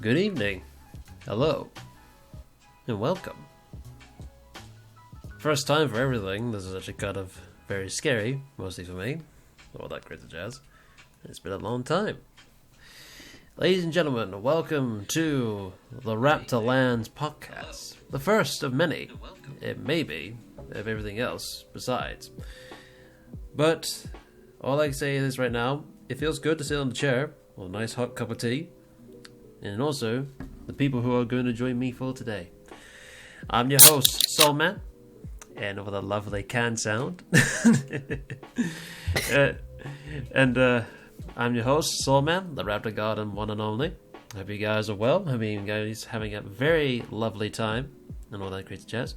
Good evening, hello, and welcome. First time for everything. This is actually kind of very scary, mostly for me. All that crazy jazz. It's been a long time. Ladies and gentlemen, welcome to the Raptor Lands podcast. The first of many. It may be of everything else besides. But all I can say is right now, it feels good to sit on the chair with a nice hot cup of tea. And also, the people who are going to join me for today. I'm your host, Soulman. And with a lovely can sound. I'm your host, Soulman, the Raptor Garden one and only. Hope you guys are well. Hope you guys having a very lovely time and all that crazy jazz.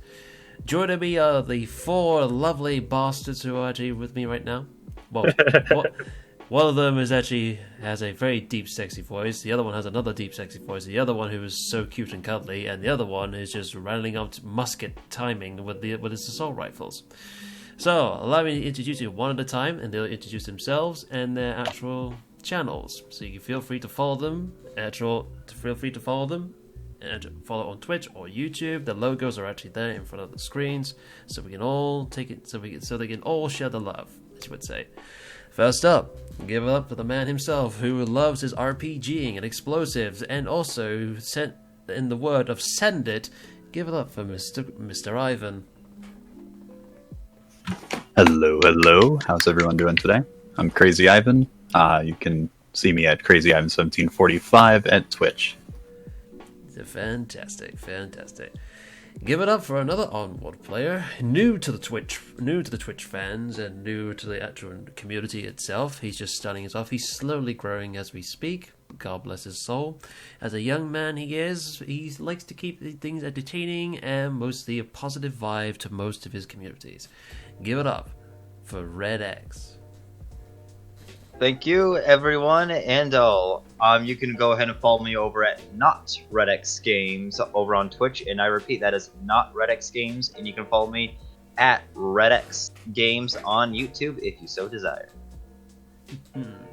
Joining me are the four lovely bastards who are actually with me right now. Well, one of them has a very deep, sexy voice. The other one has another deep, sexy voice. The other one who is so cute and cuddly, and the other one is just rattling up musket timing with his assault rifles. So, allow me to introduce you one at a time, and they'll introduce themselves and their actual channels. So you can feel free to follow them. And follow on Twitch or YouTube. The logos are actually there in front of the screens, so we can all take it. So they can all share the love, as you would say. First up, give it up for the man himself who loves his RPGing and explosives, and also sent in the word of send it. Give it up for Mr. Ivan. Hello. How's everyone doing today? I'm Crazy Ivan. You can see me at Crazy Ivan 1745 at Twitch. Fantastic. Give it up for another Onward player, new to the Twitch fans, and new to the actual community itself. He's just starting us off. He's slowly growing as we speak. God bless his soul. As a young man he likes to keep things entertaining and mostly a positive vibe to most of his communities. Give it up for Red X. Thank you, everyone, and you can go ahead and follow me over at Not Red X Games over on Twitch, and I repeat, that is Not Red X Games, and you can follow me at Red X Games on YouTube if you so desire.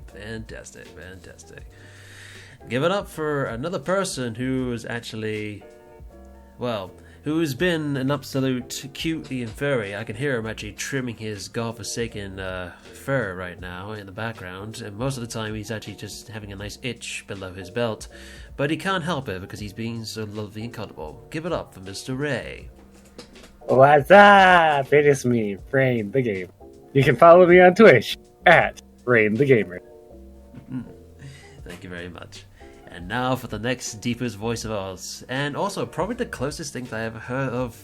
Fantastic. Give it up for another person who's who's been an absolute cutie and furry. I can hear him actually trimming his godforsaken fur right now in the background, and most of the time he's actually just having a nice itch below his belt, but he can't help it because he's being so lovely and cuddable. Give it up for Mr. Ray. What's up? It is me, Rain the Game. You can follow me on Twitch at Rain the Gamer. Thank you very much. And now for the next deepest voice of ours, and also probably the closest thing that I ever heard of,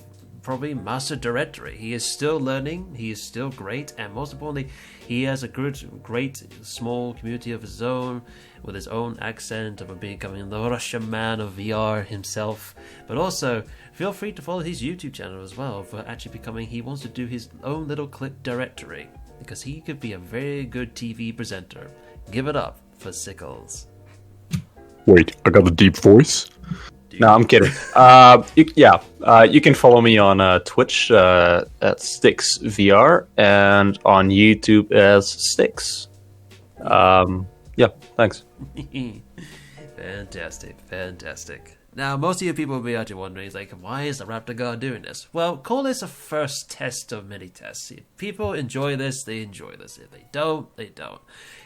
probably Master Directory. He is still learning, he is still great, and most importantly, he has a great small community of his own, with his own accent of becoming the Russian man of VR himself. But also, feel free to follow his YouTube channel as well, for actually he wants to do his own little clip directory, because he could be a very good TV presenter. Give it up for Sickles. Wait, I got a deep voice? No, I'm kidding. You can follow me on Twitch at STIXVR and on YouTube as Stix. Thanks. Fantastic. Now, most of you people will be actually wondering, why is the Raptor God doing this? Well, call this a first test of many tests. If people enjoy this, they enjoy this. If they don't, they don't.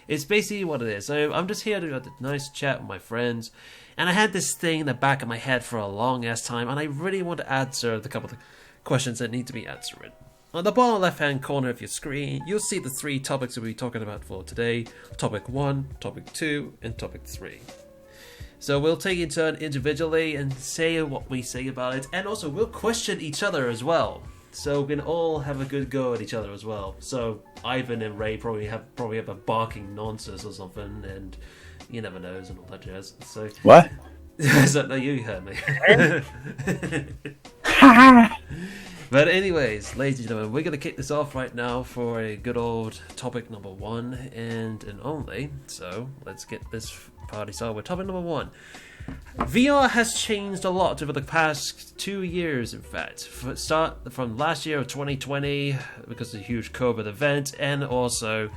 It's basically what it is. So I'm just here to have a nice chat with my friends, and I had this thing in the back of my head for a long-ass time, and I really want to answer the couple of questions that need to be answered. On the bottom left-hand corner of your screen, you'll see the three topics we'll be talking about for today. Topic 1, Topic 2, and Topic 3. So we'll take it in turn individually and say what we say about it, and also we'll question each other as well. So we can all have a good go at each other as well. So Ivan and Ray probably have a barking nonsense or something, and you never know, and all that jazz. So What? So, no, you heard me. But anyways, ladies and gentlemen, we're going to kick this off right now for a good old topic number 1 and only. So let's get this party started with topic number 1. VR has changed a lot over the past 2 years, in fact. From last year of 2020, because of the huge COVID event, and also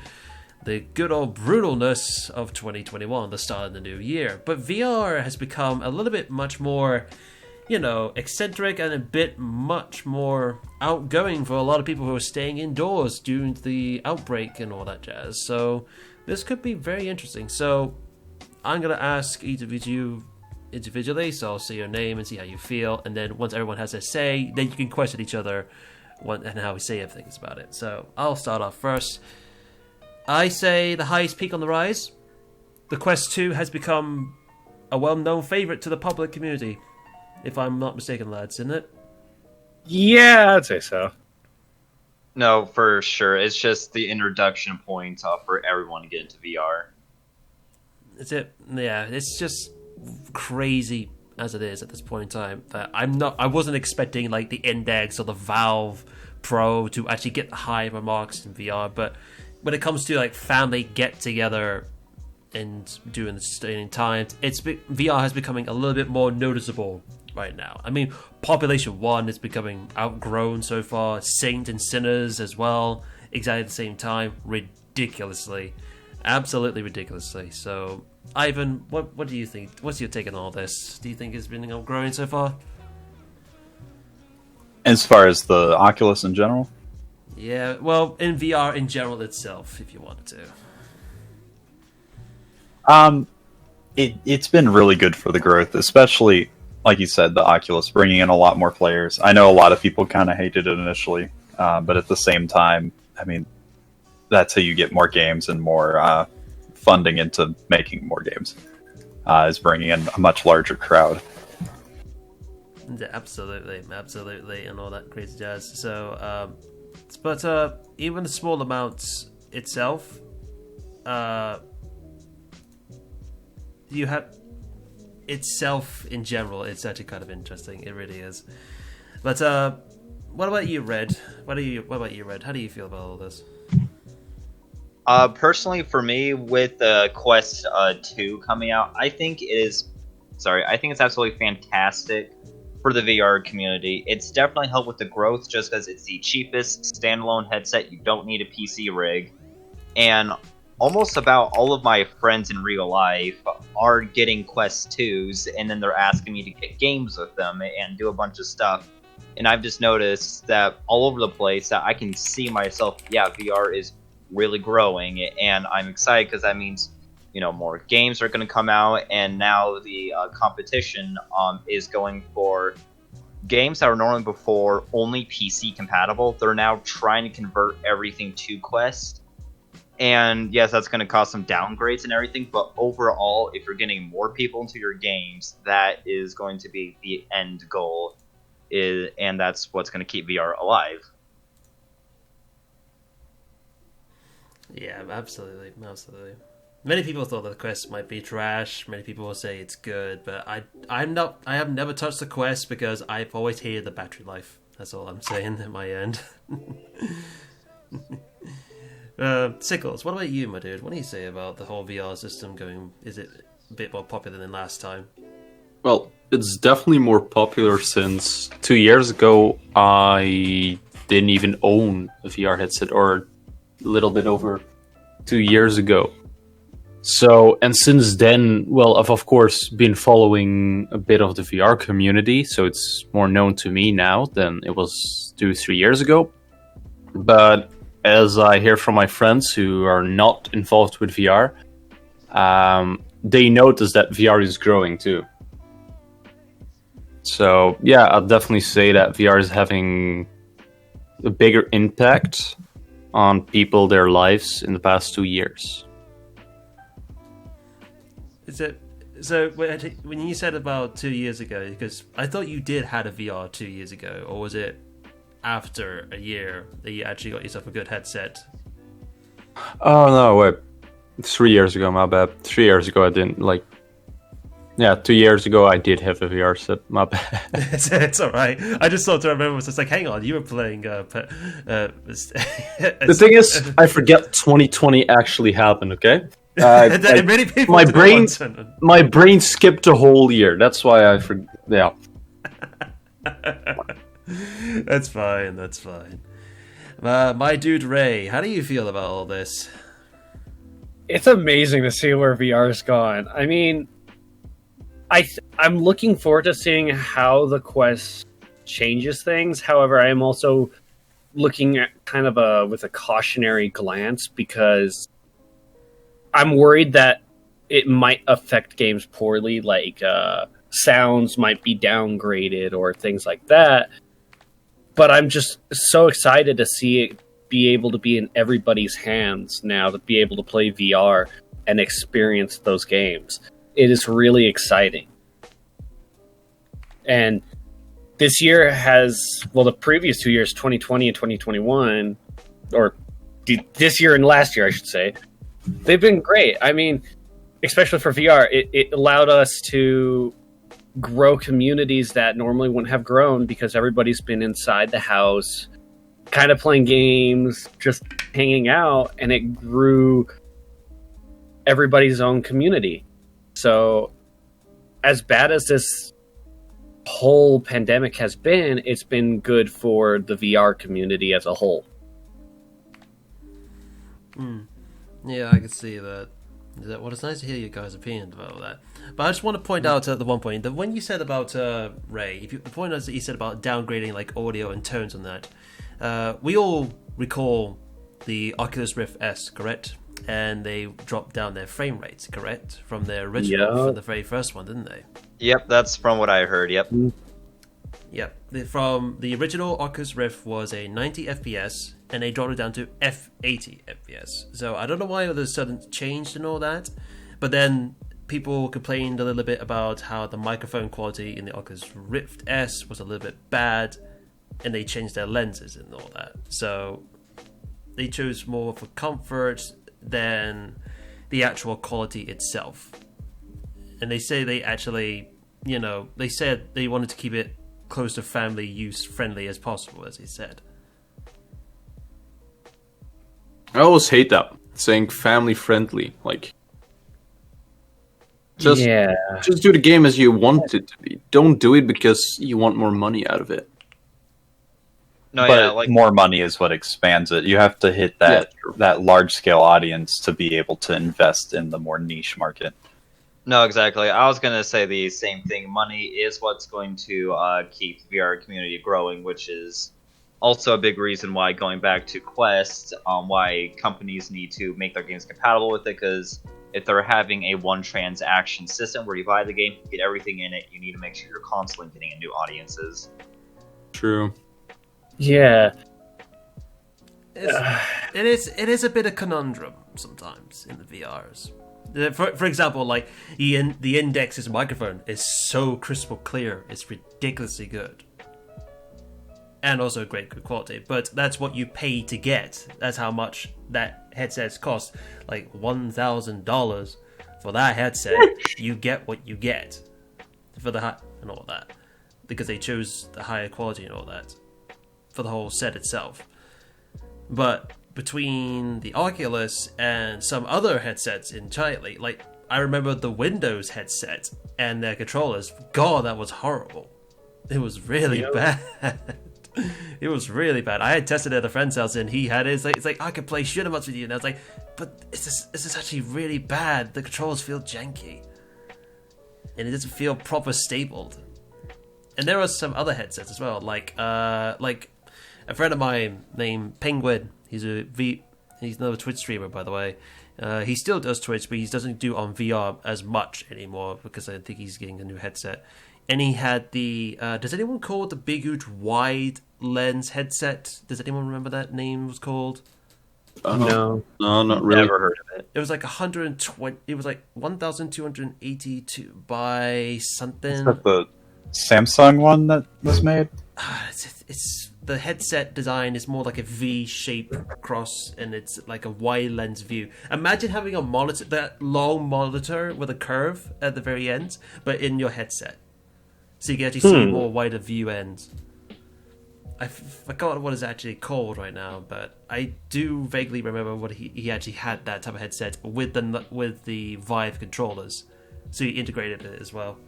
the good old brutalness of 2021, the start of the new year. But VR has become a little bit much more, eccentric and a bit much more outgoing for a lot of people who are staying indoors during the outbreak and all that jazz. So this could be very interesting. So I'm going to ask each of you individually, so I'll say your name and see how you feel, and then once everyone has their say, then you can question each other and how we say everything is about it. So I'll start off first. I say the highest peak on the rise. The Quest 2 has become a well-known favourite to the public community, if I'm not mistaken, lads, isn't it? Yeah, I'd say so. No, for sure. It's just the introduction point for everyone to get into VR. Is it? Yeah, it's just crazy as it is at this point in time that I wasn't expecting like the Index or the Valve Pro to actually get the high marks in VR, but when it comes to like family get together and doing the sustaining times, VR has becoming a little bit more noticeable right now. I mean, Population 1 is becoming outgrown so far, Saint and Sinners as well, exactly at the same time, ridiculously, absolutely ridiculously. So Ivan, what do you think? What's your take on all this? Do you think it's been outgrowing so far? As far as the Oculus in general? Yeah, well, in VR in general itself, if you wanted to. It's been really good for the growth, especially, like you said, the Oculus, bringing in a lot more players. I know a lot of people kind of hated it initially, but at the same time, I mean, that's how you get more games and more funding into making more games, is bringing in a much larger crowd. Yeah, absolutely, and all that crazy jazz. So, but even the small amounts itself, you have itself in general. It's actually kind of interesting. It really is. But what about you, Red? What about you, Red? How do you feel about all this? Personally, for me, with the Quest 2 coming out, I think it's absolutely fantastic for the VR community. It's definitely helped with the growth just because it's the cheapest standalone headset. You don't need a PC rig. And almost about all of my friends in real life are getting Quest 2s, and then they're asking me to get games with them and do a bunch of stuff. And I've just noticed that all over the place that I can see myself, VR is really growing, and I'm excited because that means more games are going to come out, and now the competition is going for games that are normally before only PC compatible. They're now trying to convert everything to Quest, and yes, that's going to cause some downgrades and everything, but overall, if you're getting more people into your games, that is going to be the end goal, and that's what's going to keep VR alive. Yeah, absolutely. Many people thought that the Quest might be trash. Many people will say it's good, but I have never touched the Quest because I've always hated the battery life. That's all I'm saying at my end. Sickles, what about you, my dude? What do you say about the whole VR system going? Is it a bit more popular than last time? Well, it's definitely more popular since 2 years ago I didn't even own a VR headset, or a little bit over 2 years ago. So, and since then, well, I've of course been following a bit of the VR community, so it's more known to me now than it was 2-3 years ago. But as I hear from my friends who are not involved with VR, they notice that VR is growing too. So, yeah, I'll definitely say that VR is having a bigger impact on people, their lives in the past 2 years. Is it so? When you said about 2 years ago, because I thought you did had a VR 2 years ago, or was it after a year that you actually got yourself a good headset? Oh no, wait, 3 years ago, my bad. 3 years ago I didn't 2 years ago I did have a VR set, my bad. It's alright. I just thought to remember, it's like, hang on, you were playing the thing is, I forget 2020 actually happened, okay? Many people my brain skipped a whole year. That's why I forget. Yeah. That's fine. My dude Ray, how do you feel about all this? It's amazing to see where VR's gone. I mean, I'm looking forward to seeing how the Quest changes things. However, I am also looking at kind of with a cautionary glance because I'm worried that it might affect games poorly, like sounds might be downgraded or things like that. But I'm just so excited to see it be able to be in everybody's hands now, to be able to play VR and experience those games. It is really exciting. And this year the previous 2 years, 2020 and 2021, or this year and last year, I should say, they've been great. I mean, especially for VR, it allowed us to grow communities that normally wouldn't have grown because everybody's been inside the house, kind of playing games, just hanging out, and it grew everybody's own community. So, as bad as this whole pandemic has been, it's been good for the VR community as a whole. Yeah, I can see that. Well, it's nice to hear your guys' opinion about that. But I just want to point out at the one point that when you said about Ray, the point is that you said about downgrading like audio and tones on that. We all recall the Oculus Rift S, correct? And they dropped down their frame rates, correct? From their original, from the very first one, didn't they? Yep, that's from what I heard, yep. Yep. From the original Oculus Rift was a 90 FPS, and they dropped it down to F80 FPS. So I don't know why there's a sudden change and all that, but then people complained a little bit about how the microphone quality in the Oculus Rift S was a little bit bad, and they changed their lenses and all that. So they chose more for comfort than the actual quality itself. And they say they actually, they said they wanted to keep it close to family use friendly as possible, as they said. I always hate that, saying family friendly. Like, just do the game as you want it to be. Don't do it because you want more money out of it. No, But more money is what expands it. You have to hit that large scale audience to be able to invest in the more niche market. No, exactly. I was going to say the same thing. Money is what's going to keep the VR community growing, which is also a big reason why, going back to Quest, why companies need to make their games compatible with it, because if they're having a one transaction system where you buy the game, you get everything in it, you need to make sure you're constantly getting in new audiences. True. Yeah. It is a bit of conundrum sometimes in the VRs. For example, like the Index's microphone is so crystal clear, it's ridiculously good, and also great good quality. But that's what you pay to get. That's how much that headsets cost. Like $1,000 for that headset. You get what you get for the high and all that, because they chose the higher quality and all that for the whole set itself. But between the Oculus and some other headsets entirely, like I remember the Windows headset and their controllers, God, that was horrible. It was really bad. It was really bad. I had tested it at a friend's house and he had it. It's like I could play shoot 'em ups with you, and I was like, but this is actually really bad. The controls feel janky, and it doesn't feel proper stabled. And there are some other headsets as well, like a friend of mine named Penguin. He's another Twitch streamer, by the way. He still does Twitch, but he doesn't do on VR as much anymore because I think he's getting a new headset. And he had the does anyone call it the Big wide lens headset? Does anyone remember that name was called? No, not really. Never heard of it. It was like 120. It was like 1,282 by something. Is that the Samsung one that was made? It's the headset design is more like a V shape across, and it's like a wide lens view. Imagine having a monitor, that long monitor with a curve at the very end, but in your headset, so you can actually see more wider view ends. I forgot what it's actually called right now, but I do vaguely remember what he actually had that type of headset with the Vive controllers, so he integrated it as well.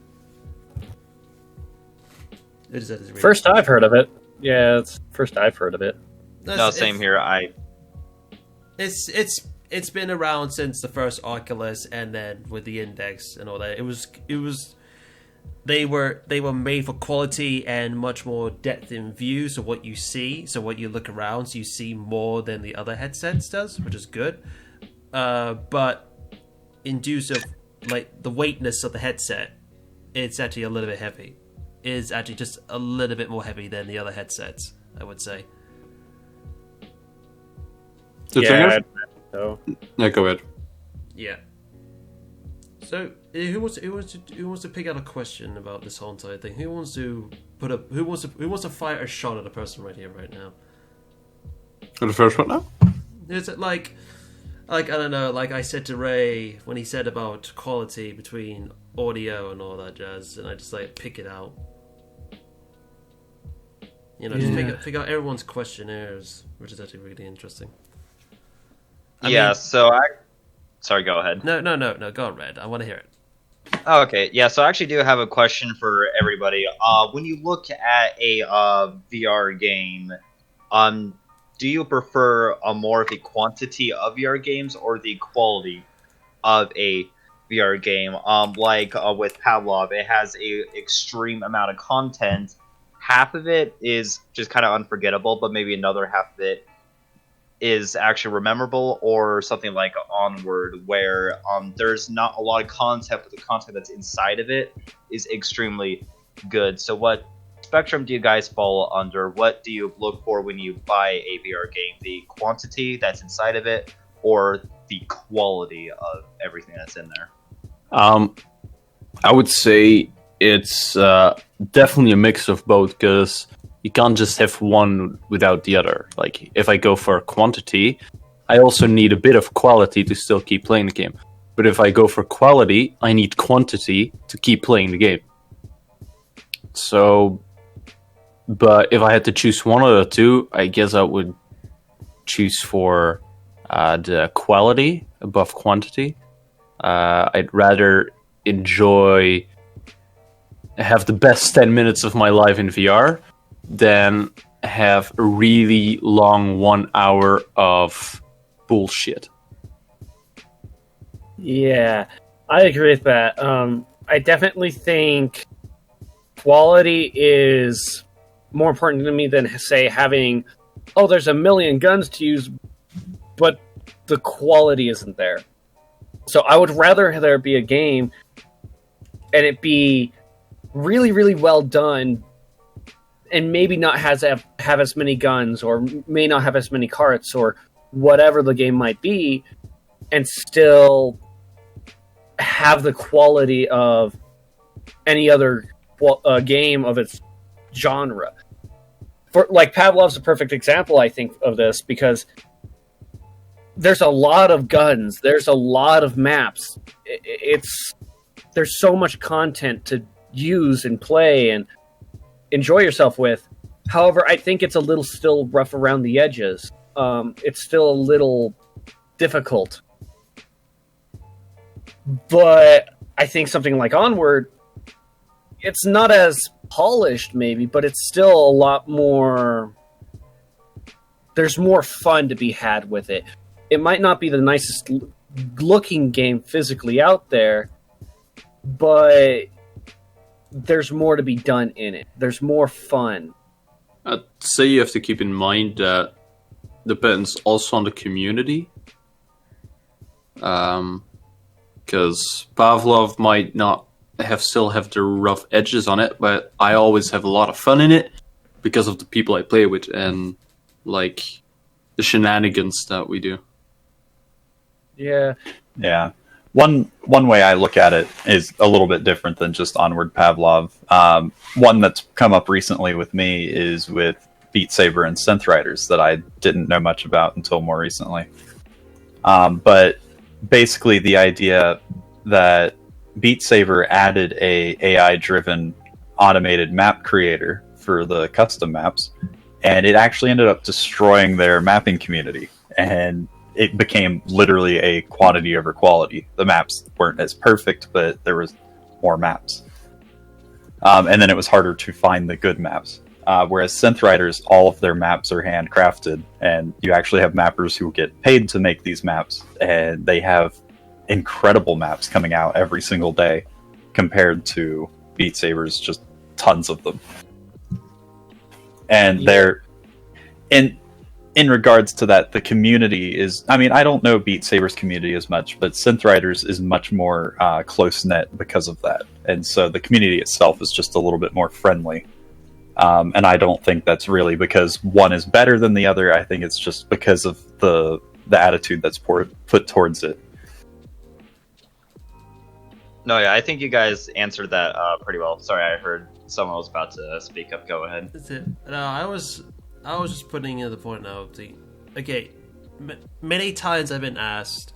First I've heard of it. Yeah, it's first I've heard of it. No, same here. It's it's been around since the first Oculus, and then with the Index and all that. It was they were made for quality and much more depth in view. So what you see, so what you look around, so you see more than the other headsets does, which is good. But in due of like the weightness of the headset, it's actually a little bit heavy. It's actually just a little bit more heavy than the other headsets, I would say. Yeah, so. Yeah, go ahead. Yeah. So who wants to pick out a question about this whole entire thing? Who wants to fire a shot at a person right here, right now? The first one now? Is it like I don't know, like I said to Ray when he said about quality between audio and all that jazz, and I just like pick it out. You know, just pick out everyone's questionnaires, which is actually really interesting. I mean, sorry, go ahead. No, go on, Red. I want to hear it. Oh, okay. Yeah, so I actually do have a question for everybody. When you look at a VR game, do you prefer more of the quantity of VR games or the quality of a VR game? With Pavlov, it has a extreme amount of content. Half of it is just kind of unforgettable, but maybe another half of it is actually memorable, or something like Onward, where there's not a lot of content, but the content that's inside of it is extremely good. So what spectrum do you guys fall under? What do you look for when you buy a VR game? The quantity that's inside of it, or the quality of everything that's in there? I would say it's definitely a mix of both, because you can't just have one without the other. Like, if I go for quantity, I also need a bit of quality to still keep playing the game. But if I go for quality, I need quantity to keep playing the game. So, but if I had to choose one of the two, I guess I would choose for the quality above quantity. I'd rather have the best 10 minutes of my life in VR than have a really long 1 hour of bullshit. Yeah, I agree with that. I definitely think quality is more important to me than, say, having, there's a million guns to use, but the quality isn't there. So I would rather there be a game and it be really, really well done, and maybe not have as many guns, or may not have as many carts, or whatever the game might be, and still have the quality of any other game of its genre. Like Pavlov's a perfect example, I think, of this, because there's a lot of guns, there's a lot of maps. There's so much content to use and play and enjoy yourself with. However, I think it's a little still rough around the edges. It's still a little difficult. But I think something like Onward, it's not as polished maybe, but it's still a lot more... There's more fun to be had with it. It might not be the nicest looking game physically out there, but there's more to be done in it. There's more fun. I'd say you have to keep in mind that depends also on the community. Because Pavlov might not still have the rough edges on it, but I always have a lot of fun in it because of the people I play with and like the shenanigans that we do. Yeah. Yeah. One way I look at it is a little bit different than just Onward Pavlov. One that's come up recently with me is with Beat Saber and Synth Riders that I didn't know much about until more recently. But basically the idea that Beat Saber added a AI-driven automated map creator for the custom maps, and it actually ended up destroying their mapping community. And it became literally a quantity over quality. The maps weren't as perfect, but there was more maps. And then it was harder to find the good maps. Whereas Synth Riders, all of their maps are handcrafted, and you actually have mappers who get paid to make these maps, and they have incredible maps coming out every single day, compared to Beat Saber's just tons of them. And they're in regards to that, the community is, I mean, I don't know Beat Saber's community as much, but Synth Riders is much more close-knit because of that. And so the community itself is just a little bit more friendly. And I don't think that's really because one is better than the other. I think it's just because of the attitude that's put towards it. No, yeah, I think you guys answered that pretty well. Sorry, I heard someone was about to speak up. Go ahead. That's it. No, I was just putting in the point now of the... Okay, many times I've been asked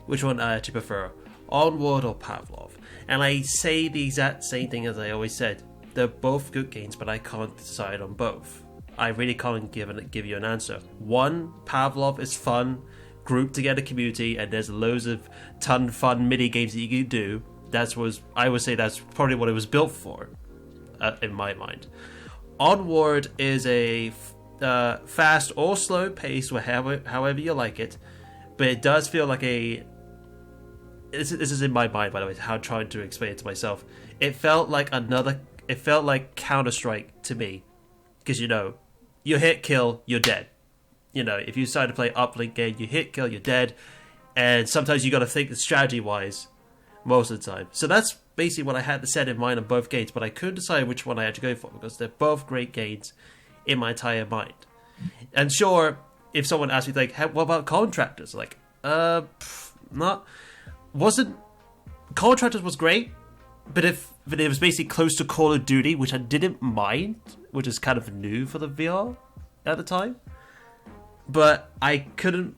which one I actually prefer, Onward or Pavlov. And I say the exact same thing as I always said. They're both good games, but I can't decide on both. I really can't give you an answer. One, Pavlov is fun, grouped together community, and there's loads of fun mini games that you can do. I would say that's probably what it was built for, in my mind. Onward is a fast or slow pace, however you like it, but it does feel like a... This is in my mind, by the way, how I'm trying to explain it to myself. It felt like Counter-Strike to me, because you hit kill, you're dead. If you decide to play uplink game, you hit kill, you're dead, and sometimes you got to think strategy-wise most of the time. So that's basically what I had to set in mind on both games, but I couldn't decide which one I had to go for because they're both great games in my entire mind. And sure, if someone asked me like, hey, what about Contractors? Like, Contractors was great, but it was basically close to Call of Duty, which I didn't mind, which is kind of new for the VR at the time. But I couldn't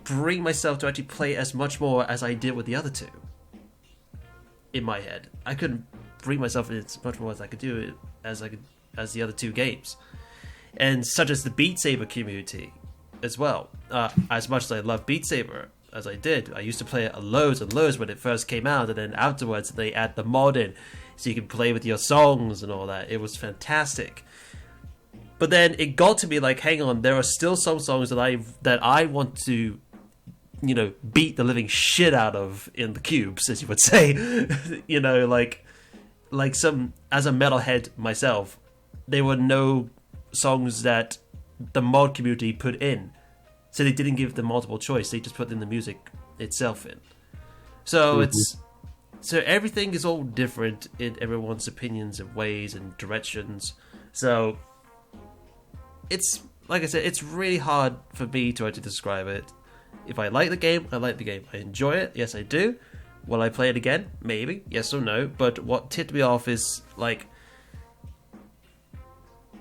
bring myself to actually play as much more as I did with the other two. In my head, I couldn't bring myself in as much more as I could do it as the other two games, and such as the Beat Saber community as well. As much as I love Beat Saber as I did, I used to play it loads and loads when it first came out, and then afterwards they add the mod in so you can play with your songs and all that. It was fantastic. But then it got to me like, hang on, there are still some songs that I want to beat the living shit out of in the cubes, as you would say. like some, as a metalhead myself, there were no songs that the mod community put in, so they didn't give them multiple choice. They just put in the music itself in. So so everything is all different in everyone's opinions and ways and directions. So it's, like I said, it's really hard for me to actually describe it. If I like the game, I like the game. I enjoy it, yes I do. Will I play it again? Maybe, yes or no. But what tipped me off is, like,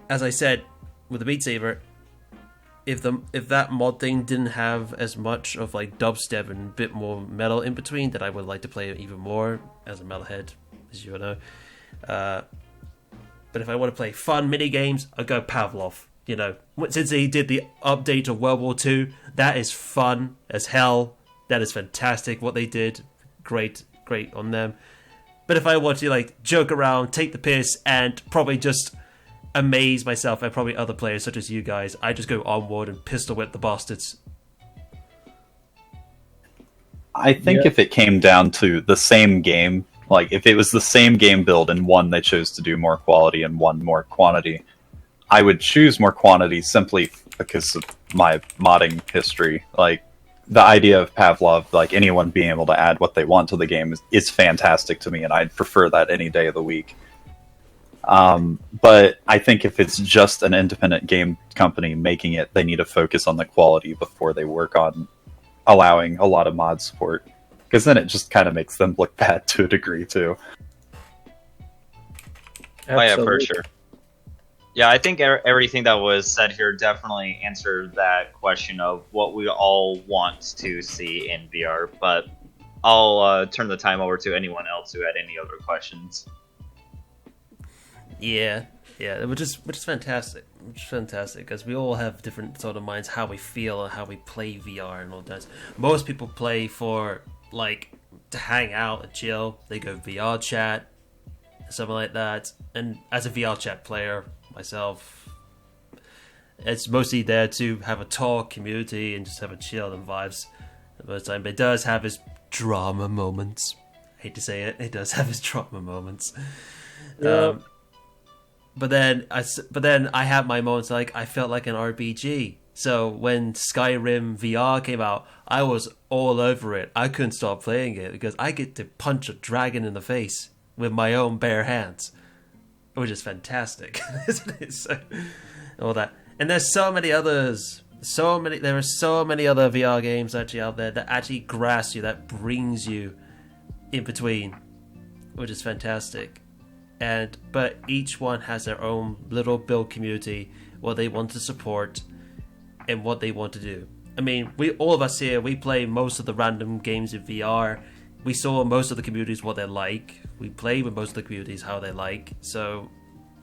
as I said, with the Beat Saber, if that mod thing didn't have as much of like dubstep and a bit more metal in between, then I would like to play it even more as a metalhead, as you know. But if I want to play fun mini games, I go Pavlov. Since they did the update of World War II, that is fun as hell. That is fantastic what they did. Great on them. But if I want to like joke around, take the piss, and probably just amaze myself and probably other players such as you guys, I just go Onward and pistol whip the bastards. I think if it came down to the same game, like if it was the same game build and one they chose to do more quality and one more quantity, I would choose more quantity simply because of my modding history. Like, the idea of Pavlov, like anyone being able to add what they want to the game is fantastic to me, and I'd prefer that any day of the week. But I think if it's just an independent game company making it, they need to focus on the quality before they work on allowing a lot of mod support, because then it just kind of makes them look bad to a degree too. Absolutely. Oh yeah, for sure. Yeah, I think everything that was said here definitely answered that question of what we all want to see in VR, but I'll turn the time over to anyone else who had any other questions. Yeah, which is fantastic. Which is fantastic, because we all have different sort of minds, how we feel and how we play VR and all that. Most people play for, like, to hang out and chill. They go VR chat, something like that. And as a VR chat player myself. It's mostly there to have a talk community and just have a chill and vibes most of the time. But it does have its drama moments. I hate to say it, it does have its drama moments. Yep. But then I had my moments like I felt like an RPG. So when Skyrim VR came out, I was all over it. I couldn't stop playing it because I get to punch a dragon in the face with my own bare hands, which is fantastic. So, all that. And there's so many others. There are so many other VR games actually out there that actually grasp you, that brings you in between, which is fantastic. But each one has their own little build community, what they want to support, and what they want to do. I mean, all of us here, we play most of the random games in VR. We saw most of the communities what they're like. We play with most of the communities how they like. So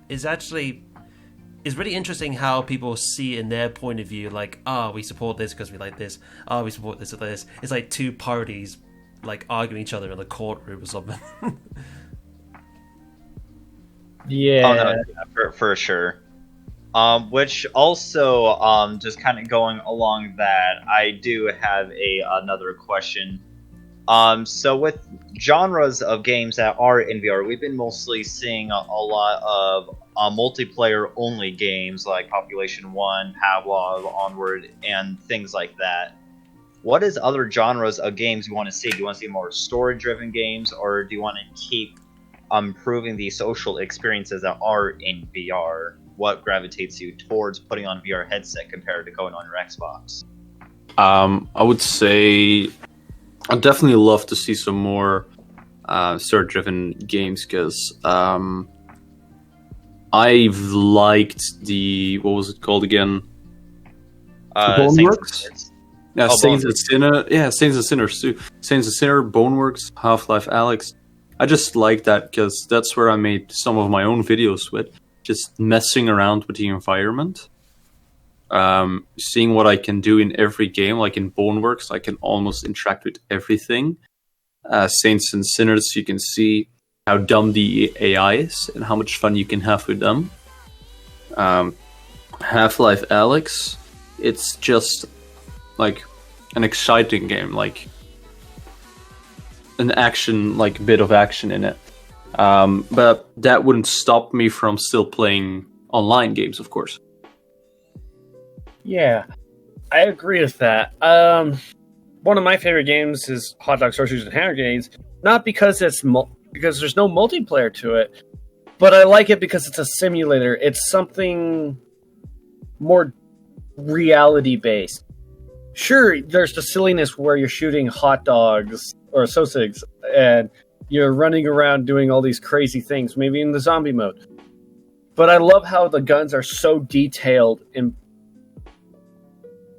it's really interesting how people see in their point of view, like, we support this because we like this. We support this or this. It's like two parties like arguing each other in the courtroom or something. Yeah. Oh, no, yeah, for sure. Which also, just kind of going along that, I do have another question. So with genres of games that are in VR, we've been mostly seeing a lot of multiplayer-only games like Population 1, Pavlov, Onward, and things like that. What is other genres of games you want to see? Do you want to see more story-driven games, or do you want to keep improving the social experiences that are in VR? What gravitates you towards putting on VR headset compared to going on your Xbox? I would say I'd definitely love to see some more story-driven games because I've liked what was it called again? Boneworks? Yeah, Oh, Saints and Sinner. Yeah, Saints and Sinners too. Saints and Sinner, Boneworks, Half-Life Alyx. I just like that because that's where I made some of my own videos with. Just messing around with the environment. Seeing what I can do in every game, like in Boneworks, I can almost interact with everything. Saints and Sinners, you can see how dumb the AI is and how much fun you can have with them. Half-Life Alyx, it's just like an exciting game, like an action, like bit of action in it. But that wouldn't stop me from still playing online games, of course. Yeah, I agree with that. One of my favorite games is Hot Dog, Sorceries, and Hand Grenades. Not because because there's no multiplayer to it, but I like it because it's a simulator. It's something more reality-based. Sure, there's the silliness where you're shooting hot dogs or sausages, and you're running around doing all these crazy things, maybe in the zombie mode. But I love how the guns are so detailed and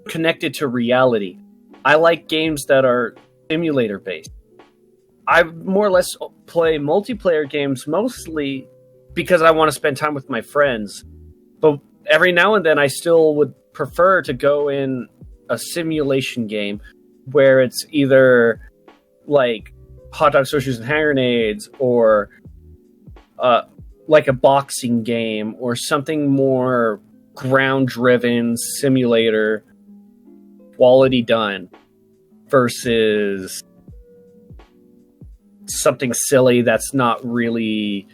connected to reality. I like games that are simulator based. I more or less play multiplayer games mostly because I want to spend time with my friends. But every now and then I still would prefer to go in a simulation game where it's either like Hot Dog, Sausages, and Hand Grenades, or like a boxing game, or something more ground-driven simulator, quality done, versus something silly that's not really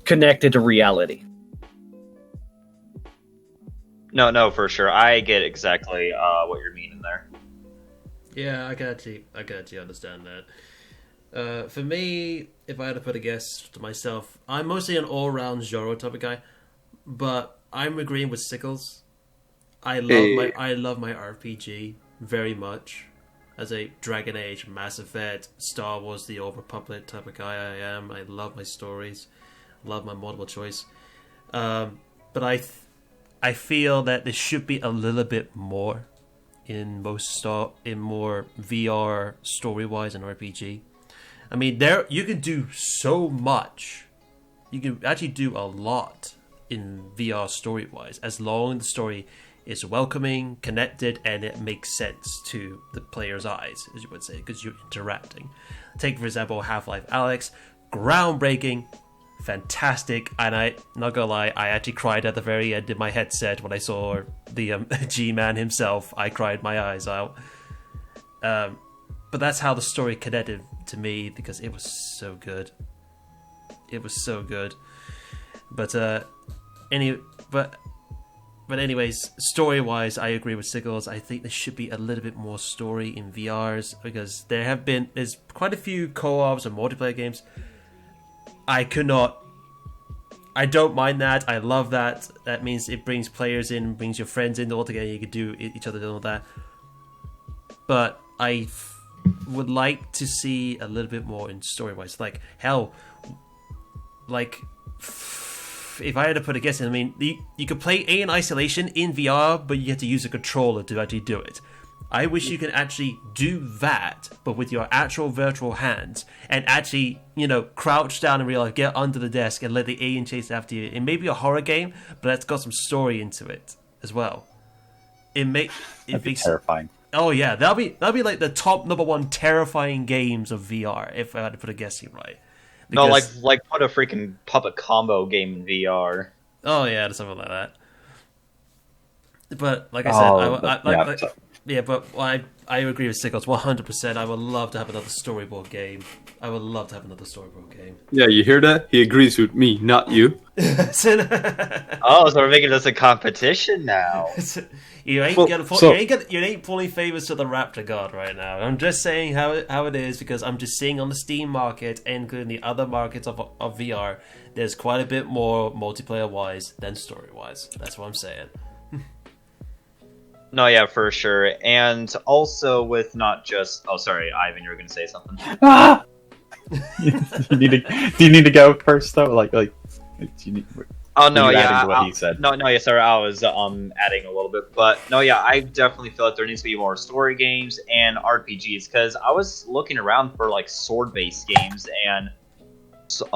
connected to reality. No, for sure. I get exactly what you're meaning there. Yeah, I can actually understand that. For me, if I had to put a guess to myself, I'm mostly an all-round genre type of guy, but I'm agreeing with Sickles. I love my RPG very much. As a Dragon Age, Mass Effect, Star Wars, The Old Republic type of guy I am. I love my stories, love my multiple choice. But I feel that there should be a little bit more in more VR story-wise and RPG. I mean, you can do so much. You can actually do a lot in VR story-wise, as long as the story is welcoming, connected, and it makes sense to the player's eyes, as you would say, because you're interacting. Take, for example, Half-Life Alyx. Groundbreaking, fantastic, and I not gonna lie, I actually cried at the very end of my headset when I saw the G-Man himself. I cried my eyes out. But that's how the story connected to me, because it was so good. It was so good. But anyways, story-wise, I agree with Siggles. I think there should be a little bit more story in VRs, because there's quite a few co-ops and multiplayer games. I don't mind that. I love that. That means it brings players in, brings your friends in all together. You can do each other and all that. But I would like to see a little bit more in story-wise. Like, hell, like, if I had to put a guess in, I mean, you could play A in isolation in VR, but you have to use a controller to actually do it. I wish you could actually do that, but with your actual virtual hands, and actually, crouch down in real life, get under the desk, and let the alien chase after you. It may be a horror game, but that's got some story into it as well. That'd be terrifying. Oh yeah, that'll be like the top #1 terrifying games of VR, if I had to put a guessing right. Because, no, like put a freaking puppet combo game in VR. Oh yeah, something like that. But like I said, but I agree with Sickles 100%. I would love to have another storyboard game. Yeah, you hear that? He agrees with me, not you. Oh, so we're making this a competition now. You ain't pulling favors to the Raptor God right now. I'm just saying how it is, because I'm just seeing on the Steam market, including the other markets of VR, there's quite a bit more multiplayer wise than story wise. That's what I'm saying. No, yeah, for sure. And also with not just... Oh, sorry, Ivan, you were going to say something. Ah! Do you need to go first, though? Do you need... Oh, no, yeah. What he said. No, yeah, sorry, I was adding a little bit. But, no, yeah, I definitely feel like there needs to be more story games and RPGs, because I was looking around for, sword-based games, and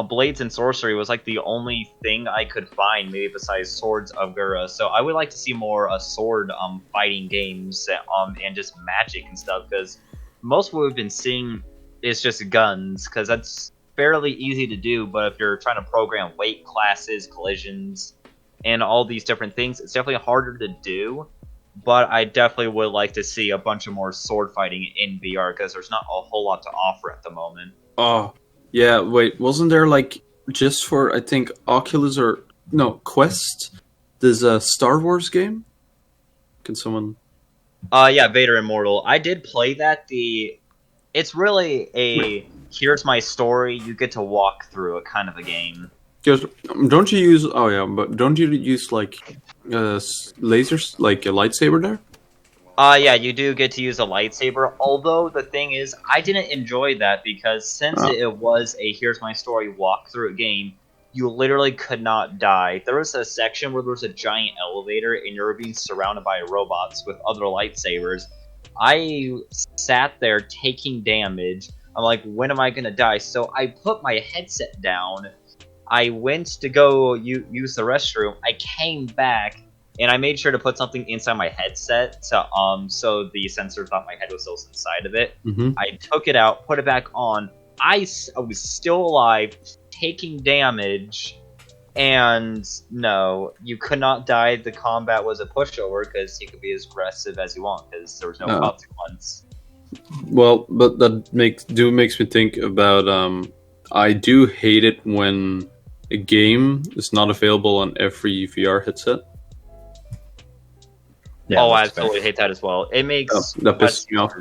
Blades and Sorcery was the only thing I could find, maybe besides Swords of Gura. So I would like to see more sword fighting games and just magic and stuff, because most of what we've been seeing is just guns, because that's fairly easy to do. But if you're trying to program weight classes, collisions, and all these different things, it's definitely harder to do. But I definitely would like to see a bunch of more sword fighting in VR, because there's not a whole lot to offer at the moment. Oh. Yeah, wait, wasn't there, just for, I think, Oculus or... No, Quest? There's a Star Wars game? Can someone... Yeah, Vader Immortal. I did play that. It's really a... Here's my story, you get to walk through it kind of a game. Because don't you use... Oh, yeah, but don't you use, lasers, like a lightsaber there? Yeah, you do get to use a lightsaber, although the thing is, I didn't enjoy that, because since it was a Here's My Story walkthrough game, you literally could not die. There was a section where there was a giant elevator, and you were being surrounded by robots with other lightsabers. I sat there taking damage. I'm like, when am I going to die? So I put my headset down. I went to go use the restroom. I came back, and I made sure to put something inside my headset so the sensor thought my head was still inside of it. Mm-hmm. I took it out, put it back on. I was still alive, taking damage, and no, you could not die. The combat was a pushover, because you could be as aggressive as you want, because there was no consequence. Well, but that makes me think about... I do hate it when a game is not available on every VR headset. Yeah, I absolutely hate that as well. It makes that pisses me off.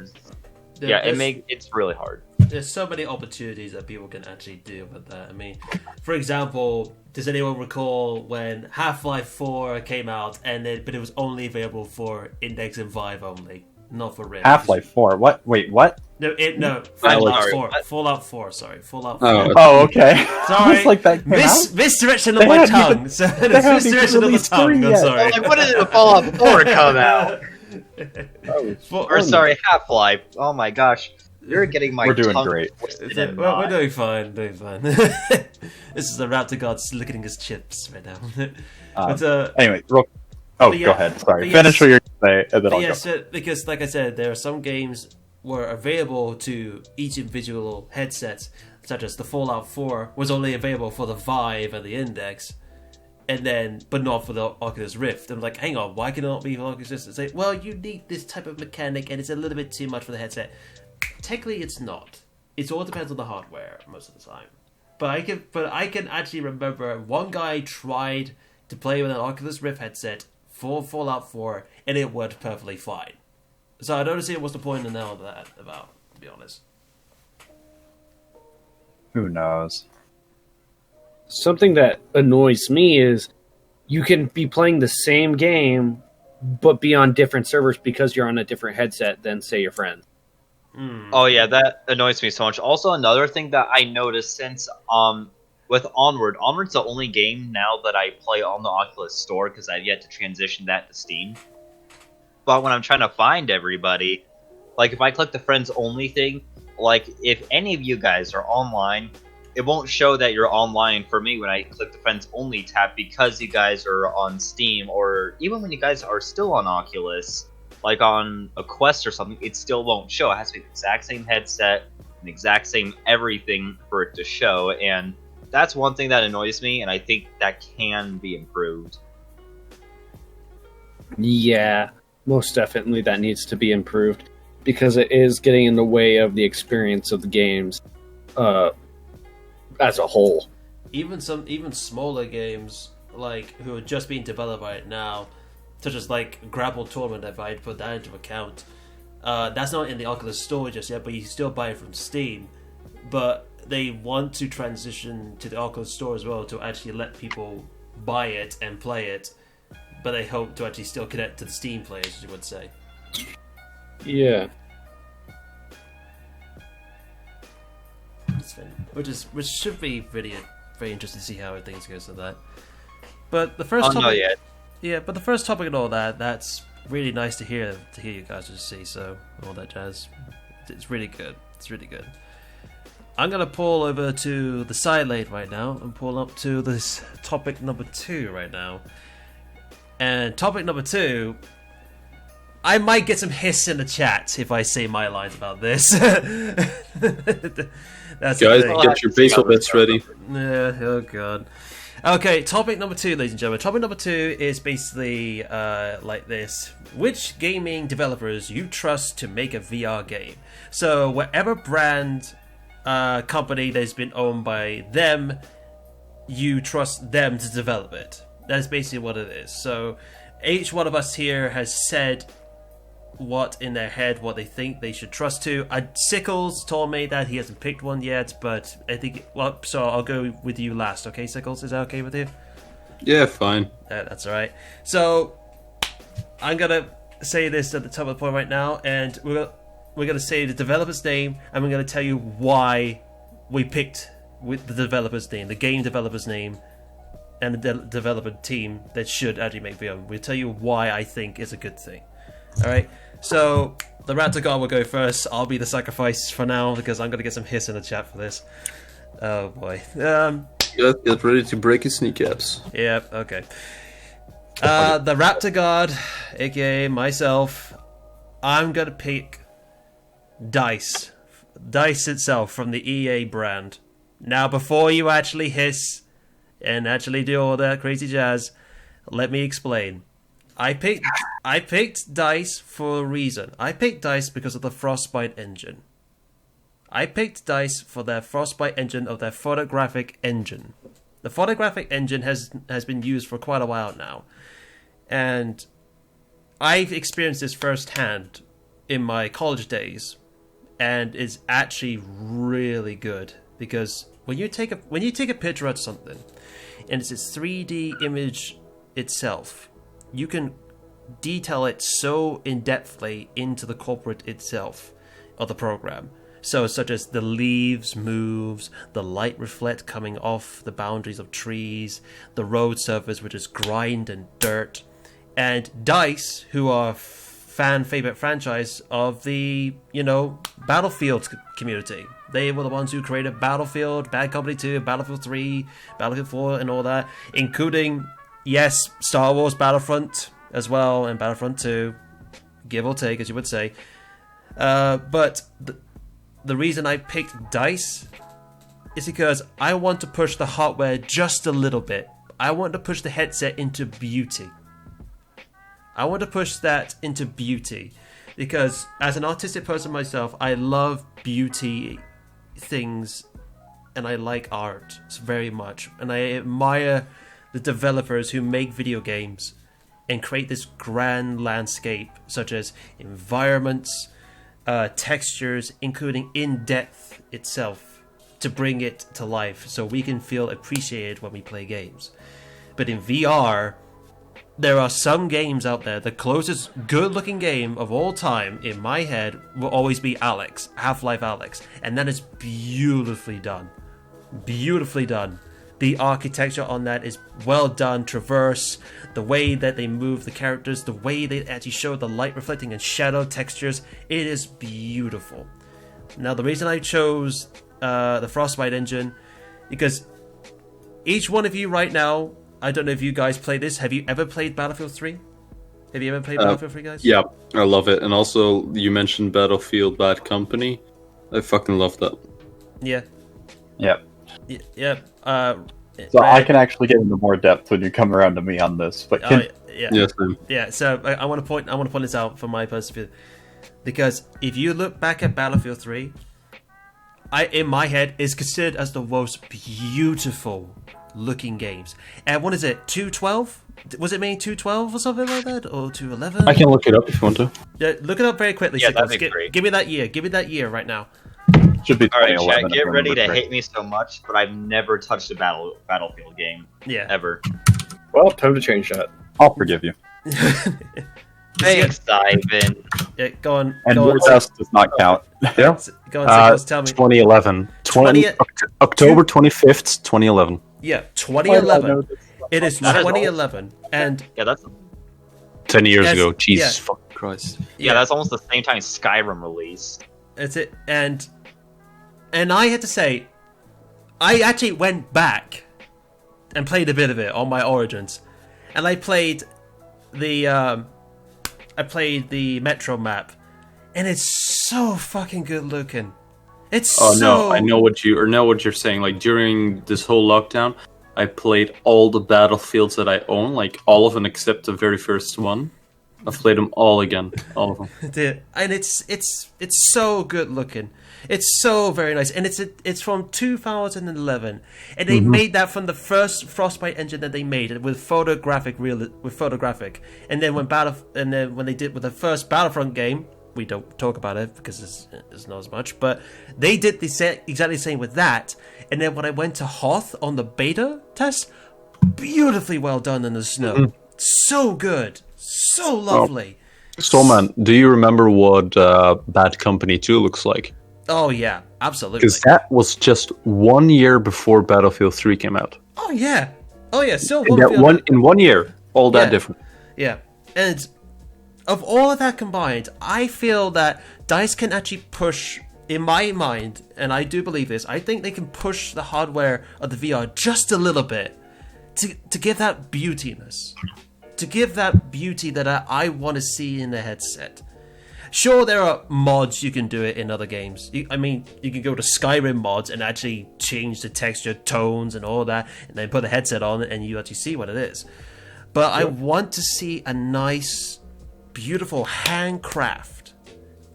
Yeah, it's really hard. There's so many opportunities that people can actually do with that. I mean, for example, does anyone recall when Half-Life 4 came out, but it was only available for Index and Vive only, not for Rim? Half-Life 4. What? Wait, what? No. Fallout 4. Sorry, Fallout 4. Oh, okay. Sorry, like that misdirection of my tongue. Misdirection of the tongue. I'm sorry. Like, when did Fallout 4 come out? Or sorry, Half-Life. Oh my gosh, you're getting my. We're doing tongue great. We're doing fine. This is the Raptor God licking his chips right now. Anyway, go ahead. Sorry, finish what you're going to say, and then I'll go. So, because, like I said, there are some games were available to each individual headsets such as the Fallout 4, was only available for the Vive and the Index, but not for the Oculus Rift. I'm like, hang on, why can it not be for Oculus Rift? It's like, well, you need this type of mechanic, and it's a little bit too much for the headset. Technically, it's not. It all depends on the hardware most of the time. But I can actually remember one guy tried to play with an Oculus Rift headset for Fallout 4, and it worked perfectly fine. So I don't see what's the point in all of that about, to be honest. Who knows? Something that annoys me is you can be playing the same game, but be on different servers because you're on a different headset than, say, your friend. Oh yeah, that annoys me so much. Also, another thing that I noticed since with Onward's the only game now that I play on the Oculus Store because I've yet to transition that to Steam. But when I'm trying to find everybody, like if I click the friends only thing, like if any of you guys are online, it won't show that you're online for me when I click the friends only tab because you guys are on Steam, or even when you guys are still on Oculus, like on a Quest or something, it still won't show. It has to be the exact same headset, the exact same everything for it to show, and that's one thing that annoys me, and I think that can be improved. Yeah, most definitely that needs to be improved because it is getting in the way of the experience of the games as a whole. Even smaller games like who are just being developed right now, such as like Grapple Tournament, if I put that into account, that's not in the Oculus Store just yet, but you can still buy it from Steam. But they want to transition to the Oculus Store as well to actually let people buy it and play it, but they hope to actually still connect to the Steam players, as you would say. Yeah. Which should be really very interesting to see how things goes with that. But the first Oh, not yet. Yeah, but the first topic and all that's really nice to hear you guys just see, so all that jazz. It's really good. It's really good. I'm gonna pull over to the side lane right now and pull up to this topic number 2 right now. And topic number 2, I might get some hiss in the chat if I say my lines about this. That's Guys, the thing. get your baseball bets ready. Yeah, oh god. Okay, topic number 2, ladies and gentlemen. Topic number 2 is basically like this. Which gaming developers you trust to make a VR game? So whatever brand, company that's been owned by them, you trust them to develop it. That's basically what it is. So each one of us here has said what in their head, what they think they should trust to. Sickles told me that he hasn't picked one yet, but I think, well, so I'll go with you last, okay, Sickles? Is that okay with you? Yeah, fine. That's alright. So, I'm gonna say this at the top of the point right now, and we're gonna say the developer's name, and we're gonna tell you why we picked with the developer's name, the game developer's name, and the developer team that should actually make VR. We'll tell you why I think is a good thing. Alright, so the Raptor God will go first. I'll be the sacrifice for now because I'm going to get some hiss in the chat for this. Oh boy. Get ready to break his kneecaps. Yeah, okay. The Raptor God, aka myself, I'm going to pick DICE. DICE itself from the EA brand. Now, before you actually hiss and actually do all that crazy jazz, let me explain. I picked DICE for a reason. I picked DICE because of the Frostbite Engine. I picked DICE for their Frostbite Engine of their photographic engine. The photographic engine has been used for quite a while now. And I've experienced this firsthand in my college days. And it's actually really good. Because when you take a picture of something, and it's its 3D image itself, you can detail it so in-depthly into the corporate itself of the program. So such as the leaves moves, the light reflect coming off the boundaries of trees, the road surface which is grind and dirt. And DICE, who are fan favorite franchise of the, Battlefield community. They were the ones who created Battlefield, Bad Company 2, Battlefield 3, Battlefield 4 and all that, including, yes, Star Wars Battlefront as well, and Battlefront 2, give or take, as you would say. But the reason I picked DICE is because I want to push the hardware just a little bit. I want to push the headset into beauty. I want to push that into beauty because as an artistic person myself, I love beauty things and I like art very much. And I admire the developers who make video games and create this grand landscape, such as environments, textures, including in-depth itself, to bring it to life so we can feel appreciated when we play games. But in VR, there are some games out there. The closest good-looking game of all time in my head will always be Alex, Half-Life Alex, and that is beautifully done. Beautifully done. The architecture on that is well done. Traverse, the way that they move the characters, the way they actually show the light reflecting and shadow textures, it is beautiful. Now, the reason I chose the Frostbite Engine, because each one of you right now, I don't know if you guys play this. Have you ever played Battlefield 3? Have you ever played Battlefield 3, guys? Yeah, I love it. And also, you mentioned Battlefield Bad Company. I fucking love that. Yeah. Yeah. Yeah. So I can actually get into more depth when you come around to me on this. But yeah. Yes, ma'am. Yeah, so I want to point this out from my perspective, because if you look back at Battlefield 3, in my head, is considered as the most beautiful looking games. And what is it? 212? Was it made 212 or something like that, or 211? I can look it up if you want to. Yeah, look it up very quickly. Yeah, Sickles. that'd be great. Give me that year. Give me that year right now. should be All right, 2011. chat, get if I ready to remember hate me so much, but I've never touched a Battlefield game Yeah. ever. Well, time to change that. I'll forgive you. Thanks, Ivan. Yeah, go on. And go your on. test does not count. Yeah. Go on, Sickles, tell me. 2011. 20 October 25th, 2011. Yeah, 2011. It is That is 2011, and Yeah, that's 10 years Yes, ago. Jesus yeah. fucking Christ. yeah, that's almost the same time Skyrim released. That's it. And I had to say, I actually went back and played a bit of it on my Origins, and I played the Metro map, and it's so fucking good looking. It's Oh so. no, I know what you're saying. Like during this whole lockdown, I played all the Battlefields that I own, like all of them except the very first one. I've played them all again, all of them. And it's so good looking. It's so very nice, and it's from 2011, and they made that from the first Frostbite engine that they made with photographic, and then when they did with the first Battlefront game, we don't talk about it because it's not as much, but they did exactly the same with that, and then when I went to Hoth on the beta test, beautifully well done in the snow, so good, so lovely. So, man, do you remember what Bad Company 2 looks like? Oh yeah, absolutely. Because that was just 1 year before Battlefield 3 came out. Oh yeah, still In 1 year, all that Yeah. different. Yeah, and of all of that combined, I feel that DICE can actually push, in my mind, and I do believe this, I think they can push the hardware of the VR just a little bit to give that beautiness. To give that beauty that I want to see in the headset. Sure, there are mods you can do it in other games. You can go to Skyrim mods and actually change the texture, tones, and all that, and then put the headset on and you actually see what it is. But I want to see a nice, beautiful handcraft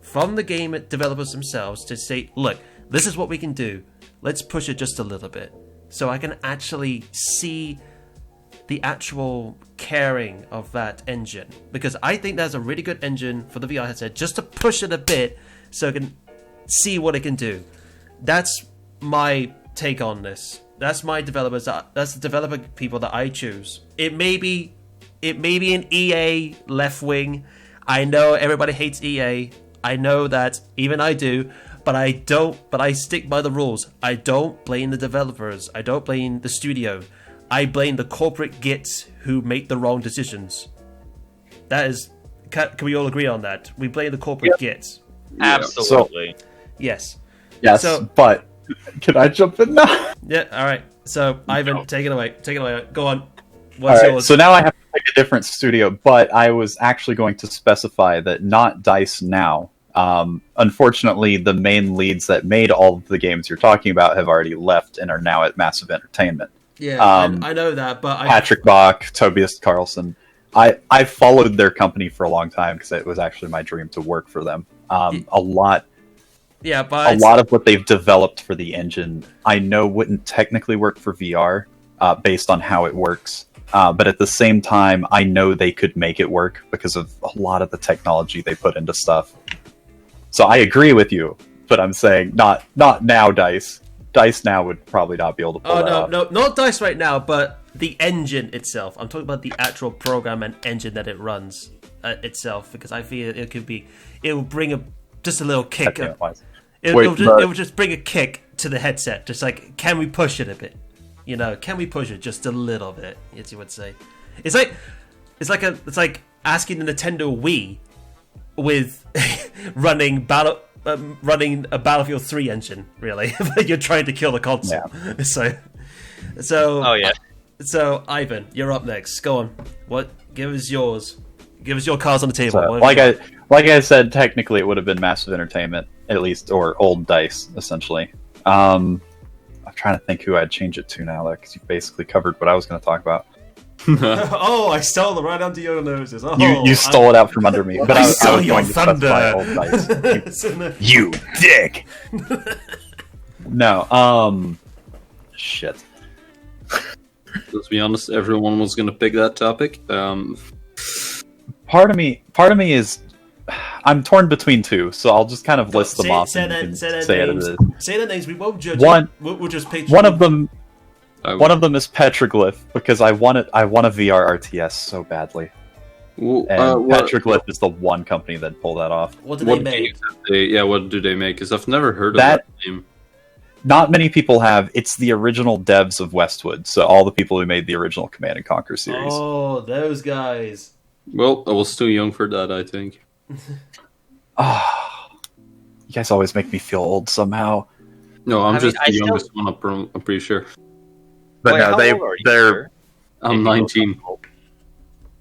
from the game developers themselves to say, look, this is what we can do. Let's push it just a little bit. So I can actually see the actual caring of that engine, because I think that's a really good engine for the VR headset, just to push it a bit so I can see what it can do. That's my take on this. That's my developers. That's the developer people that I choose. It may be an EA left wing. I know everybody hates EA. I know that, even I do. But I don't. But I stick by the rules. I don't blame the developers. I don't blame the studio. I blame the corporate gits who make the wrong decisions. That is, can we all agree on that? We blame the corporate gits. Absolutely. Yes. Yes, So- but can I jump in now? Yeah. All right. So Ivan, take it away. Take it away. Go on. All What's right, yours? so now I have to pick a different studio, but I was actually going to specify that not DICE now. Unfortunately, the main leads that made all of the games you're talking about have already left and are now at Massive Entertainment. Yeah, I know that, but Patrick Bach, Tobias Carlson. I followed their company for a long time because it was actually my dream to work for them. A lot of what they've developed for the engine, I know wouldn't technically work for VR based on how it works. But at the same time, I know they could make it work because of a lot of the technology they put into stuff. So I agree with you, but I'm saying not now, DICE. DICE now would probably not be able to pull that off. No, not DICE right now, but the engine itself. I'm talking about the actual program and engine that it runs itself, because I feel it will bring just a little kick. It will just bring a kick to the headset. Just like, can we push it a bit? You know, can we push it just a little bit? As you would say, it's like asking the Nintendo Wii with running a Battlefield 3 engine. Really, you're trying to kill the console. Yeah. So. Oh yeah. So Ivan, you're up next. Go on. Give us yours. Give us your cards on the table. So, like I said, technically it would have been Massive Entertainment, at least, or old DICE, essentially. I'm trying to think who I'd change it to now, because you basically covered what I was going to talk about. Oh, I stole it right under your noses. Oh, you stole it out from under me. But I was stole your going to specify old DICE. You dick! No, shit. Let's be honest, everyone was going to pick that topic. Part of me is, I'm torn between two, so I'll just kind of list them off. Say the names. We won't judge. We'll just pick one of them. One of them is Petroglyph, because I want a VR RTS so badly. And Petroglyph is the one company that pulled that off. What do they make? What do they make? Because I've never heard of that name. Not many people have. It's the original devs of Westwood, so all the people who made the original Command and Conquer series. Oh, those guys. Well, I was too young for that, I think. You guys always make me feel old somehow. No, I'm the youngest one, I'm pretty sure. But no, they're... I'm 19.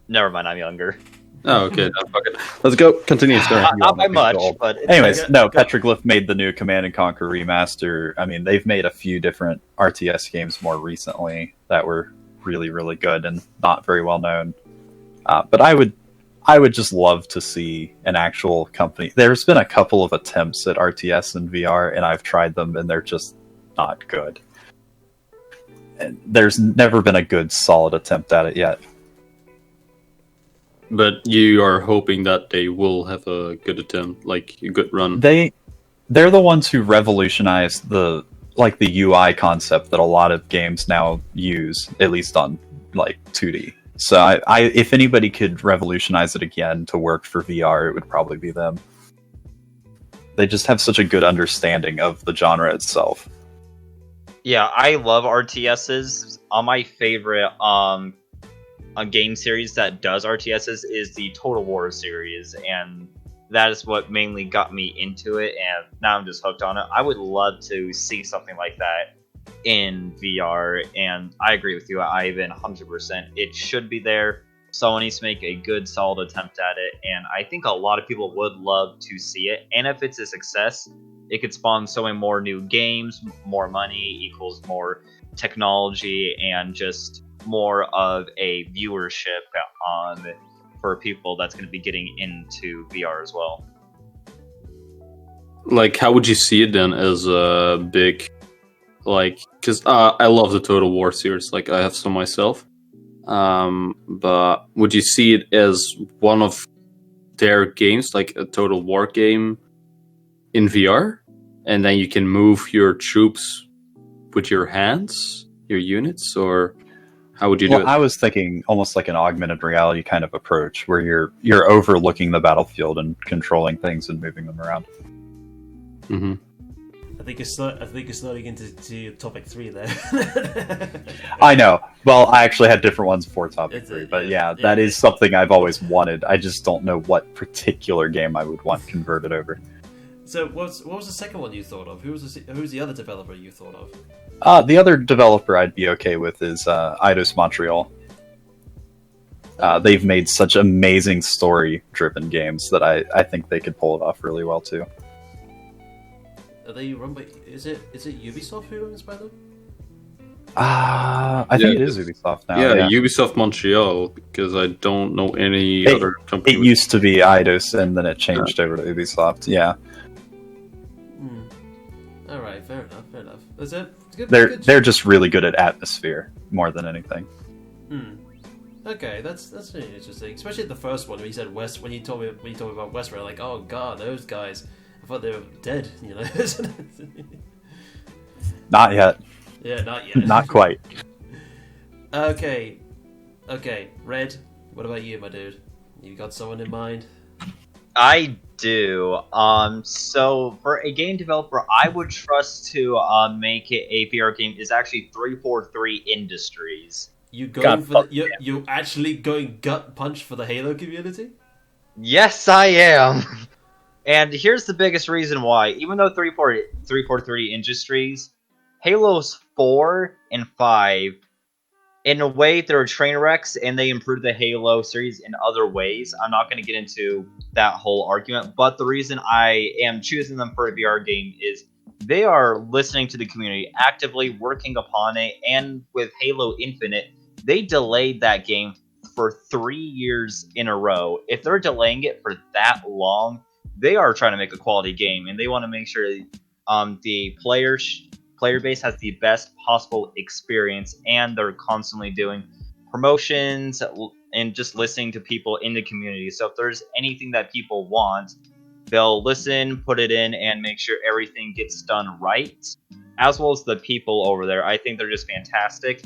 Never mind, I'm younger. Oh, okay. Fuck it. Let's go. Continue. Sorry. Not by much, but... Anyways, Petroglyph made the new Command and Conquer remaster. I mean, they've made a few different RTS games more recently that were really, really good and not very well known. But I would just love to see an actual company. There's been a couple of attempts at RTS and VR, and I've tried them, and they're just not good. And there's never been a good, solid attempt at it yet. But you are hoping that they will have a good attempt, like a good run. They're the ones who revolutionized the UI concept that a lot of games now use, at least on 2D. So I if anybody could revolutionize it again to work for VR, it would probably be them. They just have such a good understanding of the genre itself. Yeah, I love RTSs. My favorite a game series that does RTSs is the Total War series, and that is what mainly got me into it, and now I'm just hooked on it. I would love to see something like that in VR, and I agree with you, Ivan, 100%. It should be there. Someone needs to make a good, solid attempt at it, and I think a lot of people would love to see it, and if it's a success, it could spawn so many more new games. More money equals more technology, and just more of a viewership for people that's going to be getting into VR as well. How would you see it then as a big, because I love the Total War series, I have some myself, but would you see it as one of their games, like a Total War game in VR, and then you can move your troops with your hands, your units, or how would you do it? I was thinking almost like an augmented reality kind of approach, where you're overlooking the battlefield and controlling things and moving them around. Mm-hmm. I think you're slowly into topic 3 there. I know. Well, I actually had different ones before topic 3, but that is something I've always wanted. I just don't know what particular game I would want converted over. So, what was the second one you thought of? Who's the other developer you thought of? The other developer I'd be okay with is Eidos Montreal. they've made such amazing story-driven games that I think they could pull it off really well too. Are they run by? Is it Ubisoft who owns by them? I think it is Ubisoft now. Yeah, Ubisoft Montreal, because I don't know any other company. It used to be Eidos, and then it changed over to Ubisoft. Yeah. All right, fair enough. Fair enough. Is it? They're just really good at atmosphere more than anything. Okay, that's really interesting. Especially the first one when you said West. When you told me about Westworld, like, oh god, those guys. I thought they were dead. You know. Not yet. Yeah, not yet. Not quite. Okay, Red. What about you, my dude? You got someone in mind? I do. So for a game developer, I would trust to make it a VR game is actually 343 Industries. You actually going gut punch for the Halo community? Yes, I am. And here's the biggest reason why. Even though 343 Industries, Halos 4 and 5, in a way, they're train wrecks, and they improved the Halo series in other ways. I'm not going to get into that whole argument, but the reason I am choosing them for a VR game is they are listening to the community, actively working upon it, and with Halo Infinite, they delayed that game for 3 years in a row. If they're delaying it for that long, they are trying to make a quality game, and they want to make sure the player base has the best possible experience, and they're constantly doing promotions and just listening to people in the community. So if there's anything that people want, they'll listen, put it in, and make sure everything gets done right, as well as the people over there. I think they're just fantastic.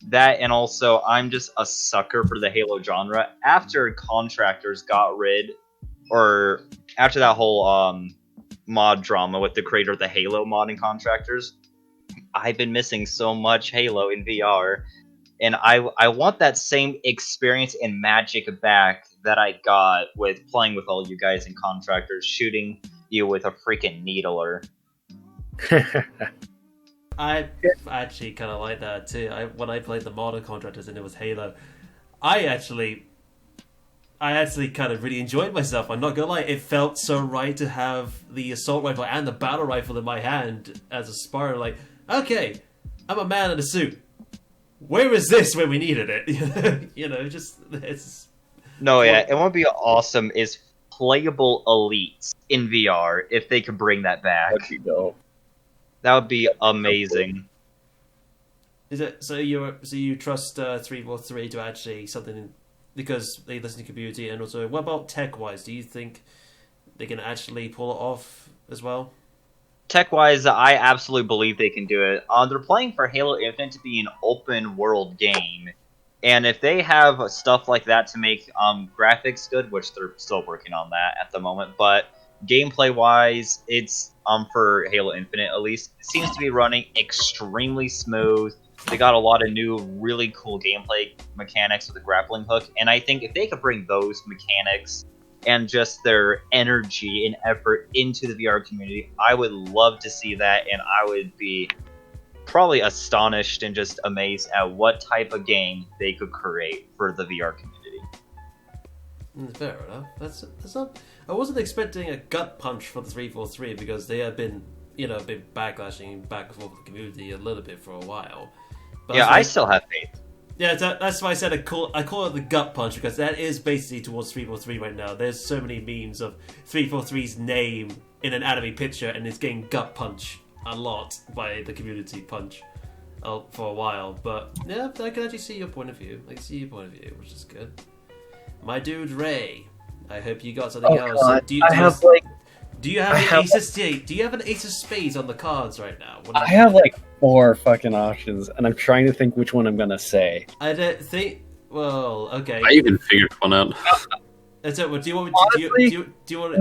That, and also, I'm just a sucker for the Halo genre. After Contractors got rid, or after that whole mod drama with the creator of the Halo mod and Contractors, I've been missing so much Halo in VR, and I want that same experience and magic back that I got with playing with all you guys in Contractors, shooting you with a freaking needler. I actually kind of like that too. When I played the modern Contractors and it was Halo, I actually kind of really enjoyed myself. I'm not gonna lie, it felt so right to have the assault rifle and the battle rifle in my hand as a spar. Like, okay, I'm a man in a suit. Where is this when we needed it? You know, just it's. No, yeah, and what would be awesome is playable elites in VR if they could bring that back. That would be amazing. Is it so? You trust 343 to actually something because they listen to the community, and also what about tech wise? Do you think they can actually pull it off as well? Tech-wise, I absolutely believe they can do it. They're playing for Halo Infinite to be an open-world game, and if they have stuff like that to make graphics good, which they're still working on that at the moment, but gameplay-wise, it's for Halo Infinite at least, it seems to be running extremely smooth. They got a lot of new, really cool gameplay mechanics with the grappling hook, and I think if they could bring those mechanics and just their energy and effort into the VR community, I would love to see that, and I would be probably astonished and just amazed at what type of game they could create for the VR community. Fair enough. That's not. I wasn't expecting a gut punch for the 343 because they have been, been backlashing back and forth with the community a little bit for a while. But yeah, I still have faith. Yeah, that's why I said I call it the gut punch, because that is basically towards 343 right now. There's so many memes of 343's name in an anime picture, and it's getting gut punch a lot by the community punch for a while. But yeah, I can actually see your point of view. I can see your point of view, which is good. My dude Ray, I hope you got something else. God. Do you have an ace of spades on the cards right now? I have like 4 fucking options, and I'm trying to think which one I'm gonna say. I don't think. Well, okay. I even figured one out. That's it. Do you want me to? Honestly, do you want?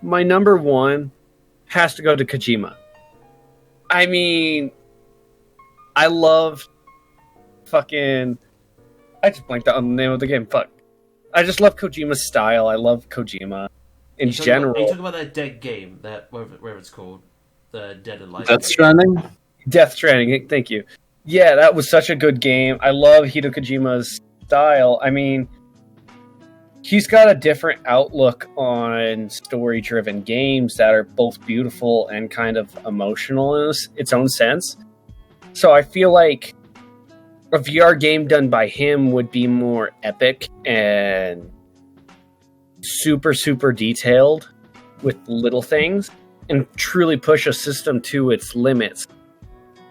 My number one has to go to Kojima. I mean, I love fucking. I just blanked out on the name of the game. Fuck. I just love Kojima's style. I love Kojima in general. Are you talking about that dead game, that whatever it's called, the Dead and Life? Death Stranding. Death Stranding. Thank you. Yeah, that was such a good game. I love Hideo Kojima's style. I mean, he's got a different outlook on story-driven games that are both beautiful and kind of emotional in its own sense. So I feel like a VR game done by him would be more epic and super, super detailed with little things and truly push a system to its limits.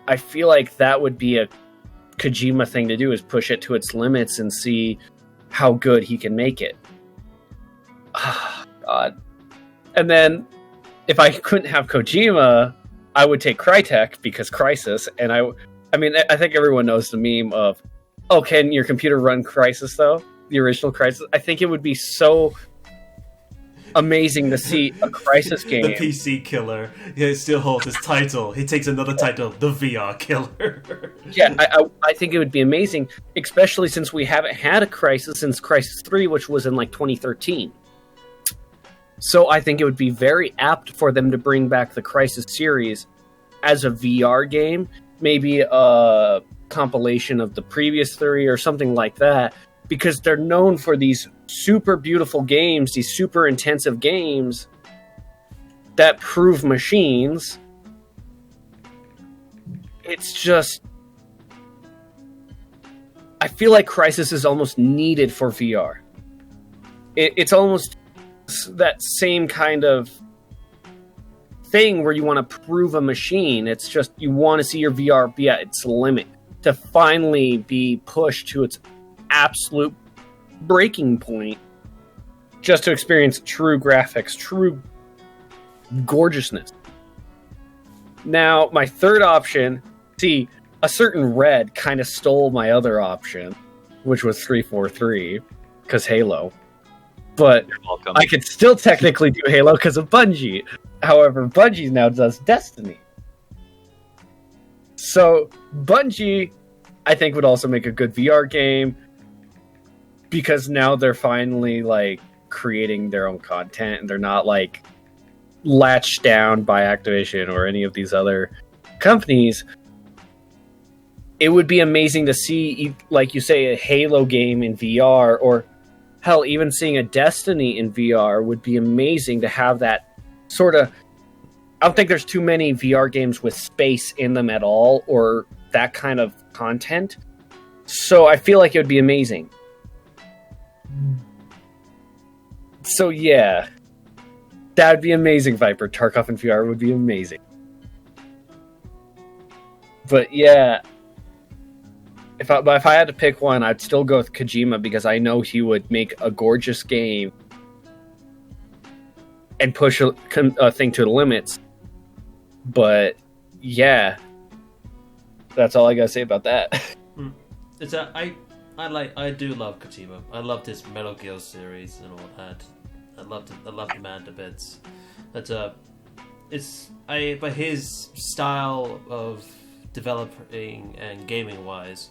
I feel like that would be a Kojima thing to do, is push it to its limits and see how good he can make it. Oh, God. And then if I couldn't have Kojima, I would take Crytek because Crysis, and I mean, I think everyone knows the meme of, oh, can your computer run Crysis though? The original Crysis? I think it would be so amazing to see a Crysis game. The PC killer. Yeah, it still holds his title. He takes another title, the VR killer. Yeah, I think it would be amazing, especially since we haven't had a Crysis since Crysis 3, which was in like 2013. So I think it would be very apt for them to bring back the Crysis series as a VR game, maybe a compilation of the previous 3 or something like that, because they're known for these super beautiful games, these super intensive games that prove machines. It's just, I feel like Crysis is almost needed for VR. It's almost that same kind of thing where you want to prove a machine. It's just, you want to see your VR be at its limit, to finally be pushed to its absolute breaking point, just to experience true graphics, true gorgeousness. Now, my third option, see, a certain red kind of stole my other option, which was 343, because Halo. But I could still technically do Halo because of Bungie. However, Bungie now does Destiny. So, Bungie, I think, would also make a good VR game, because now they're finally, like, creating their own content, and they're not, like, latched down by Activision or any of these other companies. It would be amazing to see, like you say, a Halo game in VR, or hell, even seeing a Destiny in VR would be amazing to have that sort of... I don't think there's too many VR games with space in them at all, or that kind of content. So I feel like it would be amazing. So yeah, that would be amazing, Viper. Tarkov in VR would be amazing. But yeah, if I had to pick one, I'd still go with Kojima, because I know he would make a gorgeous game and push a thing to the limits. But yeah, that's all I gotta say about that. It's I do love Kojima. I loved his Metal Gear series and all that. I loved the man to bits. But his style of developing and gaming wise,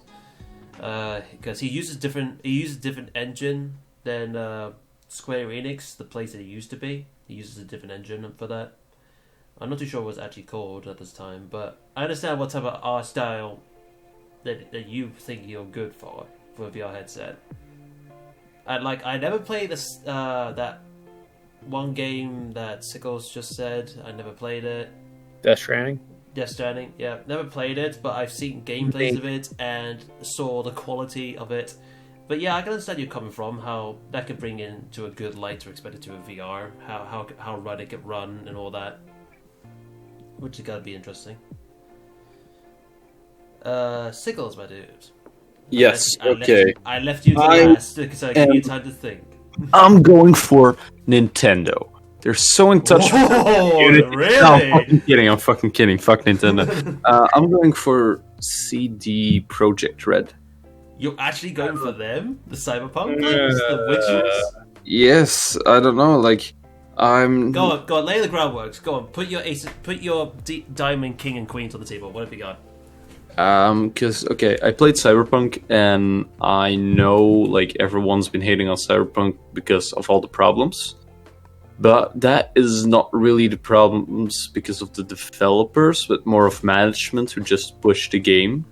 because he uses different engine than Square Enix, the place that he used to be. He uses a different engine for that. I'm not too sure what it's actually called at this time, but I understand what type of art style that you think you're good for a VR headset. I never played this that one game that Sickles just said. I never played it. Death Stranding? Death Stranding, yeah. Never played it, but I've seen gameplays of it and saw the quality of it. But yeah, I can understand you coming from, how that could bring in to a good light to expect it to a VR, how right it could run and all that. Which is gotta be interesting. Sickles, my dude. Yes, okay. I left you to last because I gave you time to think. I'm going for Nintendo. They're so in touch with really? No, I'm fucking kidding. Fuck Nintendo. I'm going for CD Projekt Red. You're actually going for them? The Cyberpunk games? The Witchers? Yes, I don't know, like, I'm... Go on, lay the groundwork. Go on, put your Diamond King and Queens on the table. What have you got? Because, okay, I played Cyberpunk, and I know, like, everyone's been hating on Cyberpunk because of all the problems. But that is not really the problems because of the developers, but more of management who just pushed the game.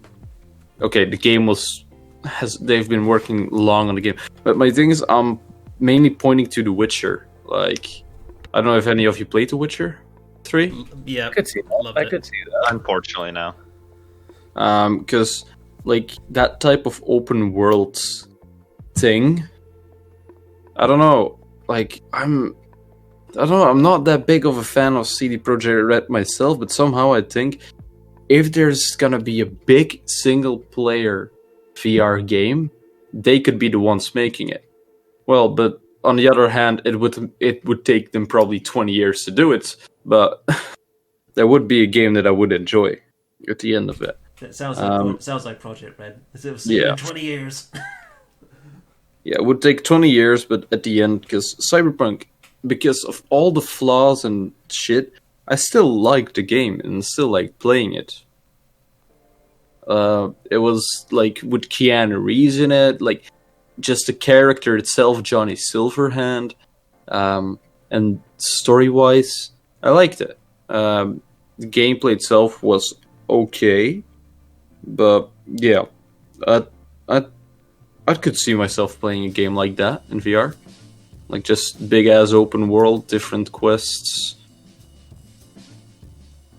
Okay, the game was they've been working long on the game. But my thing is, I'm mainly pointing to The Witcher. Like, I don't know if any of you played The Witcher 3. Yeah, I could see that. loved I it. could see that. Unfortunately, no. Because like that type of open world thing, I don't know. Like I don't know. I'm not that big of a fan of CD Projekt Red myself, but somehow I think if there's gonna be a big single player VR game, they could be the ones making it. Well, but on the other hand, it would take them probably 20 years to do it, but there would be a game that I would enjoy at the end of it. It sounds like Project Red. It was Yeah. 20 years. Yeah, it would take 20 years, but at the end, because Cyberpunk, because of all the flaws and shit, I still like the game and still like playing it. It was like with Keanu Reeves in it, like just the character itself, Johnny Silverhand, and story-wise, I liked it. The gameplay itself was okay, but yeah, I could see myself playing a game like that in VR, like just big ass open world, different quests.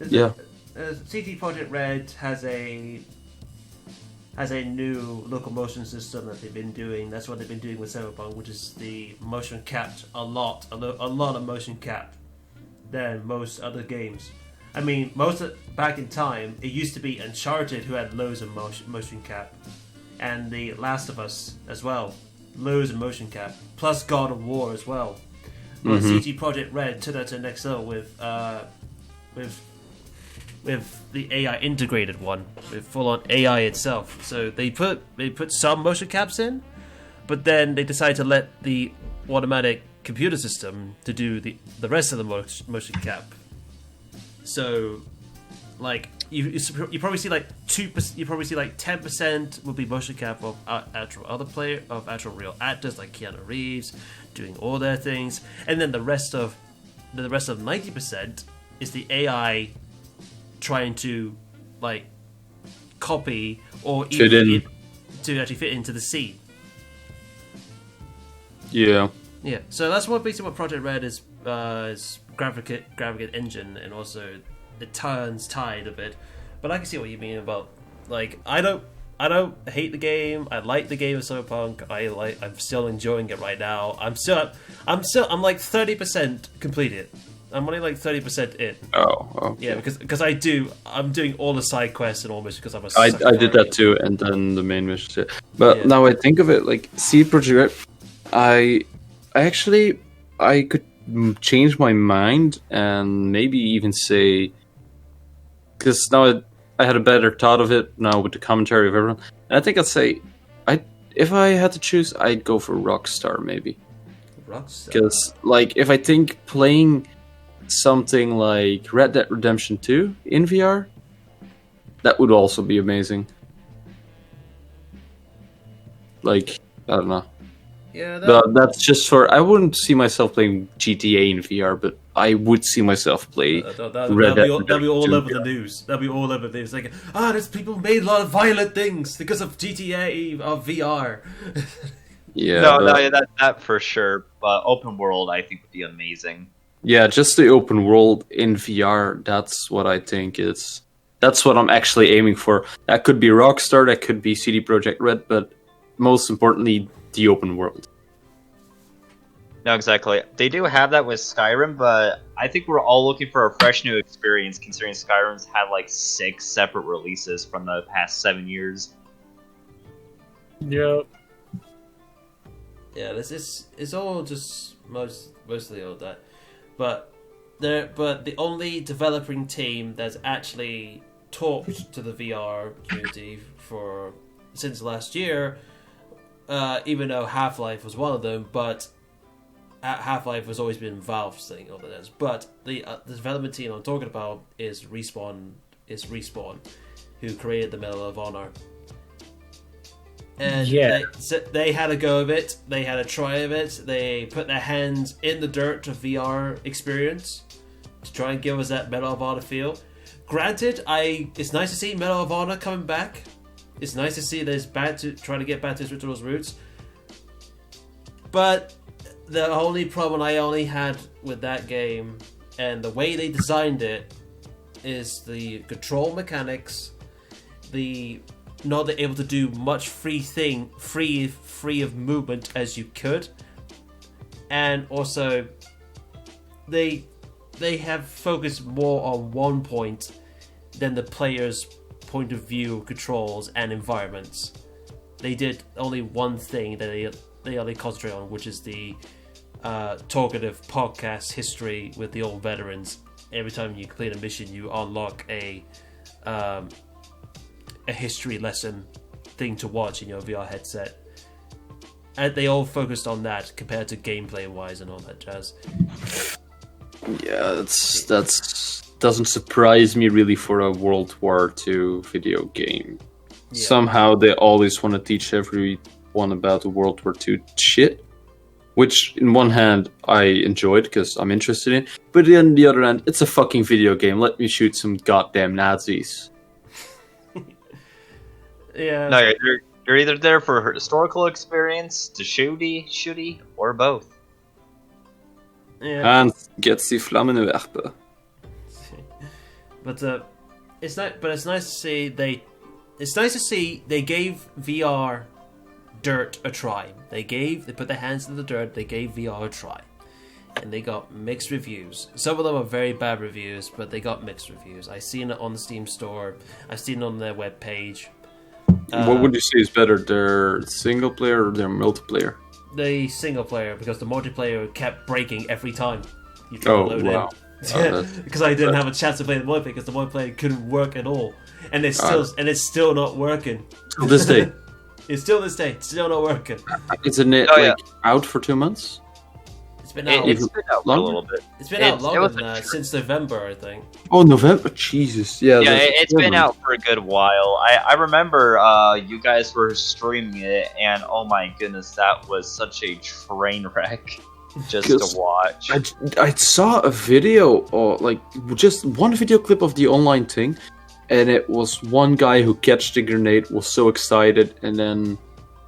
Yeah. CD Projekt Red has a new locomotion system that they've been doing. That's what they've been doing with Cyberpunk, which is the motion capped a lot of motion cap than most other games. I mean, back in time, it used to be Uncharted who had loads of motion cap, and The Last of Us as well, loads of motion cap, plus God of War as well. But CD Projekt Red took that to the next level with the AI integrated one, with full-on AI itself. So they put some motion caps in, but then they decided to let the automatic computer system to do the rest of the motion cap. So, like you probably see like 2%, you probably see like 10% will be motion cap of actual real actors like Keanu Reeves doing all their things, and then the rest of 90% is the AI trying to like copy or Fit in. to actually fit into the scene. Yeah. Yeah, so that's basically what Project Red is graphic engine, and also it turns tide a bit. But I can see what you mean about, like, I don't hate the game. I like the game of Cyberpunk. I'm still enjoying it right now. I'm like 30% completed. I'm only like 30% in. Oh, okay. Yeah, because I'm doing all the side quests and almost because I'm a I sucker did for that it. too, and then the main mission. But Yeah. now I think of it, like CD Projekt Red, I could change my mind and maybe even say, because now I had a better thought of it now with the commentary of everyone, and I think I'd say, if I had to choose, I'd go for Rockstar maybe, Rockstar. because like if I think playing something like Red Dead Redemption 2 in VR, that would also be amazing. Like, I don't know. Yeah, But that's just for... I wouldn't see myself playing GTA in VR, but I would see myself play that'll Red Dead be all Redemption over 2 the news. That'll be all over the news. Like, there's people made a lot of violent things because of GTA of VR. Yeah, No, but- that for sure. But open world, I think, would be amazing. yeah, just the open world in VR, that's what I think is... That's what I'm actually aiming for. That could be Rockstar, that could be CD Projekt Red, but most importantly, the open world. No, exactly. They do have that with Skyrim, but I think we're all looking for a fresh new experience, considering Skyrim's had like 6 separate releases from the past 7 years. Yeah. Yeah, it's all just mostly all that, but the only developing team that's actually talked to the VR community since last year, even though Half-Life was one of them, but Half-Life has always been Valve's thing over this. But the development team I'm talking about is Respawn, who created the Medal of Honor. And Yeah. they had a go of it. They had a try of it. They put their hands in the dirt of VR experience to try and give us that Medal of Honor feel. Granted, it's nice to see Medal of Honor coming back. It's nice to see that it's back to trying to get back to its original roots. But the only problem I only had with that game and the way they designed it is the control mechanics, the not able to do much free of movement as you could, and also they have focused more on one point than the player's point of view, controls, and environments. They did only one thing that they only concentrate on, which is the talkative podcast history with the old veterans. Every time you complete a mission, you unlock a history lesson thing to watch in your VR headset. And they all focused on that compared to gameplay wise and all that jazz. Yeah, that's doesn't surprise me really for a World War II video game. Yeah. Somehow they always want to teach everyone about the World War II shit, which in one hand I enjoyed because I'm interested in, but on the other hand, it's a fucking video game. Let me shoot some goddamn Nazis. Yeah. No, you're either there for historical experience, to shooty, or both. Yeah. And gets die Flammen werpen. But it's not. But it's nice to see they. It's nice to see they gave VR dirt a try. They put their hands in the dirt. They gave VR a try, and they got mixed reviews. Some of them are very bad reviews, but they got mixed reviews. I've seen it on the Steam store. I've seen it on their webpage. What would you say is better, their single player or their multiplayer? The single player, because the multiplayer kept breaking every time you tried to load wow. in. Because I didn't have a chance to play the multiplayer because the multiplayer couldn't work at all, and it's still not working. To this day. It's still not working. Isn't it out for 2 months? It's been out. It's been out for a little bit. It's been out longer than that, since November, I think. Oh, November? Jesus. Yeah, it's been out for a good while. I remember you guys were streaming it, and oh my goodness, that was such a train wreck just to watch. I saw a video, or like just one video clip of the online thing, and it was one guy who catched the grenade, was so excited, and then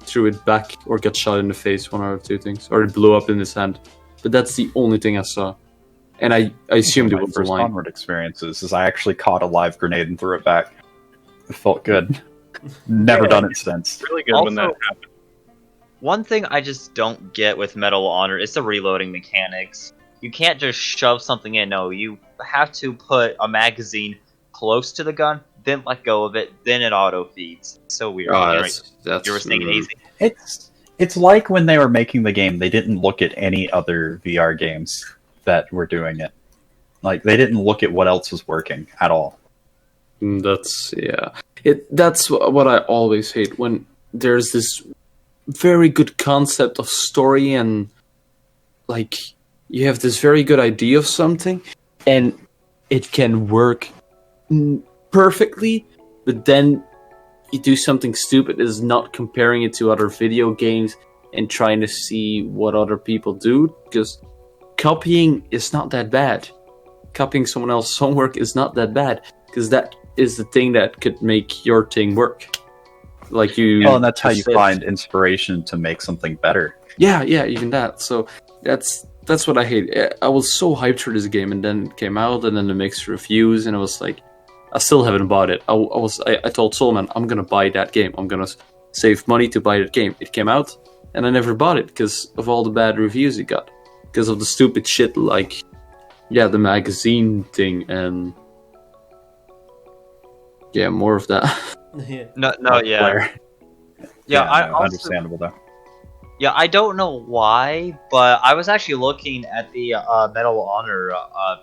threw it back or got shot in the face, one out of two things, or it blew up in his hand. But that's the only thing I saw. And I assumed it was first online. Onward experiences is I actually caught a live grenade and threw it back. It felt good. Never done it since. Really good when that happened. One thing I just don't get with Medal of Honor is the reloading mechanics. You can't just shove something in. No, you have to put a magazine close to the gun, then let go of it, then it auto feeds. It's so weird. That's you were saying easy. It's like when they were making the game, they didn't look at any other VR games that were doing it. Like, they didn't look at what else was working at all. That's what I always hate, when there's this very good concept of story and like you have this very good idea of something and it can work perfectly, but then you do something stupid is not comparing it to other video games and trying to see what other people do, because copying is not that bad. Copying someone else's homework is not that bad, because that is the thing that could make your thing work. Like you. Oh, and that's how you find inspiration to make something better. Yeah, even that. So that's what I hate. I was so hyped for this game, and then it came out, and then the mixed reviews, and I was like, I still haven't bought it. I told Solman, I'm gonna buy that game. I'm gonna save money to buy that game. It came out, and I never bought it because of all the bad reviews it got. Because of the stupid shit like, the magazine thing, and more of that. Understandable though. Yeah, I don't know why, but I was actually looking at the Medal of Honor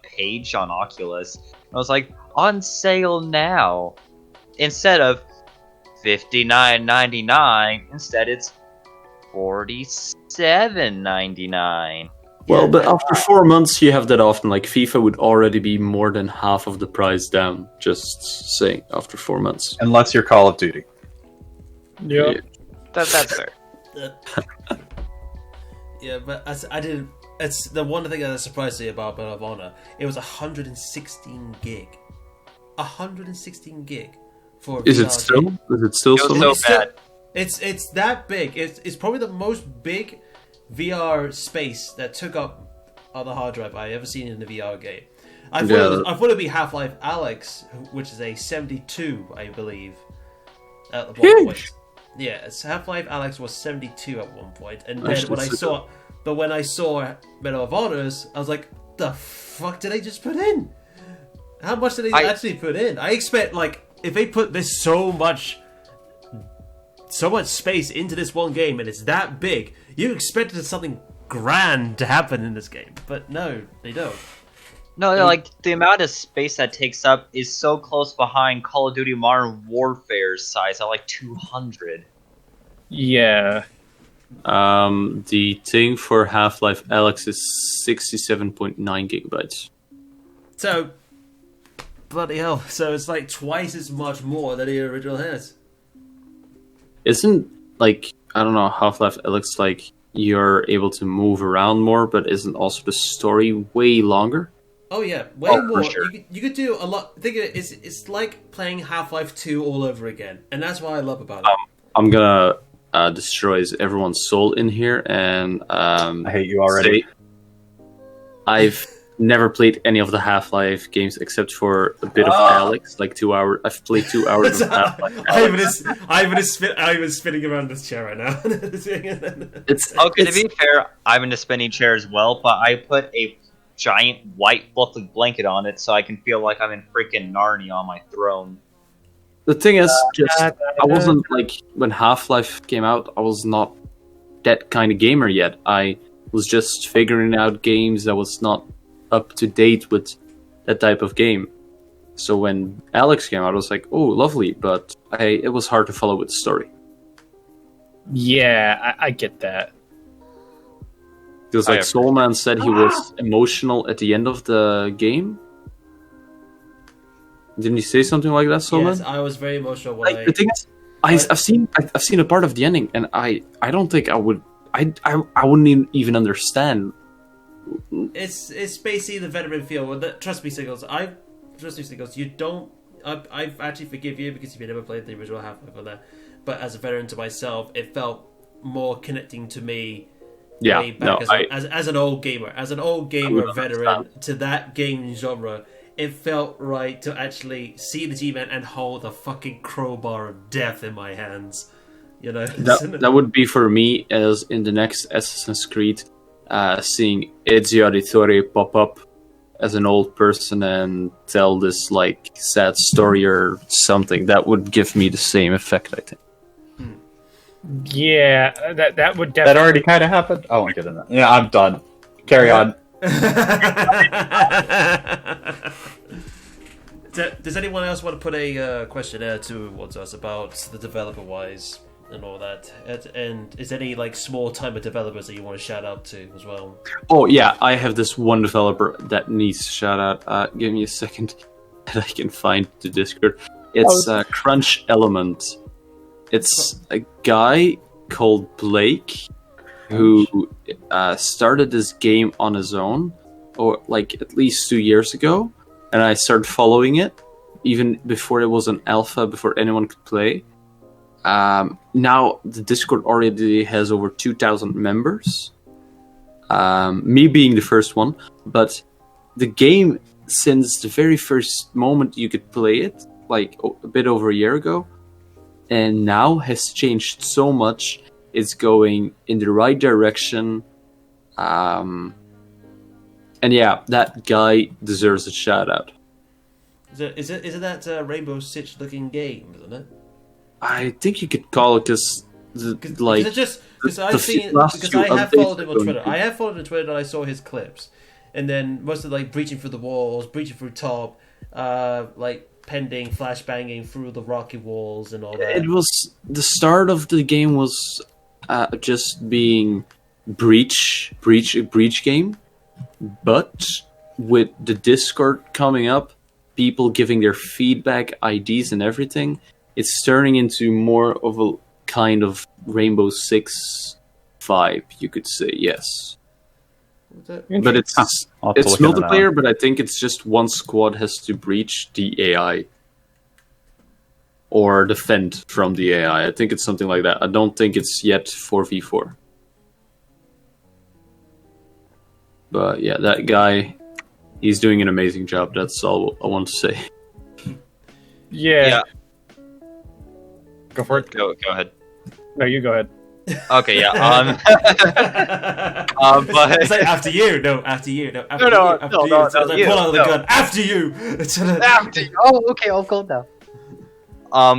page on Oculus. I was like, on sale now. Instead of $59.99, instead it's $47.99. Well, but after 4 months, you have that often. Like, FIFA would already be more than half of the price down. Just saying, after 4 months. Unless you're Call of Duty. Yeah. That's fair. Yeah, but I didn't. It's the one thing that surprised me about Medal of Honor. It was 116 gig. 116 gig for Is VR it still? game. Is it still It was so so much? bad. It's that big. It's probably the most big VR space that took up on the hard drive I ever seen in a VR game. I thought it'd be Half-Life Alyx, which is a 72, I believe, at one point. Yeah, Half-Life Alyx was 72 at one point, and then when I saw Medal of Honors, I was like, the fuck did they just put in? How much did they actually put in? I expect, like, if they put this so much space into this one game and it's that big, you expected something grand to happen in this game, but no, they don't. No, like the amount of space that takes up is so close behind Call of Duty Modern Warfare's size at like 200. Yeah. The thing for Half-Life Alyx is 67.9 gigabytes. So, bloody hell! So it's like twice as much more than the original has. Isn't, like, I don't know, Half-Life Alyx, like, you're able to move around more, but isn't also the story way longer? Oh yeah, way more. Sure. You could do a lot. Think of it, it's like playing Half-Life 2 all over again, and that's what I love about it. I'm gonna destroy everyone's soul in here, and I hate you already. I've never played any of the Half-Life games except for a bit of Alyx, like 2 hours. I've played 2 hours of Half-Life Alyx. Ivan is spinning around this chair right now. Okay, to be fair, I'm in the spinning chair as well, but I put a giant white fluffy blanket on it so I can feel like I'm in freaking Narnia on my throne. The thing is, I wasn't, like, when Half-Life came out, I was not that kind of gamer yet. I was just figuring out games that was not up to date with that type of game. So when Alyx came out, I was like, oh, lovely, but it was hard to follow with the story. Yeah, I get that. Because, like, Soulman said he was emotional at the end of the game. Didn't you say something like that, Soulman? Yes, I was very emotional when the thing is, I've seen a part of the ending, and I don't think I would. I wouldn't even understand. It's basically the veteran feel. Trust me, Siggles. You don't. I actually forgive you because you've never played the original Half-Life on that. But as a veteran to myself, it felt more connecting to me. Yeah, as an old gamer, veteran to that game genre, it felt right to actually see the G-Man and hold the fucking crowbar of death in my hands. You know, that would be for me as in the next Assassin's Creed, seeing Ezio Auditore pop up as an old person and tell this like sad story or something. That would give me the same effect, I think. Yeah, that would definitely... That already kind of happened? I won't get in that. Yeah, I'm done. Carry on. Does anyone else want to put a questionnaire towards us about the developer-wise and all that? And is there any like small-timer developers that you want to shout out to as well? Oh, yeah, I have this one developer that needs a shout-out. Give me a second that I can find the Discord. It's Crunch Element. It's a guy called Blake who started this game on his own, or like at least 2 years ago, and I started following it even before it was an alpha, before anyone could play. Now the Discord already has over 2,000 members, me being the first one, but the game, since the very first moment you could play it, like a bit over a year ago, and now has changed so much. It's going in the right direction. And yeah, that guy deserves a shout out. Is it that Rainbow Six looking game, isn't it? I think you could call it because I have followed him on Twitter. I have followed him on Twitter and I saw his clips. And then most of like breaching through the walls, breaching through top, like pending, flashbanging through the rocky walls and all that. It was the start of the game was just being a breach game, but with the Discord coming up, people giving their feedback, IDs, and everything, it's turning into more of a kind of Rainbow Six vibe, you could say. Yes. But it's multiplayer, but I think it's just one squad has to breach the AI. or defend from the AI. I think it's something like that. I don't think it's yet 4v4. But yeah, that guy, he's doing an amazing job. That's all I want to say. Yeah. Go for it. Go ahead. No, you go ahead. Okay, yeah. But It's like after you. No, after you. No, after No, you. After no, you. no, So it's no, like, you, pull out the no. gun. After you. after you. Oh, okay, I'll calm down.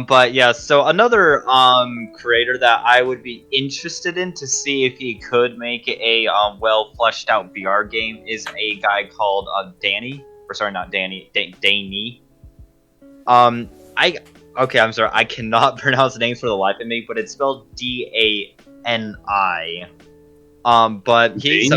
But yeah, so another creator that I would be interested in to see if he could make a well fleshed out VR game is a guy called Danny. Or sorry, not Danny. Danny. I'm sorry, I cannot pronounce the names for the life of me, but it's spelled Dani. But he's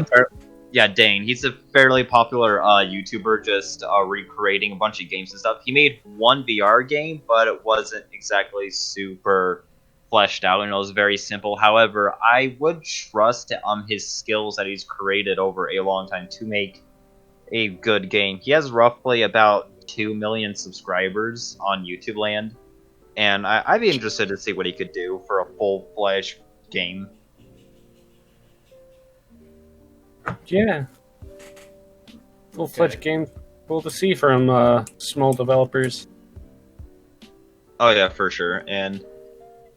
Dane. He's a fairly popular YouTuber, just recreating a bunch of games and stuff. He made one VR game, but it wasn't exactly super fleshed out, and it was very simple. However, I would trust his skills that he's created over a long time to make a good game. He has roughly about 2 million subscribers on YouTube land, and I'd be interested to see what he could do for a full-fledged game. Yeah. Full-fledged game. Cool to see from small developers. Oh yeah, for sure. And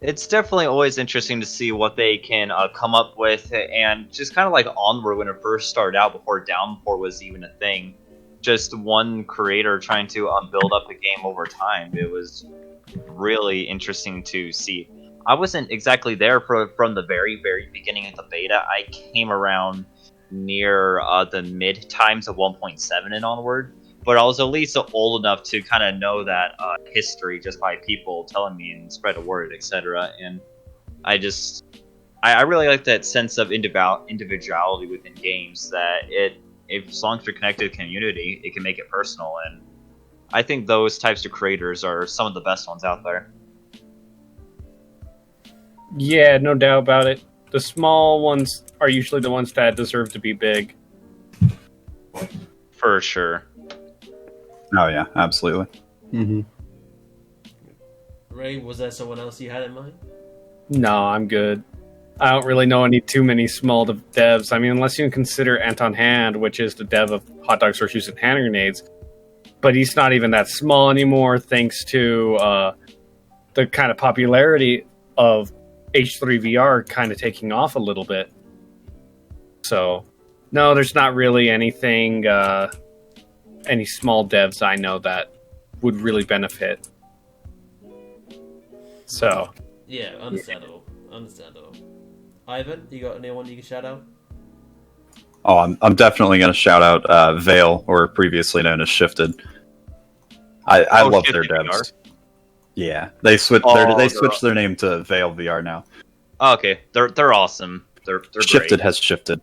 it's definitely always interesting to see what they can come up with, and just kind of like Onward when it first started out before Downpour was even a thing. Just one creator trying to build up a game over time. It was really interesting to see. I wasn't exactly there from the very, very beginning of the beta. I came around near the mid times of 1.7 and onward, but I was at least old enough to kind of know that history just by people telling me and spread a word, etc. And I really like that sense of individuality within games, that if as long as you're connected to the community, it can make it personal, and I think those types of creators are some of the best ones out there. Yeah, no doubt about it. The small ones are usually the ones that deserve to be big. For sure. Oh yeah, absolutely. Mm-hmm. Ray, was there someone else you had in mind? No, I'm good. I don't really know too many small devs. I mean, unless you consider Anton Hand, which is the dev of Hot Dogs, Horseshoes, and Hand Grenades. But he's not even that small anymore, thanks to the kind of popularity of H3 VR kind of taking off a little bit. So, no, there's not really anything, any small devs I know that would really benefit. So. Yeah, understandable. Understandable. Ivan, you got anyone you can shout out? Oh, I'm definitely going to shout out Veil, or previously known as Shifted. I love their Shifted devs. VR? Yeah, they switched their name to Veil VR now. Oh, okay, they're awesome. They're Shifted great. has shifted.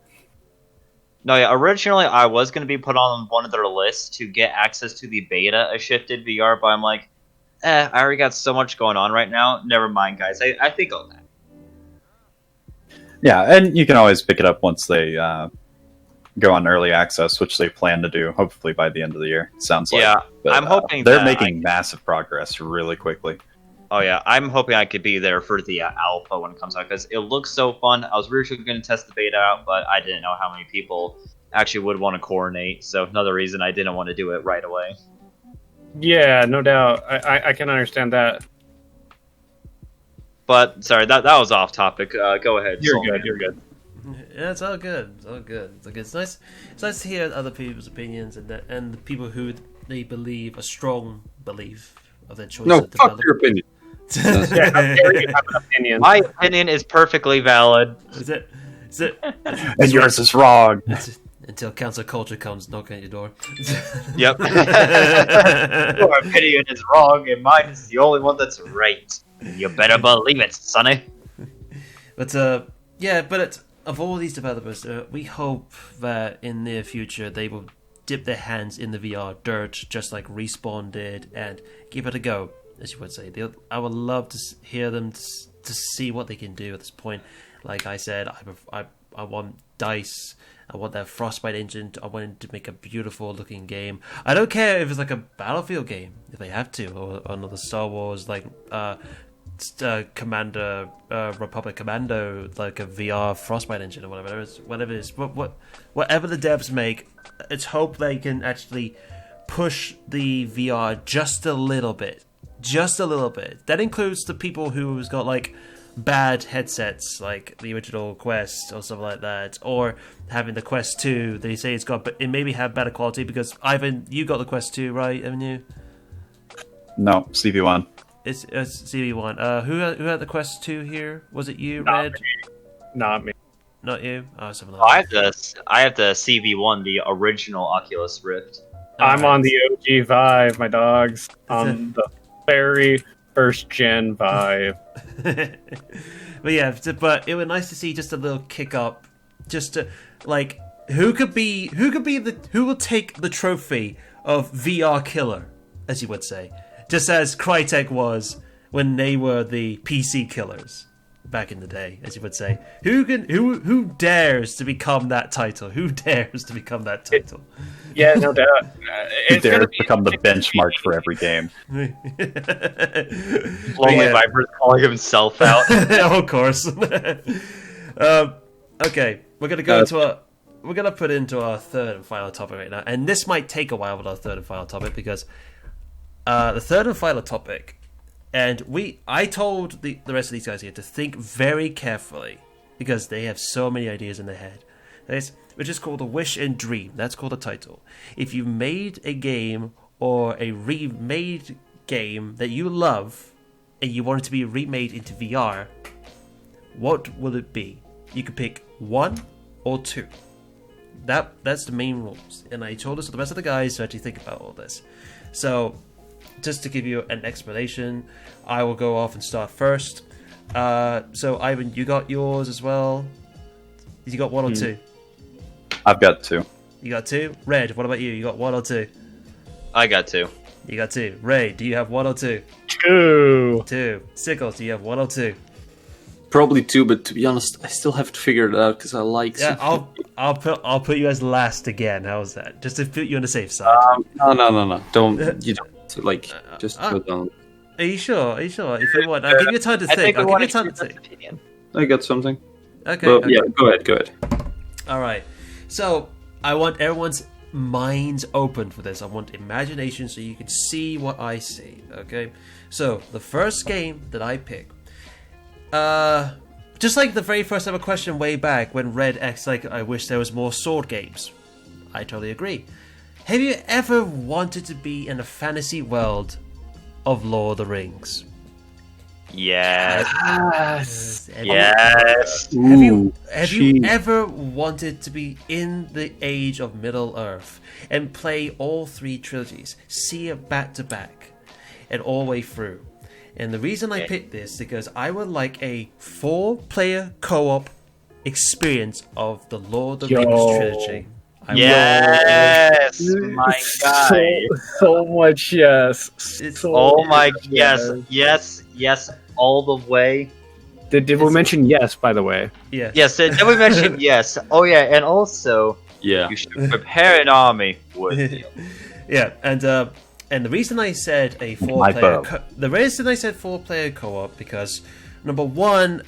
No, yeah. Originally, I was going to be put on one of their lists to get access to the beta of Shifted VR, but I'm like, I already got so much going on right now. Never mind, guys. I think I'll. Yeah, and you can always pick it up once they go on early access, which they plan to do hopefully by the end of the year. Sounds like. Yeah, But, I'm hoping they're that making massive progress really quickly. Oh yeah, I'm hoping I could be there for the alpha when it comes out, because it looks so fun. I was originally going to test the beta out, but I didn't know how many people actually would want to coordinate. So another reason I didn't want to do it right away. Yeah, no doubt. I can understand that. But sorry, that was off topic. Go ahead. You're Solomon. good. You're good. Yeah, it's all good. It's all good. It's nice. It's nice to hear other people's opinions and the people who they believe a strong belief of their choice. No, of fuck your opinion. Yeah, how dare you have an opinion? My opinion is perfectly valid. Is it? Is it? And yours is wrong. Until cancel culture comes knocking at your door. Yep. Your opinion is wrong, and mine is the only one that's right. You better believe it, sonny. But of all these developers, we hope that in the near future they will dip their hands in the VR dirt, just like Respawn did, and give it a go, as you would say. I would love to hear them to see what they can do at this point. Like I said, I want DICE I want that Frostbite Engine. I want to make a beautiful looking game. I don't care if it's like a Battlefield game, if they have to, or another Star Wars like Commander Republic Commando, like a VR Frostbite Engine or whatever it is. Whatever the devs make, it's hope they can actually push the VR just a little bit. That includes the people who's got like bad headsets, like the original Quest or something like that, or having the Quest 2. They say it maybe have better quality because Ivan, you got the Quest 2, right? Haven't you? No, CV1. It's CV1. Who had the Quest 2 here? Was it you, Red? Not me. Not you? Oh, something I like that. have the CV1, the original Oculus Rift. I'm on the OG Vive, my dogs. On the very first gen Vive. But it was nice to see just a little kick up, just to like who will take the trophy of VR killer, as you would say, just as Crytek was when they were the PC killers back in the day, as you would say. Who dares to become that title? Who dares to become that title? Yeah, no doubt. It dares become the benchmark for every game. Lonely Viper's calling himself out. Of course. Okay, we're gonna put into our third and final topic right now, and this might take a while with our third and final topic because the third and final topic, and I told the rest of these guys here to think very carefully because they have so many ideas in their head. Which is called a wish and dream. That's called a title. If you made a game or a remade game that you love and you want it to be remade into VR, what will it be? You could pick 1 or 2. That's the main rules. And I told this to the rest of the guys to actually think about all this. So, just to give you an explanation, I will go off and start first. So, Ivan, you got yours as well? You got 1 or 2? I've got 2. You got 2? Red, what about you? You got 1 or 2? I got 2. You got 2. Ray, do you have 1 or 2? 2. 2. Sickles, do you have 1 or 2? Probably 2, but to be honest, I still have to figure it out because I like. Yeah, I'll put you as last again. How's that? Just to put you on the safe side. No. Don't like just go down. Are you sure? If you want, I'll give you time to think. I'll give you time to think. I got something. Okay. Well, yeah, go ahead. All right. So I want everyone's minds open for this. I want imagination so you can see what I see. Okay. So the first game that I pick, just like the very first ever question way back when Red X, like, I wish there was more sword games. I totally agree. Have you ever wanted to be in a fantasy world of Lord of the Rings? Yes. Yes. Have you ever wanted to be in the age of Middle Earth and play all 3 trilogies, see it back to back, and all the way through? And the reason I picked this is because I would like a 4-player co-op experience of the Lord of the Rings trilogy. Yes, my guy. So much yes. Yes, all the way. Did we mention yes, by the way? Yeah. Yes, did we mention yes? Oh yeah, and also, yeah, you should prepare an army with you. Yeah, and the reason I said a 4-player co-op because number one,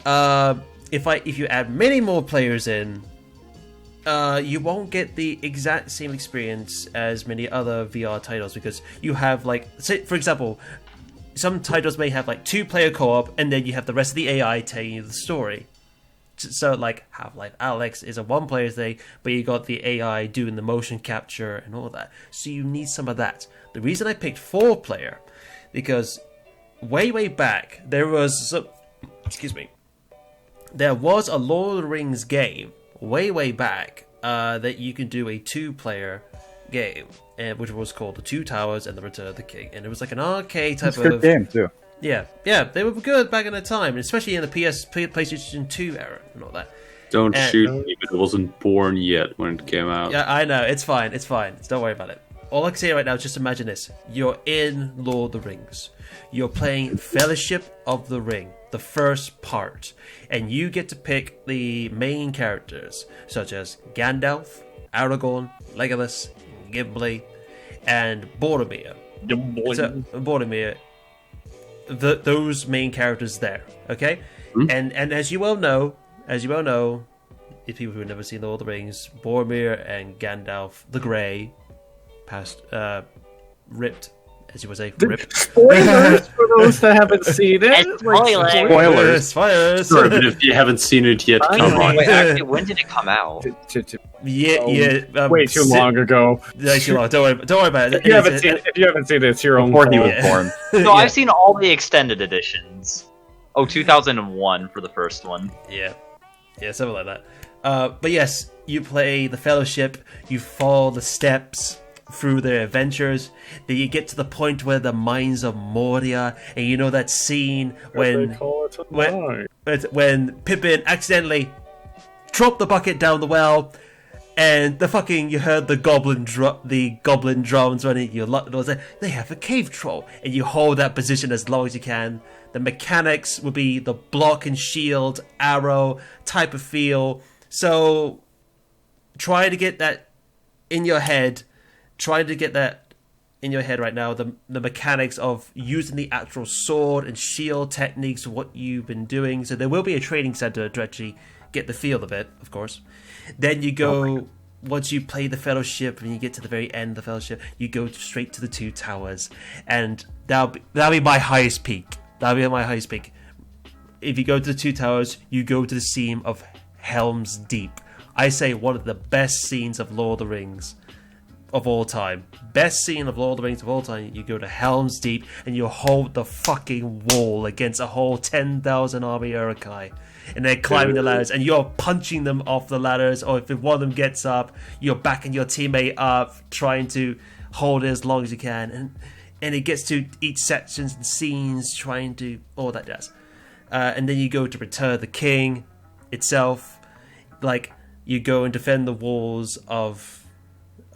if you add many more players in, you won't get the exact same experience as many other VR titles because you have, like, say, for example, some titles may have like 2-player co-op and then you have the rest of the AI telling you the story. So like Half-Life Alyx is a 1-player thing, but you got the AI doing the motion capture and all that. So you need some of that. The reason I picked 4-player because way back there was a Lord of the Rings game way back that you can do a 2-player game, which was called The Two Towers and The Return of the King, and it was like an arcade type of good game too. Yeah, they were good back in the time, especially in the PlayStation 2 era and all that. Don't shoot me, but it wasn't born yet when it came out. Yeah, I know, it's fine. Don't worry about it. All I can say right now is just imagine this: you're in Lord of the Rings. You're playing Fellowship of the Ring, the first part, and you get to pick the main characters, such as Gandalf, Aragorn, Legolas, Gimli, and Boromir. So, Boromir, those main characters there, okay? And as you well know, if people who have never seen Lord of the Rings, Boromir and Gandalf the Grey ripped, as you would say, ripped. Spoilers for those that haven't seen it. Spoilers. Spoilers. Sorry, but if you haven't seen it yet, come on. Wait, actually, when did it come out? Way too long ago. Way too long. Don't worry about it. If you haven't seen it, it's your own Before he fault. was born. So I've seen all the extended editions. Oh, 2001 for the first one. Yeah, something like that. But yes, you play the Fellowship, you follow the steps through their adventures, then you get to the point where the Mines of Moria, and you know that scene when Pippin accidentally dropped the bucket down the well, and you heard the goblin drums running. They have a cave troll, and you hold that position as long as you can. The mechanics would be the block and shield, arrow type of feel. So try to get that in your head. Try to get that in your head right now. The mechanics of using the actual sword and shield techniques, what you've been doing. So there will be a training center to actually get the feel of it, of course. Then you go, once you play the Fellowship and you get to the very end of the Fellowship, you go straight to the Two Towers. And that'll be my highest peak. That'll be my highest peak. If you go to the Two Towers, you go to the scene of Helm's Deep. I say one of the best scenes of Lord of the Rings of all time. Best scene of Lord of the Rings of all time. You go to Helm's Deep and you hold the fucking wall against a whole 10,000 army Uruk-hai. And they're climbing the ladders and you're punching them off the ladders, or if one of them gets up, you're backing your teammate up, trying to hold it as long as you can. And it gets to each sections and scenes, trying to all that jazz. And then you go to Return of the King itself. Like, you go and defend the walls of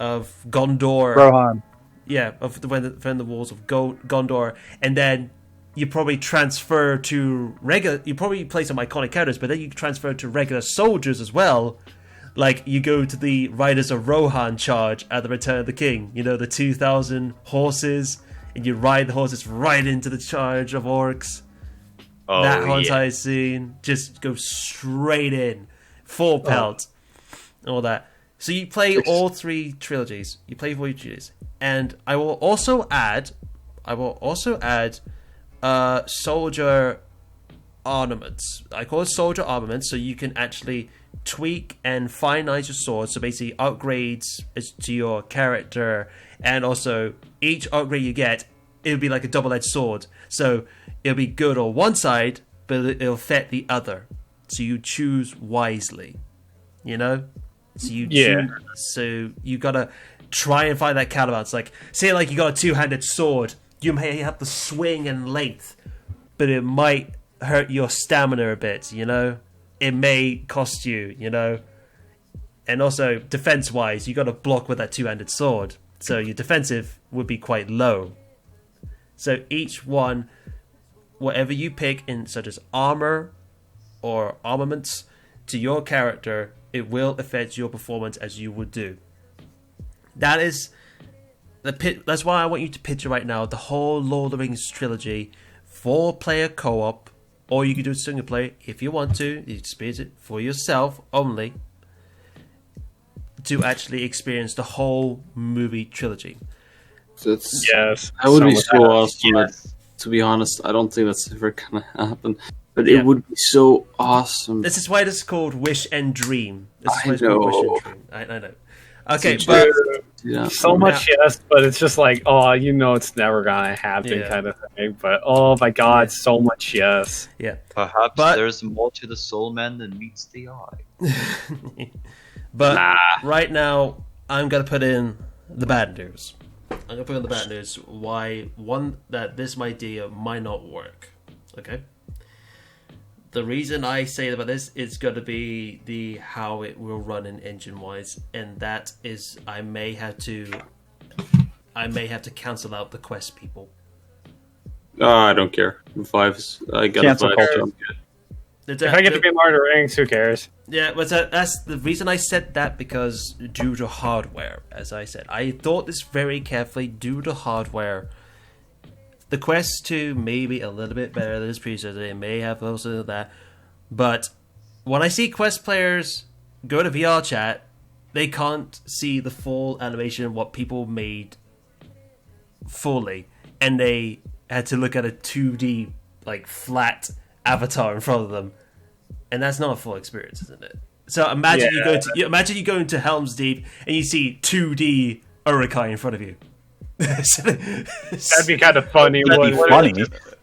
Gondor. Rohan. Yeah, defend the walls of Gondor, and then you probably transfer to regular. You probably play some iconic characters, but then you transfer to regular soldiers as well. Like, you go to the Riders of Rohan charge at the Return of the King. You know, the 2,000 horses, and you ride the horses right into the charge of orcs. Oh, that whole yeah. entire scene just goes straight in, full pelt, all that. So you play all three trilogies. And I will also add soldier armaments. I call it soldier armaments, so you can actually tweak and finalize your sword. So basically upgrades to your character, and also each upgrade you get, it'll be like a double-edged sword. So it'll be good on one side, but it'll affect the other. So you choose wisely, you know? So you gotta try and find that counterbalance. Like, say like you got a two-handed sword, you may have the swing and length, but it might hurt your stamina a bit, you know? It may cost you, you know? And also, defense-wise, you gotta block with that two-handed sword. So your defensive would be quite low. So each one, whatever you pick in, such as armor or armaments, to your character, it will affect your performance as you would do. That's why I want you to picture right now the whole Lord of the Rings trilogy, 4-player co-op, or you can do a single player if you want to. You experience it for yourself only, to actually experience the whole movie trilogy. Yes, that would be so awesome. Yes. To be honest, I don't think that's ever gonna happen. But it would be so awesome. This is why this is called Wish and Dream. I know. I know. Okay, So but Yeah. So much yes, but it's just like, oh, you know, it's never gonna happen, kind of thing. But oh my god, so much yes. yeah. Perhaps But- there's more to the soul man than meets the eye. But Nah. right now, I'm gonna put in the bad news. I'm gonna put in the bad news. Why that this idea might not work. Okay. The reason I say about this is going to be the how it will run in engine wise, and that is I may have to cancel out the Quest people. I don't care. 5's I got Cancel a 5. culture. I'm good. If I get to be Lord of the Rings, who cares? Yeah, but that's the reason I said that, because due to hardware, as I said. I thought this very carefully due to hardware. The Quest 2 may be a little bit better than its predecessor. It may have also that. But when I see Quest players go to VR chat, they can't see the full animation of what people made fully. And they had to look at a 2D, like, flat avatar in front of them. And that's not a full experience, isn't it? So imagine you go into Helm's Deep and you see 2D Urukai in front of you. That'd be kind of funny. That'd be funny.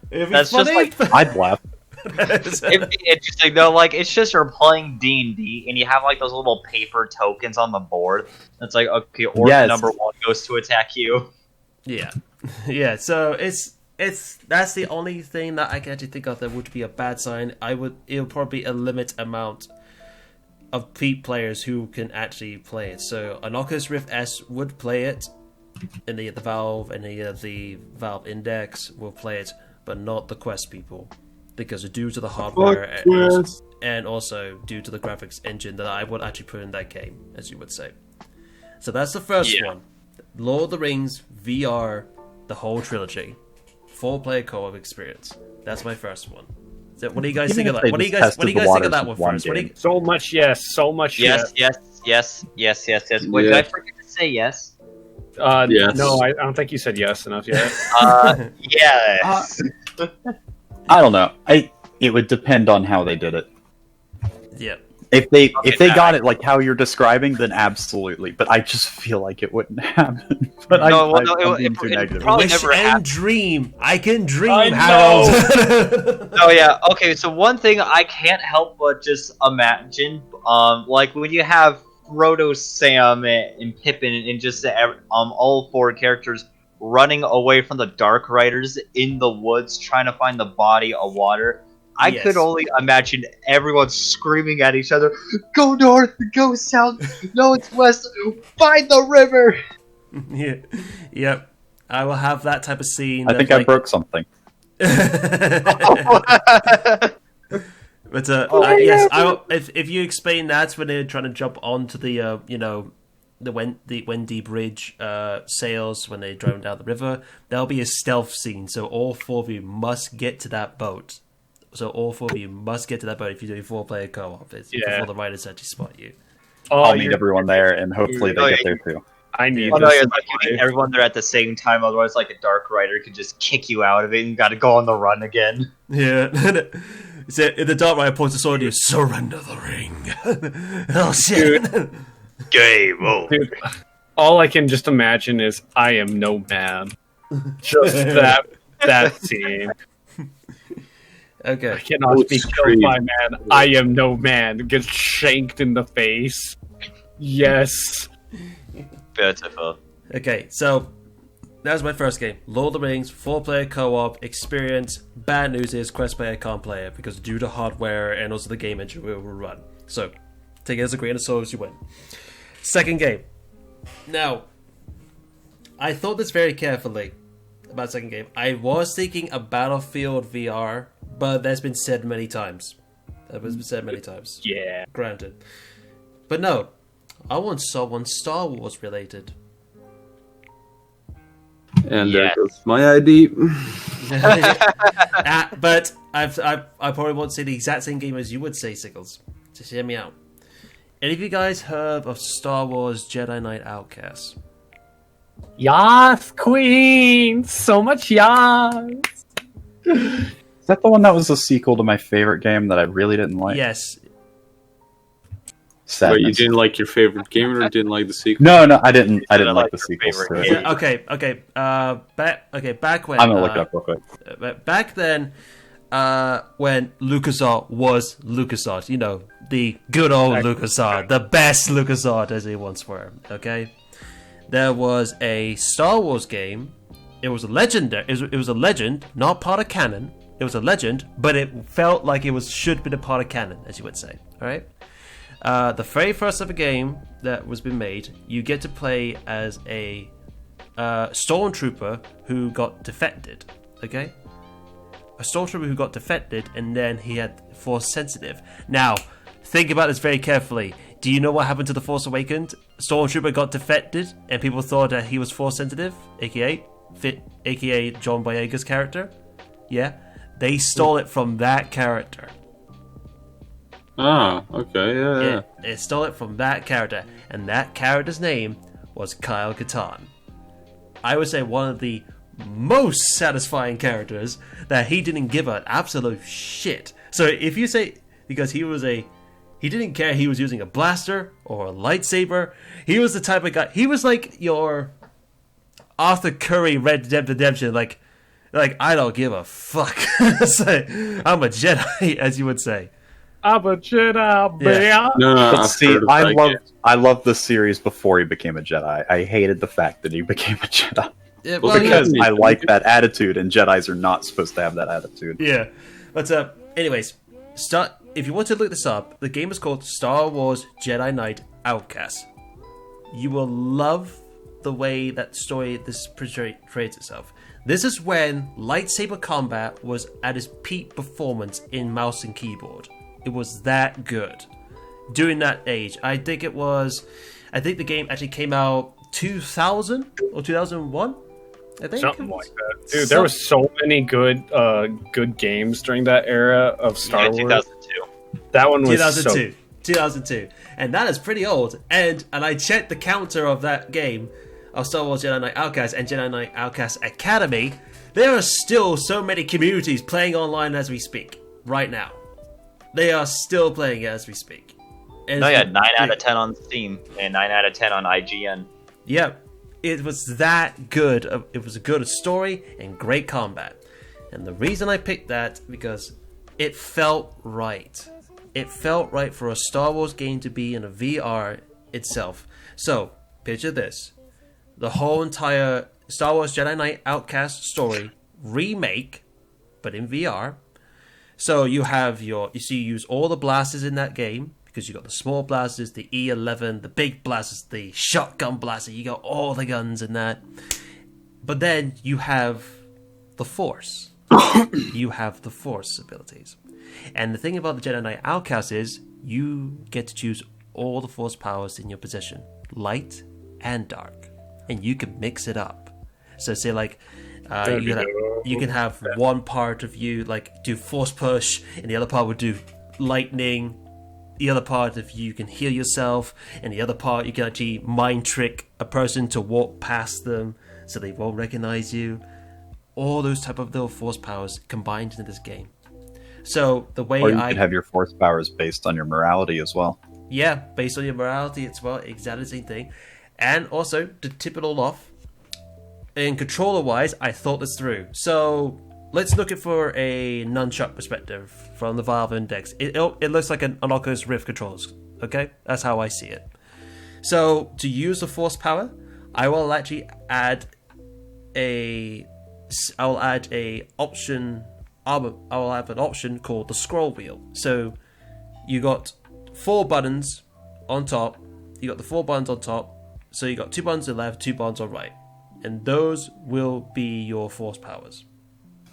That's just like I'd laugh. it'd be interesting though. Like it's just you're playing D&D and you have like those little paper tokens on the board. It's like okay, orc number 1 goes to attack you. Yeah, yeah. So that's the only thing that I can actually think of that would be a bad sign. It'll probably be a limit amount of players who can actually play it. So an Oculus Rift S would play it, and the Valve and the Valve Index will play it, but not the Quest people, because due to the hardware and also due to the graphics engine that I would actually put in that game, as you would say. So that's the first one. Lord of the Rings VR, the whole trilogy. 4-player co-op experience. That's my first one. So what do you guys think of that? What do you guys think of that one first? So much yes. Yes. Wait, did I forget to say yes? Yes. No, I don't think you said yes enough yet. Yes. I don't know. It would depend on how they did it. Yeah. If they got it like how you're describing, then absolutely. But I just feel like it wouldn't happen. But it probably never happened. Dream. I can dream, I Harold. Oh yeah. Okay. So one thing I can't help but just imagine, like when you have Frodo, Sam, and Pippin, and just all 4 characters running away from the Dark Riders in the woods, trying to find the body of water. I could only imagine everyone screaming at each other, "Go north, go south, no, it's west, find the river!" Yeah. Yep. I will have that type of scene. I think I broke something. But yes, if you explain that when they're trying to jump onto the the Wendy Bridge sails when they're driving down the river, there'll be a stealth scene. So all 4 of you must get to that boat. So all 4 of you must get to that boat if you're doing 4-player co-op. Before the riders actually spot you. I'll meet everyone there, and hopefully they get there too. I need everyone there at the same time. Otherwise, like a Dark Rider could just kick you out of it, and you got to go on the run again. Yeah. So if the Dark Rider points a sword, you surrender the ring. Oh shit! Dude. Game over. Dude, all I can just imagine is I am no man. Just that scene. Okay. I cannot be killed by man. I am no man. Gets shanked in the face. Yes. Beautiful. Okay, so that was my first game. Lord of the Rings, 4-player co-op experience. Bad news is Quest player can't play it because due to hardware and also the game engine will run. So take it as a grain of salt as you win. Second game. Now, I thought this very carefully about second game. I was thinking a Battlefield VR, but that's been said many times. Yeah. Granted. But no, I want someone Star Wars related. And there goes my ID. But I probably won't say the exact same game as you would say, Sickles. Just hear me out. Any of you guys heard of Star Wars Jedi Knight Outcast? Yas, Queen! So much yas! Is that the one that was a sequel to my favorite game that I really didn't like? Yes. Sadness. But you didn't like your favorite game or didn't like the sequel? No, I didn't like the sequels. Yeah, okay. Back when I'm gonna look it up real quick. Back then, when LucasArts was LucasArts, the good old LucasArts, the best LucasArts as they once were. Okay, there was a Star Wars game. It was a legend. It was a legend, not part of canon. It was a legend, but it felt like it should be a part of canon, as you would say. All right. The very first ever game that was been made, you get to play as a stormtrooper who got defected. Okay, a stormtrooper who got defected, and then he had Force sensitive. Now, think about this very carefully. Do you know what happened to the Force Awakened? Stormtrooper got defected, and people thought that he was Force sensitive, aka John Boyega's character. Yeah, they stole it from that character. Ah, okay, yeah. They stole it from that character, and that character's name was Kyle Katarn. I would say one of the most satisfying characters that he didn't give an absolute shit. So if you say, because he didn't care he was using a blaster or a lightsaber, he was the type of guy, he was like your Arthur Curry Red Dead Redemption, like I don't give a fuck. So, I'm a Jedi, as you would say. I'm a Jedi, man. Yeah. No, But I've see, heard of that game. I loved the series before he became a Jedi. I hated the fact that he became a Jedi. Yeah, Well, Because yeah. I like that attitude, and Jedis are not supposed to have that attitude. Yeah, but anyways, if you want to look this up, the game is called Star Wars Jedi Knight Outcast. You will love the way that this portrays itself. This is when Lightsaber Combat was at its peak performance in mouse and keyboard. It was that good. During that age, I think the game actually came out 2000 or 2001. I think Something like that. Dude, there was so many good games during that era of Star Wars. 2002. That one was 2002. 2002. And that is pretty old. And I checked the counter of that game, of Star Wars Jedi Knight Outcast and Jedi Knight Outcast Academy. There are still so many communities playing online as we speak. Right now. They are still playing it as we speak. And No, yeah, 9 out of 10 on Steam and 9 out of 10 on IGN. Yeah, it was that good. It was a good story and great combat. And the reason I picked that, because it felt right. It felt right for a Star Wars game to be in a VR itself. So, picture this. The whole entire Star Wars Jedi Knight Outcast story remake, but in VR. So you use all the blasters in that game, because you got the small blasters, the E11, the big blasters, the shotgun blaster, you got all the guns in that. But then you have the Force. You have the Force abilities. And the thing about the Jedi Knight Outcast is you get to choose all the Force powers in your possession, light and dark. And you can mix it up. So say like you can have one part of you like do Force push, and the other part would do lightning. The other part of you can heal yourself, and the other part you can actually mind trick a person to walk past them so they won't recognize you. All those type of little Force powers combined into this game. So the way Or you can have your Force powers based on your morality as well. Yeah, based on your morality as well, exactly the same thing. And also, to tip it all off, in controller-wise, I thought this through. So, let's look at for a nunchuck perspective from the Valve Index. It looks like an Oculus Rift controllers, okay? That's how I see it. So, to use the Force power, I will actually add I'll have an option called the scroll wheel. So, you got 4 buttons on top. You got the 4 buttons on top. So you got 2 buttons on the left, 2 buttons on right. And those will be your Force powers.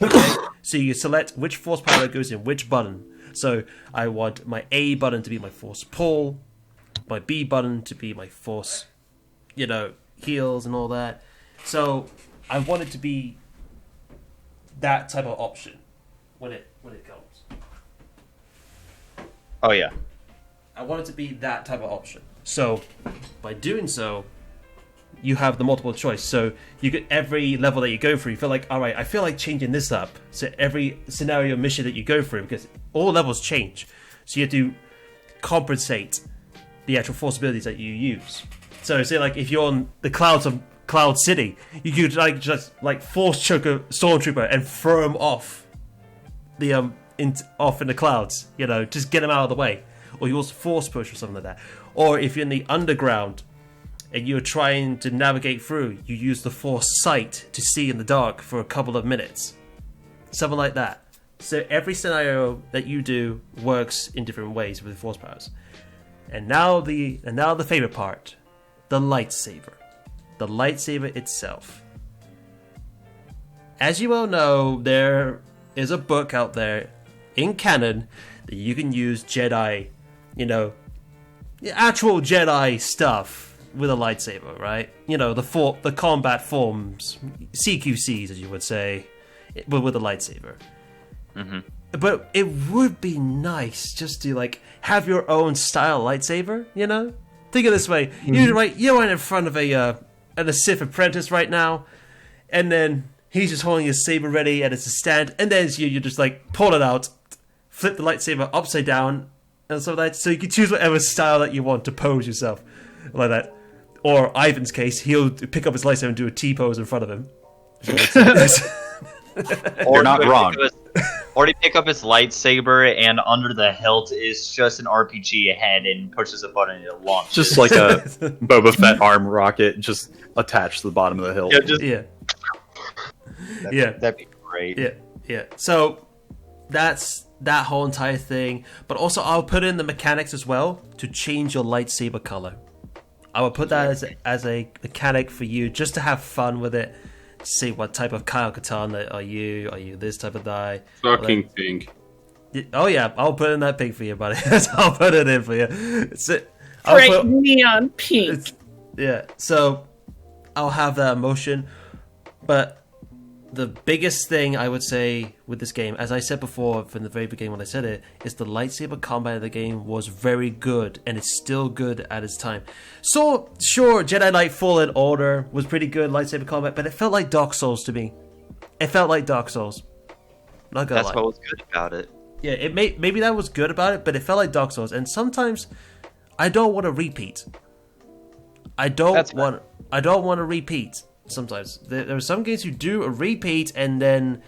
Okay? So you select which Force power goes in which button. So I want my A button to be my Force pull, my B button to be my Force, heals and all that. So I want it to be that type of option when it comes. Oh, yeah. I want it to be that type of option. So, by doing so, you have the multiple choice. So, you get every level that you go through, you feel like, alright, I feel like changing this up. So, every scenario mission that you go through, because all levels change. So, you have to compensate the actual Force abilities that you use. So, say, like, if you're on the clouds of Cloud City, you could, just Force choke a Stormtrooper and throw him off the, off in the clouds. Just get him out of the way. Or you also Force push or something like that. Or if you're in the underground and you're trying to navigate through, you use the Force sight to see in the dark for a couple of minutes. Something like that. So every scenario that you do works in different ways with the Force powers. And now the favorite part, the lightsaber. The lightsaber itself. As you well know, there is a book out there in canon that you can use Jedi, actual Jedi stuff with a lightsaber, right? The combat forms, CQCs, as you would say, but with a lightsaber. Mm-hmm. But it would be nice just to have your own style lightsaber. Think of it this way: you're right in front of a Sith apprentice right now, and then he's just holding his saber ready, and it's a stand, and then you just pull it out, flip the lightsaber upside down, and so you can choose whatever style that you want to pose yourself like that. Or Ivan's case, he'll pick up his lightsaber and do a T pose in front of him. Or not wrong. Or he pick up his lightsaber and under the hilt is just an RPG head and pushes a button and it launches. Just like a Boba Fett arm rocket, just attached to the bottom of the hilt. That'd be great. Yeah. So that's that whole entire thing. But also, I'll put in the mechanics as well to change your lightsaber color. I will put that as a mechanic for you, just to have fun with it. See what type of Kyle Katarn are you? Are you this type of guy? Fucking pink. Oh yeah, I'll put in that pink for you, buddy. I'll put it in for you. Neon pink. Yeah, so I'll have that emotion. But the biggest thing I would say with this game, as I said before from the very beginning when I said it, is the lightsaber combat of the game was very good, and it's still good at its time. So, sure, Jedi Knight Fallen Order was pretty good lightsaber combat, but it felt like Dark Souls to me. It felt like Dark Souls. Not gonna lie. That's what was good about it. Yeah, maybe that was good about it, but it felt like Dark Souls, and sometimes I don't want to repeat. I don't want to repeat. Sometimes there are some games you do a repeat and then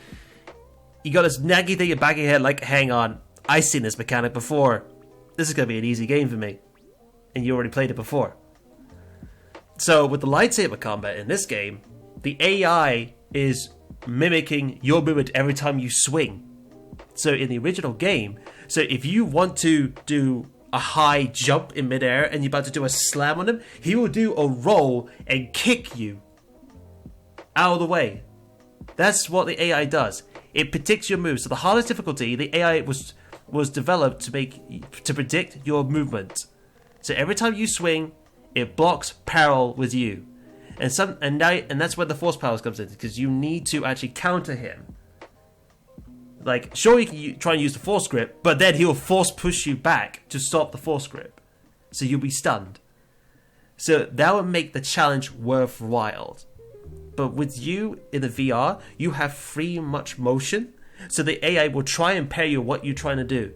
you got this naggy thing in the back of your head like, hang on, I've seen this mechanic before, this is going to be an easy game for me, and you already played it before. So with the lightsaber combat in this game, the AI is mimicking your movement every time you swing. So in the original game, so if you want to do a high jump in midair and you're about to do a slam on him, he will do a roll and kick you out of the way. That's what the AI does. It predicts your moves. So the hardest difficulty, the AI was developed to predict your movement. So every time you swing, it blocks parallel with you, and that's where the force powers comes in, because you need to actually counter him. Sure, you can try and use the force grip, but then he'll force push you back to stop the force grip, so you'll be stunned. So that would make the challenge worthwhile. But with you in the VR, you have free much motion, so the AI will try and pair you what you're trying to do.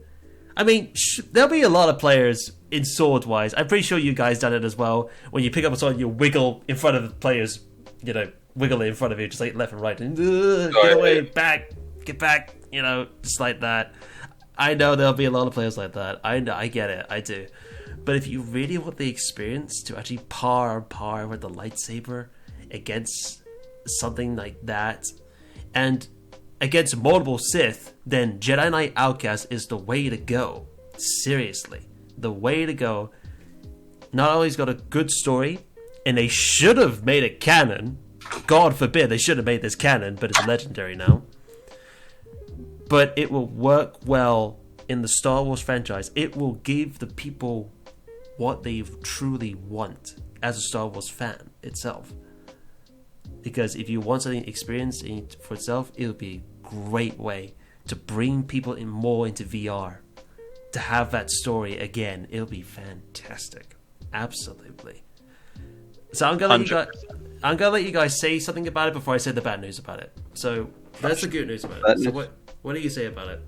I mean, there'll be a lot of players in sword-wise. I'm pretty sure you guys done it as well. When you pick up a sword, you wiggle in front of the players, wiggle it in front of you, just like left and right, and get away, get back, just like that. I know there'll be a lot of players like that. I get it, I do. But if you really want the experience to actually par with the lightsaber against something like that, and against multiple Sith, then Jedi Knight Outcast is the way to go. Seriously, the way to go. Not only has got a good story, and they should have made it canon. God forbid they should have made this canon, but it's legendary now. But it will work well in the Star Wars franchise. It will give the people what they truly want as a Star Wars fan itself. Because if you want something experienced for itself, it'll be a great way to bring people more into VR. To have that story again, it'll be fantastic. Absolutely. So I'm gonna let you guys say something about it before I say the bad news about it. So that's the good news about it. So what do you say about it?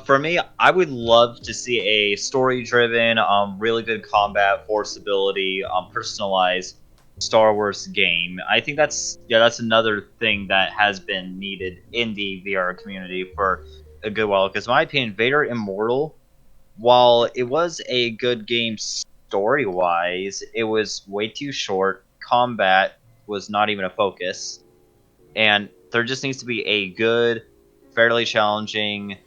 For me, I would love to see a story-driven, really good combat, force ability, personalized Star Wars game. I think that's another thing that has been needed in the VR community for a good while. Because in my opinion, Vader Immortal, while it was a good game story-wise, it was way too short. Combat was not even a focus, and there just needs to be a good, fairly challenging,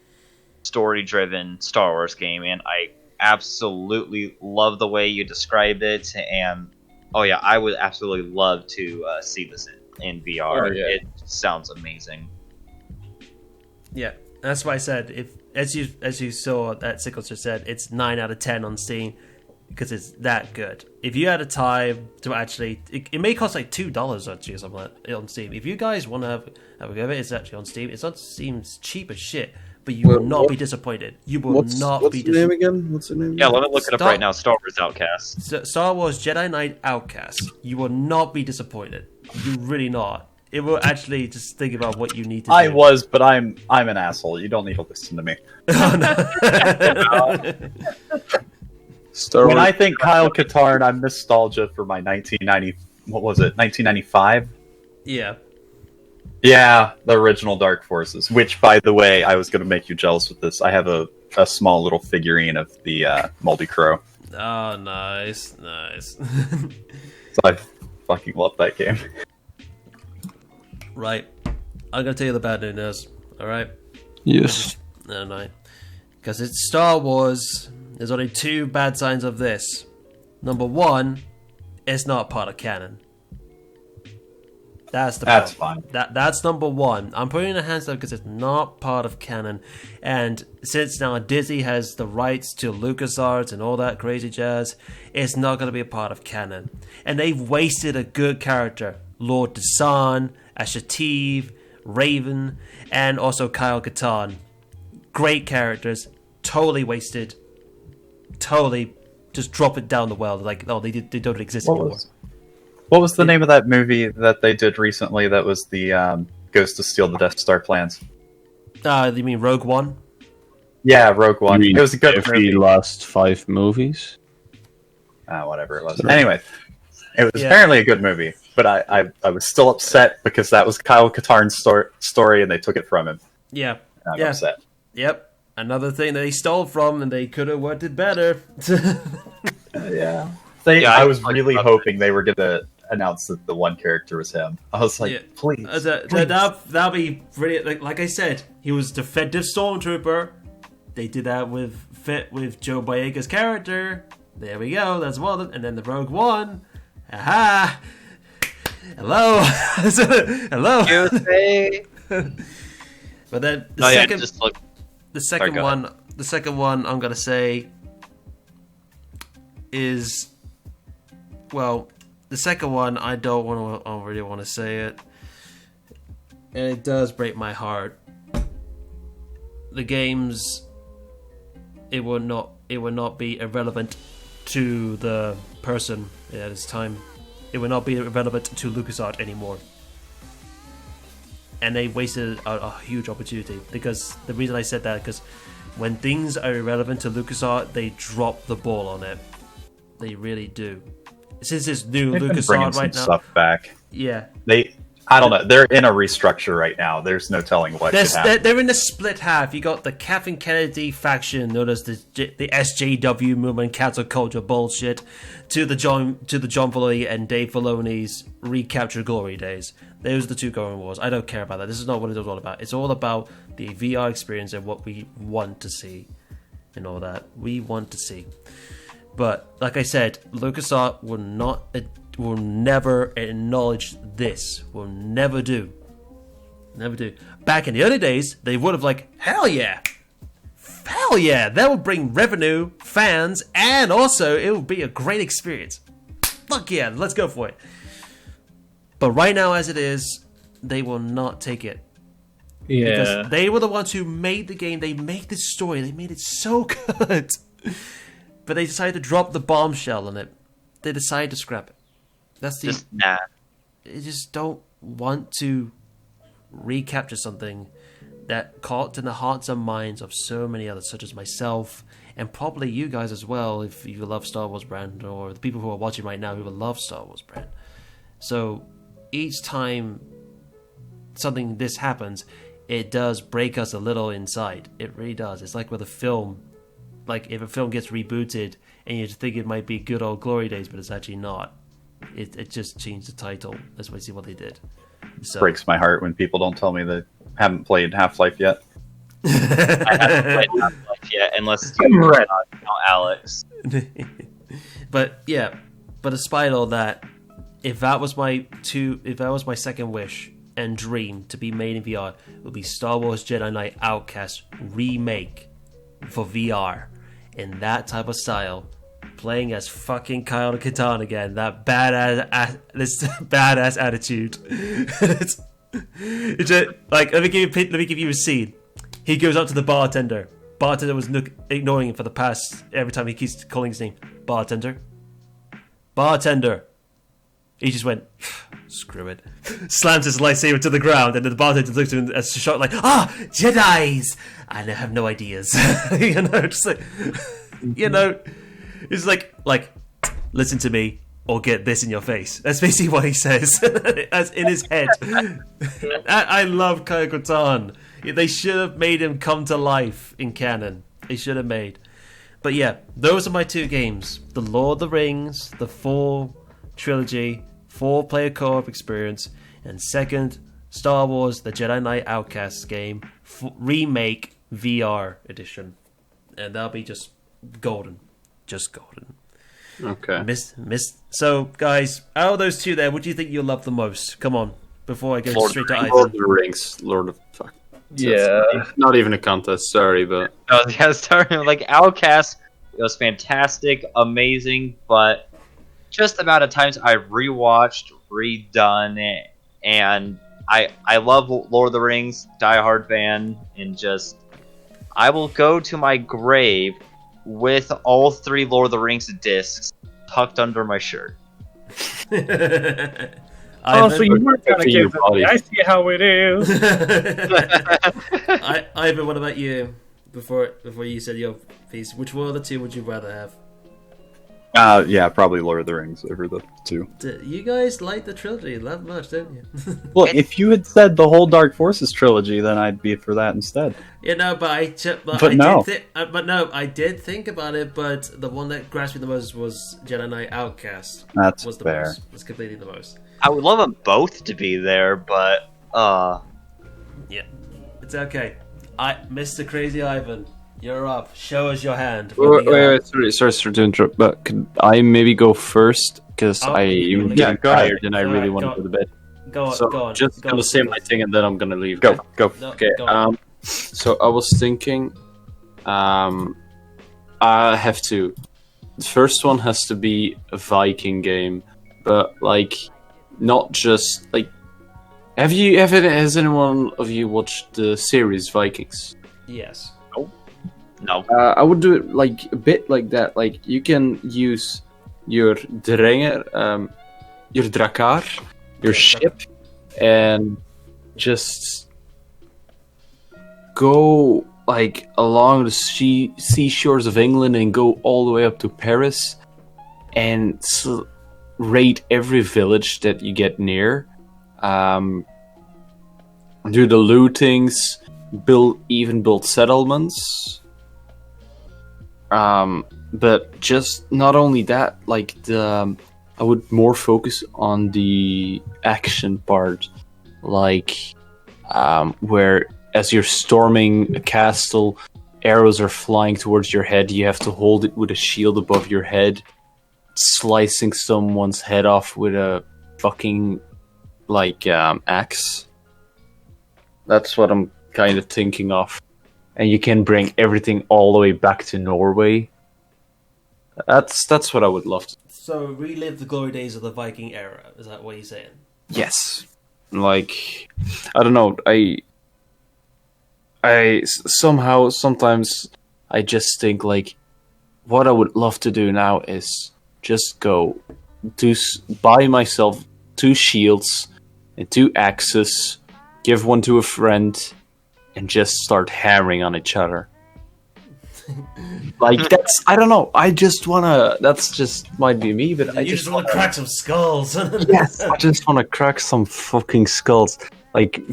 story-driven Star Wars game. And I absolutely love the way you described it, and oh yeah, I would absolutely love to see this in VR. Oh, yeah. It sounds amazing. Yeah, that's why I said if as you saw that Sickles just said, it's 9 out of 10 on Steam because it's that good. If you had a time to actually, it may cost like $2 actually or something like that on Steam. If you guys want to have a go of it, it's actually on Steam. It's on Steam, cheap as shit, but you will not be disappointed. You will not be disappointed. What's the name again? Yeah, let me look it up right now. Star Wars Outcast. Star Wars Jedi Knight Outcast. You will not be disappointed. You really not. It will actually just think about what you need to do. I was, but I'm an asshole. You don't need to listen to me. When I think Kyle Katarn, I'm nostalgia for my 1990. What was it? 1995. Yeah. Yeah, the original Dark Forces. Which, by the way, I was going to make you jealous with this. I have a small little figurine of the Moldy Crow. Oh, nice. So I fucking love that game. Right. I'm going to tell you the bad news, alright? Yes. No. Because it's Star Wars. There's only 2 bad signs of this. Number 1, it's not part of canon. That's fine. That's number 1. I'm putting the hands up because it's not part of canon. And since now Disney has the rights to LucasArts and all that crazy jazz, it's not going to be a part of canon. And they've wasted a good character. Lord Desan, Ashativ, Raven, and also Kyle Katarn. Great characters. Totally wasted. Totally just drop it down the well. Like, oh, they don't exist anymore. What was the name of that movie that they did recently that was the Goes to Steal the Death Star plans? You mean Rogue One? Yeah, Rogue One. It was a good movie. The last 5 movies? Whatever it was. Anyway, it was apparently a good movie, but I was still upset because that was Kyle Katarn's story and they took it from him. Yeah. I'm upset. Yep. Another thing that they stole from and they could have worked it better. Yeah. I was really hoping they were going to announce that the one character was him. I was like, please. That'll be brilliant. Like I said, he was defensive stormtrooper. They did that with Joe Boyega's character. There we go. That's one. And then the Rogue One. Aha! Hello. Hello. Excuse me. But then the second one I'm gonna say is, well, the second one I don't really want to say it, and it does break my heart. The games, it will not be irrelevant to the person at this time. It will not be irrelevant to LucasArts anymore. And they wasted a huge opportunity, because the reason I said that, because when things are irrelevant to LucasArts, they drop the ball on it. They really do. Since it's new LucasArts right now, stuff back. Yeah, I don't know. They're in a restructure right now. There's no telling what could happen. They're in a split half. You got the Kathleen Kennedy faction, known as the SJW movement, cancel culture bullshit, to the John Filoni and Dave Filoni's recapture glory days. Those are the 2 going wars. I don't care about that. This is not what it's all about. It's all about the VR experience and what we want to see, and all that we want to see. But like I said, LucasArts will never acknowledge this. Will never do. Never do. Back in the early days, they would have hell yeah, that would bring revenue, fans, and also it would be a great experience. Fuck yeah, let's go for it. But right now, as it is, they will not take it. Yeah, because they were the ones who made the game. They made this story. They made it so good. But they decided to drop the bombshell on it. They decided to scrap it. That's the... Just nah. They just don't want to recapture something that caught in the hearts and minds of so many others, such as myself, and probably you guys as well, if you love Star Wars brand, or the people who are watching right now who will love Star Wars brand. So each time something this happens, it does break us a little inside. It really does. It's like with a film. Like if a film gets rebooted and you think it might be good old glory days, but it's actually not. It just changed the title. That's basically what they did. So breaks my heart when people don't tell me they haven't played Half-Life yet. I haven't played Half-Life yet, unless you Alex. But yeah, but despite all that, if that was my second wish, and dream to be made in VR would be Star Wars Jedi Knight Outcast remake for VR in that type of style, playing as fucking Kyle Katarn again. That this badass attitude. it's just, like, let me give you a scene. He goes up to the bartender. Bartender was ignoring him for the past, every time he keeps calling his name. Bartender. He just went, screw it. Slams his lightsaber to the ground, and then the bartender looks at him as shocked, like, Jedis! I have no ideas. Just like, it's like, listen to me, or get this in your face. That's basically what he says, as in his head. I love Kyle Katarn. They should have made him come to life in canon. They should have made. But yeah, those are my 2 games. The Lord of the Rings, the 4 trilogy, 4-player co-op experience, and second, Star Wars, the Jedi Knight Outcast game, remake VR edition. And that'll be just golden. Just golden. Okay. So, guys, out of those 2 there, what do you think you'll love the most? Come on, before I go straight to Ivan. Lord of the Rings. Lord of... Fuck. Yeah. Not even a contest, sorry, but... No, yeah, starting like Outcast, it was fantastic, amazing, but just the amount of times I rewatched, redone it, and I love Lord of the Rings, diehard fan, and just I will go to my grave with all 3 Lord of the Rings discs tucked under my shirt. So you weren't gonna give them the, I see how it is. Ivan, what about you? Before you said your piece, which one of the 2 would you rather have? Yeah, probably Lord of the Rings over the 2. You guys like the trilogy that much, don't you? Well, if you had said the whole Dark Forces trilogy, then I'd be for that instead. But I did think about it. But the one that grasped me the most was Jedi Knight Outcast. That's was the fair. Was completely the most. I would love them both to be there, but yeah, it's okay. Mr. Crazy Ivan, you're up. Show us your hand. Wait, sorry to interrupt, but could I maybe go first? Because I'm getting tired and I really want to go to bed. Go on. Just gonna say my thing and then I'm gonna leave. Go. Okay. So I was thinking, I have 2. The first one has to be a Viking game, but like, not just like. Has anyone of you watched the series Vikings? Yes. no. I would do it like a bit like that. Like you can use your Drenger, your Drakkar, your ship, and just go like along the seashores of England and go all the way up to Paris and raid every village that you get near. Do the lootings, build settlements. But just not only that, like I would more focus on the action part, like where as you're storming a castle, arrows are flying towards your head. You have to hold it with a shield above your head, slicing someone's head off with a fucking axe. That's what I'm kind of thinking of. And you can bring everything all the way back to Norway. That's what I would love to. So relive the glory days of the Viking era. Is that what you're saying? Yes. Like, I don't know. I somehow sometimes I just think like, what I would love to do now is just go buy myself 2 shields and 2 axes, give one to a friend, and just start hammering on each other. Like I don't know. I just wanna. That's just might be me, but I just want to crack some skulls. Yes, I just want to crack some fucking skulls. Like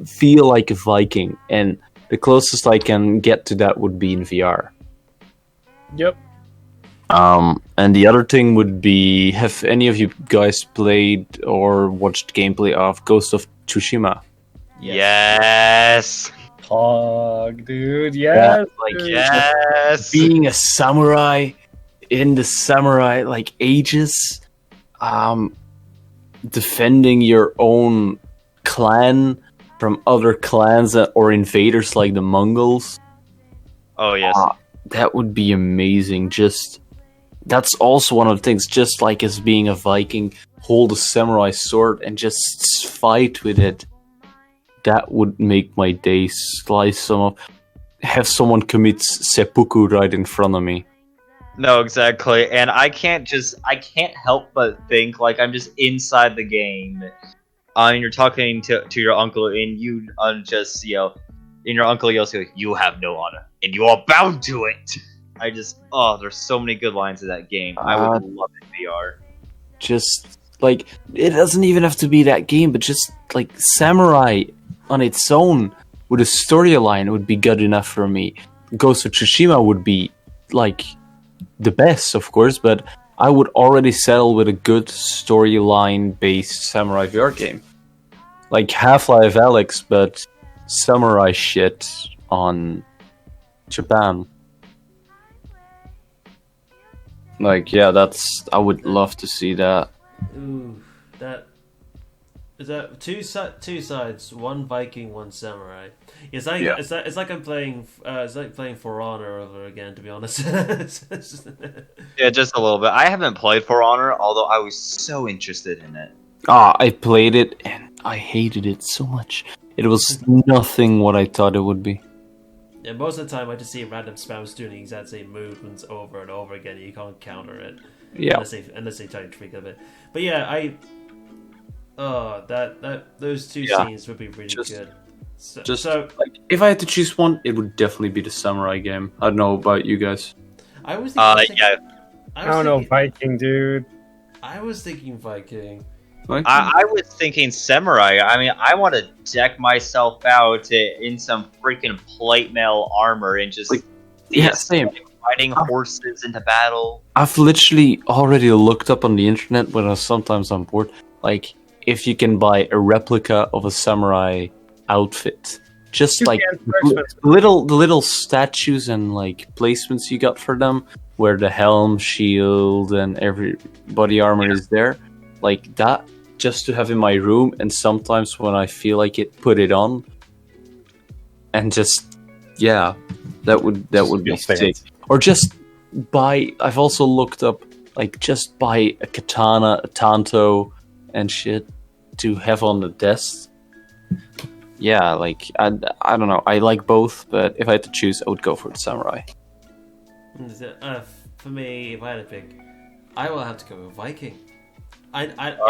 feel like a Viking, and the closest I can get to that would be in VR. Yep. And the other thing would be: have any of you guys played or watched gameplay of Ghost of Tsushima? Yes. Pog, dude. Yes. Yes. Being a samurai in the samurai ages, defending your own clan from other clans or invaders like the Mongols. Oh yes. That would be amazing. That's also one of the things, just like as being a Viking, hold a samurai sword and just fight with it. That would make my day. Slice some up. Have someone commit seppuku right in front of me. No, exactly. And I can't help but think like I'm just inside the game. And you're talking to your uncle, and you just, and your uncle yells, "You have no honor, and you are bound to it." There's so many good lines in that game. I would love it in VR. Just like, it doesn't even have to be that game, but just like Samurai on its own with a storyline would be good enough for me. Ghost of Tsushima would be like the best, of course, but I would already settle with a good storyline based Samurai VR game. Like Half-Life Alyx, but samurai shit on Japan. Like, yeah, I would love to see that. Ooh, is that two sides, one Viking, one samurai. It's like it's like I'm playing For Honor over again, to be honest. Yeah, just a little bit. I haven't played For Honor, although I was so interested in it. I played it and I hated it so much. It was nothing what I thought it would be. Yeah, most of the time I just see random spams doing the exact same movements over and over again. You can't counter it. Yeah. Unless they try to tweak a bit. But yeah, those two scenes would be really good. So like, if I had to choose one, it would definitely be the samurai game. I don't know about you guys. I was I don't know, Viking, dude. I was thinking Viking. I was thinking samurai. I mean, I want to deck myself out in some freaking plate mail armor and just same. Riding horses into battle. I've literally already looked up on the internet when sometimes I'm bored. Like, if you can buy a replica of a samurai outfit, just You like can, the little statues and like placements you got for them, where the helm, shield, and every body armor is there, like that. Just to have in my room, and sometimes when I feel like it, put it on, and just that would be sick. Or just buy. I've also looked up like just buy a katana, a tanto, and shit to have on the desk. Yeah, like I don't know. I like both, but if I had to choose, I would go for the samurai. For me, if I had to pick, I will have to go with Viking. I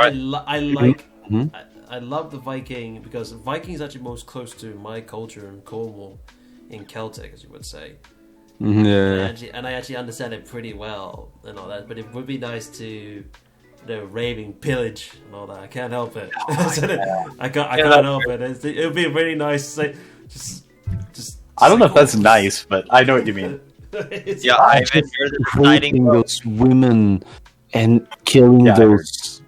love the Viking because Viking is actually most close to my culture in Cornwall, in Celtic, as you would say. Yeah. And I actually understand it pretty well and all that. But it would be nice to, raving pillage and all that. I can't help it. I can't help it. It would be really nice. Just. I don't know if that's nice, but I know what you mean. Yeah, Ivan, you're the deciding those women and killing those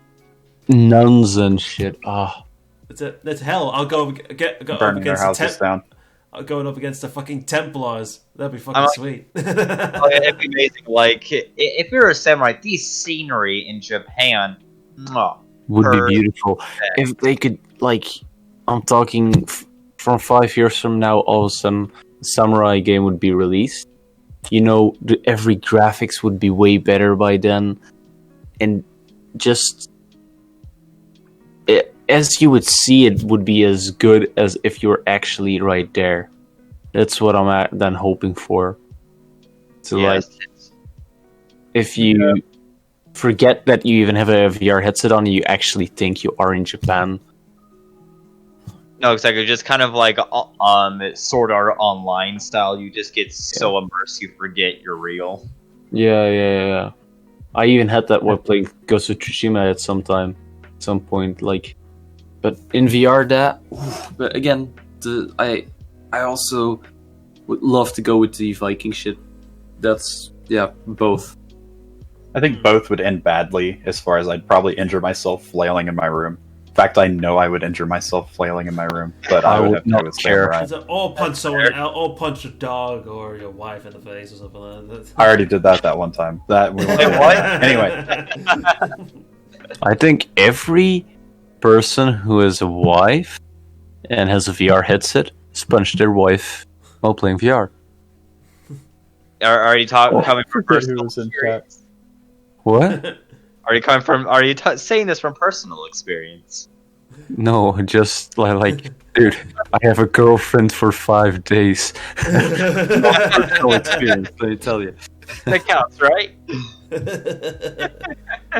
nuns and shit. That's hell. I'll go Burning their houses down. Going up against the fucking Templars. That'd be fucking sweet. It'd be amazing. Like, if you're a samurai, the scenery in Japan would be beautiful. If they could, like, I'm talking from 5 years from now, all of a sudden, a samurai game would be released. Every graphics would be way better by then. And just, as you would see, it would be as good as if you were actually right there. That's what I'm then hoping for. So, like, if you forget that you even have a VR headset on, you actually think you are in Japan. No, exactly. Just kind of like Sword Art Online style. You just get so immersed, you forget you're real. Yeah. I even had that while playing Ghost of Tsushima at some point, like. But in VR, but again, I also would love to go with the Viking shit. That's both. I think both would end badly, as far as I'd probably injure myself flailing in my room. In fact, I know I would injure myself flailing in my room, but I would have to go with samurai. Or punch someone, or punch a dog or your wife in the face or something like that. I already did that one time. What? Anyway. I think every person who has a wife and has a VR headset sponged their wife while playing VR. Are you coming from Who personal was in experience? What? Are you coming from? Are you saying this from personal experience? No, just like, dude, I have a girlfriend for 5 days. Not personal experience, let me tell you. That counts, right?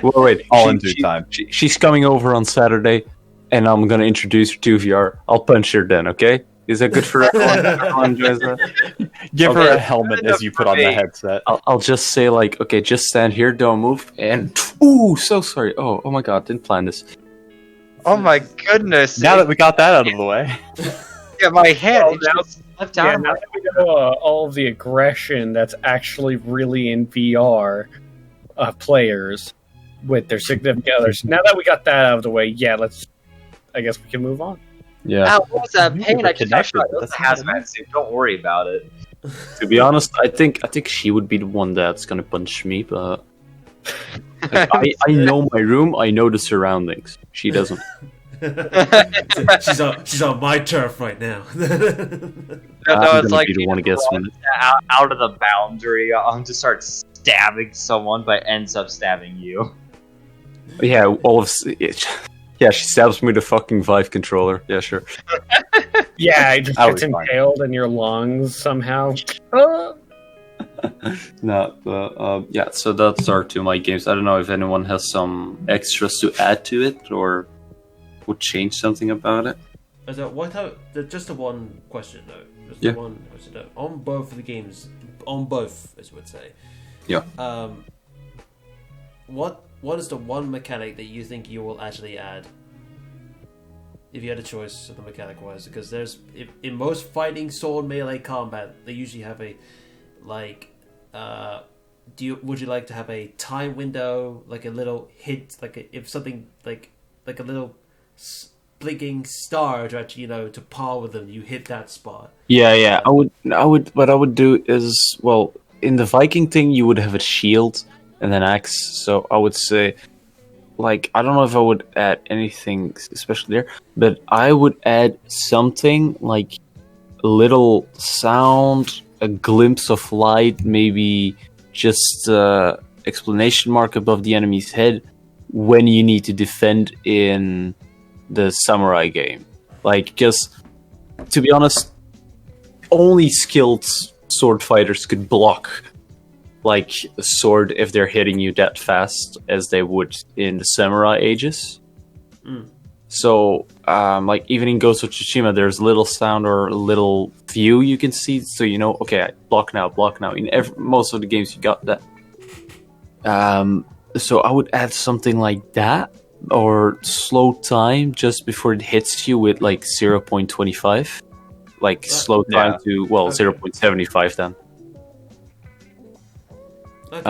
Well, wait, All in due time. She's coming over on Saturday, and I'm gonna introduce her to VR. I'll punch her then, okay? Is that good for everyone? Everyone enjoys that? Give her Okay. a helmet as you put on the headset. I'll just say like, okay, just stand here, don't move, and ooh, so sorry. Oh my god, didn't plan this. Oh my goodness! Now that we got that out of the way. Yeah, my head Well, it now- just left out Yeah, of now my. that we know all of the aggression that's actually really in VR players with their significant others. Now that we got that out of the way, yeah, I guess we can move on. Yeah. Ow, what was that pain? I just connected, shot. but It was a that's not hazmat suit. Don't worry about it. To be honest, I think she would be the one that's gonna punch me, but like, I know my room, I know the surroundings. She doesn't. she's on my turf right now. No, I'm it's gonna like be the one who gets one. out of the boundary. I'm to start stabbing someone, but ends up stabbing you. Yeah, all of yeah, she stabs me with a fucking Vive controller. Yeah, sure. Yeah, it just That gets was fine. impaled in your lungs somehow. No, yeah. So that's our 2 my games. I don't know if anyone has some extras to add to it or would change something about it. Just a one question though. Just Yeah. one question though. On both of the games, on both, as you would say. Yeah. What is the one mechanic that you think you will actually add? If you had a choice of the mechanic wise, because in most fighting sword melee combat, they usually have a like. Would you like to have a time window, like a little hit, if something like a little blinking star to actually to par with them, you hit that spot. Yeah. I would. What I would do is, well, in the Viking thing, you would have a shield and an axe. So I would say, like, I don't know if I would add anything especially there, but I would add something like a little sound, a glimpse of light, maybe just exclamation mark above the enemy's head when you need to defend in the samurai game. Like, because to be honest, only skilled sword fighters could block like a sword if they're hitting you that fast as they would in the samurai ages. So like even in Ghost of Tsushima, there's a little sound or a little view you can see, so okay, I block now. In most of the games you got that. So I would add something like that, or slow time just before it hits you with like 0.25, like slow time yeah. to 0.75 then. Okay,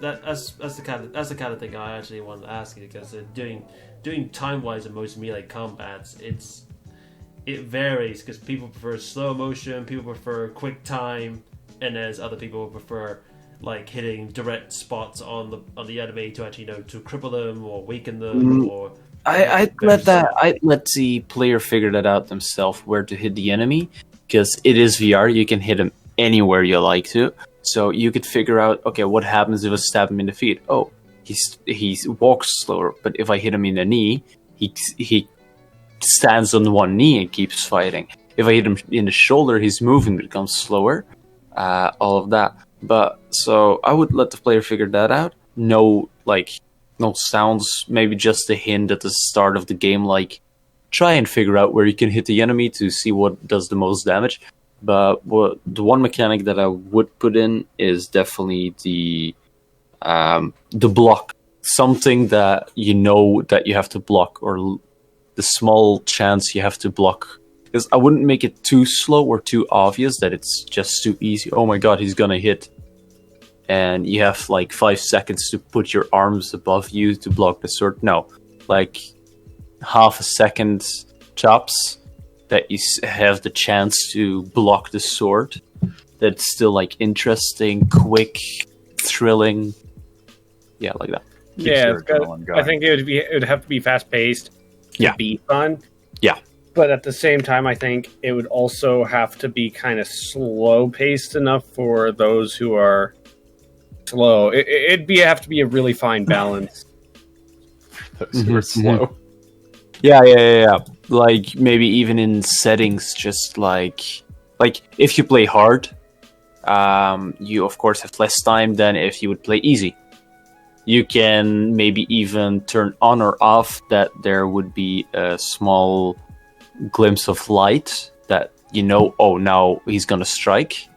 that's the kind of thing I actually wanted to ask you, because doing time wise in most melee combats, it varies because people prefer slow motion, people prefer quick time, and as other people prefer like hitting direct spots on the enemy to actually to cripple them or weaken them or. I'd let the player figure that out themselves where to hit the enemy, because it is VR. You can hit him anywhere you like to. So you could figure out, okay, what happens if I stab him in the feet? Oh, he walks slower, but if I hit him in the knee, he stands on one knee and keeps fighting. If I hit him in the shoulder, his movement becomes slower. All of that. But so I would let the player figure that out. No sounds, maybe just a hint at the start of the game, like try and figure out where you can hit the enemy to see what does the most damage. But the one mechanic that I would put in is definitely the block. Something that that you have to block, or the small chance you have to block. Because I wouldn't make it too slow or too obvious that it's just too easy. Oh my god, he's gonna hit. And you have like 5 seconds to put your arms above you to block the sword. No, like half a second chops that you have the chance to block the sword. That's still like interesting, quick, thrilling. Yeah, like that. Yeah, your it's got- adrenaline going. I think it would have to be fast paced. Yeah. Be fun. Yeah. but at the same time, I think it would also have to be kind of slow paced enough for those who are slow. It'd have to be a really fine balance. Those who are slow. Yeah. Like maybe even in settings, just like if you play hard, you of course have less time than if you would play easy. You can maybe even turn on or off that there would be a small glimpse of light that oh, now he's gonna strike.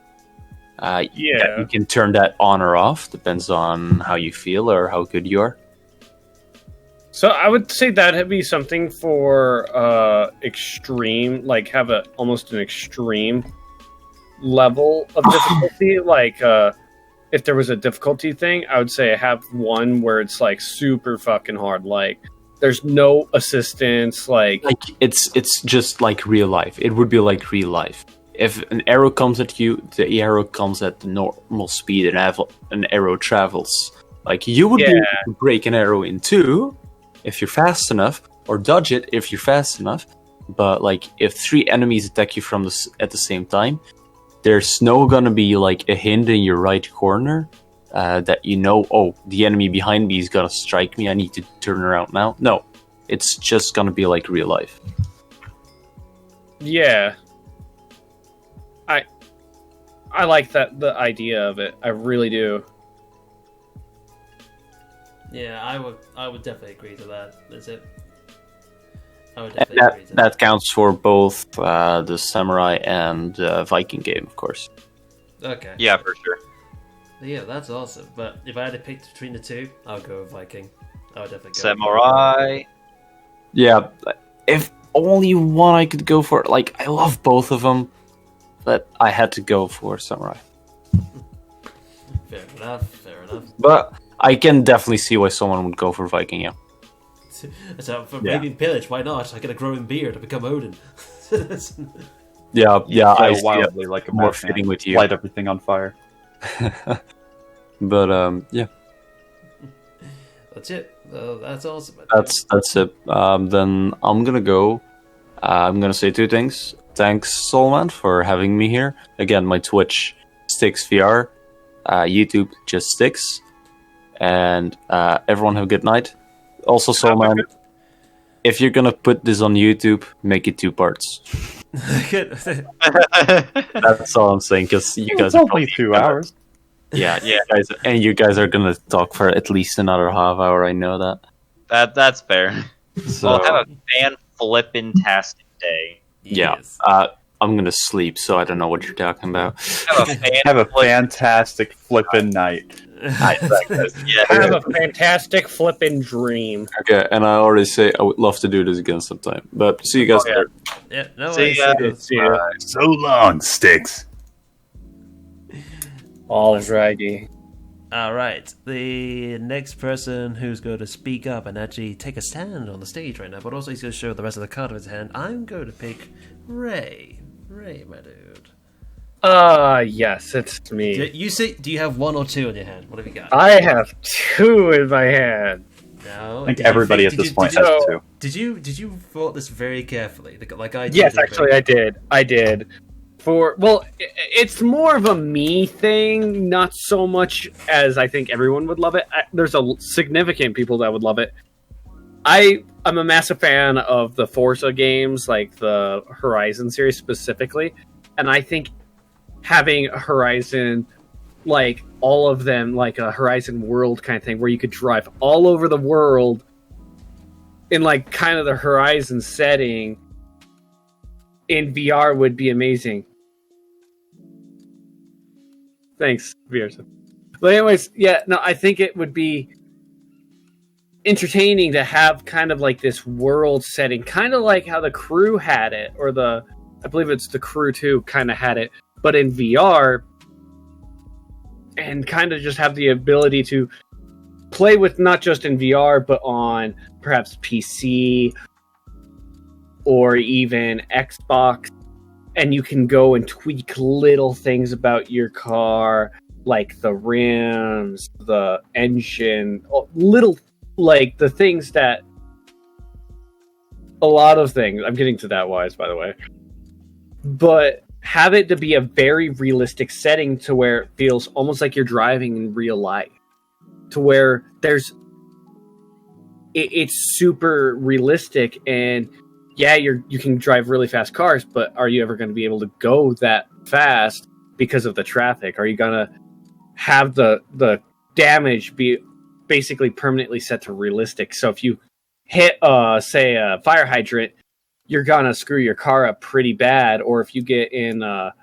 You can turn that on or off, depends on how you feel or how good you are. So I would say that'd be something for extreme, like have almost an extreme level of difficulty. Like if there was a difficulty thing, I would say have one where it's like super fucking hard. Like there's no assistance. Like it's just like real life. It would be like real life. If an arrow comes at you, the arrow comes at the normal speed, and an arrow travels. Like you would be able to break an arrow in two if you're fast enough, or dodge it if you're fast enough. But like if 3 enemies attack you at the same time, there's no gonna be like a hint in your right corner that oh, the enemy behind me is gonna strike me. I need to turn around now. No, it's just gonna be like real life. Yeah. I like the idea of it. I really do. Yeah, I would definitely agree to that. That's it. I would definitely agree to that. That counts for both the Samurai and Viking game, of course. Okay. Yeah, for sure. Yeah, that's awesome. But if I had to pick between the two, I'll go with Viking. I would definitely go Samurai. Yeah, if only one I could go for. Like, I love both of them, but I had to go for Samurai. Fair enough. But I can definitely see why someone would go for Viking, yeah. So for raiding pillage, why not? I get a growing beard to become Odin. Yeah, I see wildly like a more madman. fitting with you. Light everything on fire. But yeah, that's it. That's awesome. that's it. Then I'm gonna go. I'm gonna say 2 things. Thanks, Solman, for having me here. Again, my Twitch, Sticks VR. YouTube, just Sticks. And everyone have a good night. Also, Solman, if you're gonna put this on YouTube, make it 2 parts. That's all I'm saying, because you guys It's are only 2 hours. Yeah, guys, and you guys are gonna talk for at least another half hour. I know that. That's fair. So Well, have a fan-flippin-tastic day. yeah, I'm gonna sleep, so I don't know what you're talking about. Have a fantastic flippin' night. Yeah. Have a fantastic flippin' dream. Okay, and I already say I would love to do this again sometime. But see you guys later. Yeah, no See worries. ya. So long, Sticks. All righty. Alright, the next person who's going to speak up and actually take a stand on the stage right now, but also he's going to show the rest of the card of his hand, I'm going to pick Ray. Ray, my dude. Yes, it's me. Do you have 1 or 2 in your hand? What have you got? I have 2 in my hand. No, I think everybody at this point has 2. Did you thought this very carefully, like I did? Yes, actually, I did. It's more of a me thing, not so much as I think everyone would love it. There's significant people that would love it. I'm a massive fan of the Forza games, like the Horizon series specifically, and I think having a Horizon, like all of them, like a Horizon World kind of thing, where you could drive all over the world in like kind of the Horizon setting in VR would be amazing. Thanks, VR. But anyways, yeah, no, I think it would be entertaining to have kind of like this world setting, kind of like how the Crew had it, or I believe it's the Crew 2 kind of had it, but in VR, and kind of just have the ability to play with not just in VR, but on perhaps PC or even Xbox. And you can go and tweak little things about your car, like the rims, the engine, little, like the things that a lot of things. I'm getting to that, Wise, by the way. But have it to be a very realistic setting to where it feels almost like you're driving in real life. To where it's super realistic, and yeah, you can drive really fast cars, but are you ever going to be able to go that fast because of the traffic? Are you going to have the damage be basically permanently set to realistic? So if you hit, say, a fire hydrant, you're going to screw your car up pretty bad. Or if you get in a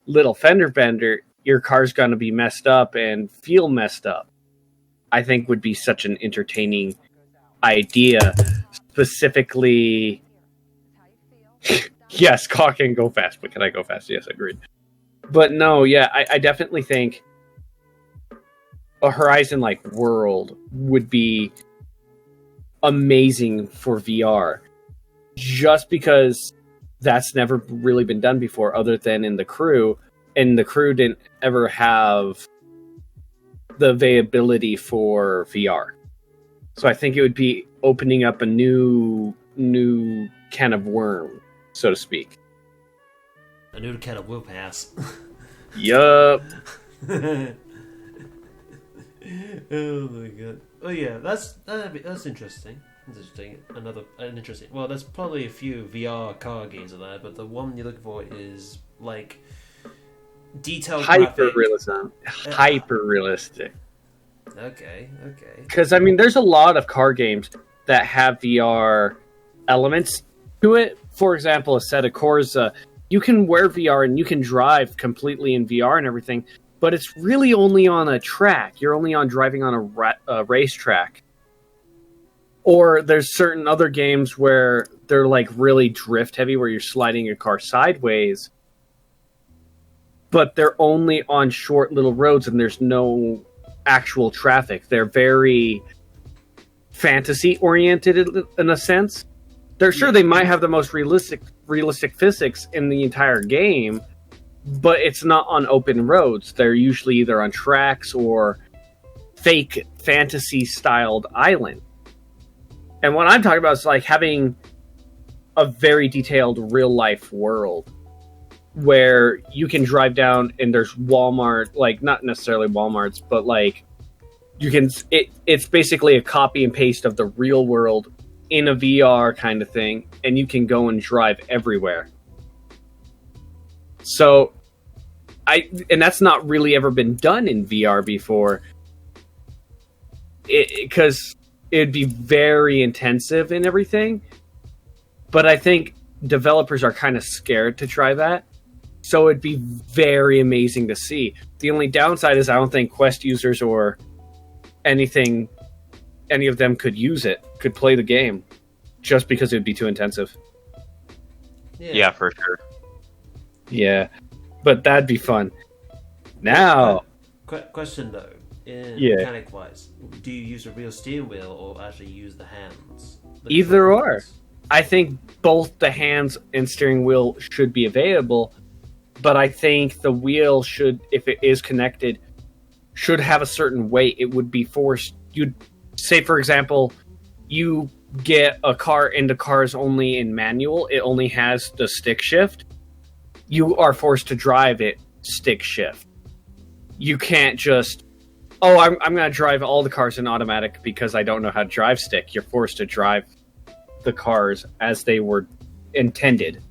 little fender bender, your car's going to be messed up and feel messed up. I think would be such an entertaining idea. Specifically, yes, car can go fast, but can I go fast? Yes, agreed. But no, yeah, I definitely think a Horizon-like world would be amazing for VR. Just because that's never really been done before, other than in The Crew, and The Crew didn't ever have the availability for VR. So I think it would be opening up a new can of worm, so to speak. A new can of will pass. Yup. Oh my god. Oh yeah, that's interesting. Interesting. Well, there's probably a few VR car games of that, but the one you're looking for is like detailed Hyper graphic. realism. Hyper realistic. Okay. Because I mean, there's a lot of car games that have VR elements to it. For example, Assetto Corsa, you can wear VR and you can drive completely in VR and everything, but it's really only on a track. You're only driving on a racetrack. Or there's certain other games where they're like really drift heavy, where you're sliding your car sideways, but they're only on short little roads and there's no actual traffic. They're very fantasy oriented in a sense. They're sure they might have the most realistic physics in the entire game, but it's not on open roads. They're usually either on tracks or fake fantasy styled island. And what I'm talking about is like having a very detailed real life world where you can drive down and there's Walmart, like not necessarily Walmarts, but like you can, it's basically a copy and paste of the real world in a VR kind of thing, and you can go and drive everywhere. So and that's not really ever been done in VR before, because it'd be very intensive and everything. But I think developers are kind of scared to try that. So it'd be very amazing to see. The only downside is I don't think Quest users or any of them could use it, could play the game, just because it would be too intensive. Yeah, for sure. Yeah, but that'd be fun. Now, question though, mechanic-wise, do you use a real steering wheel or actually use the hands? Either or. I think both the hands and steering wheel should be available, but I think the wheel should, if it is connected, should have a certain weight. It would be forced. You'd say, for example, you get a car into cars only in manual. It only has the stick shift. You are forced to drive it stick shift. You can't just, I'm going to drive all the cars in automatic because I don't know how to drive stick. You're forced to drive the cars as they were intended.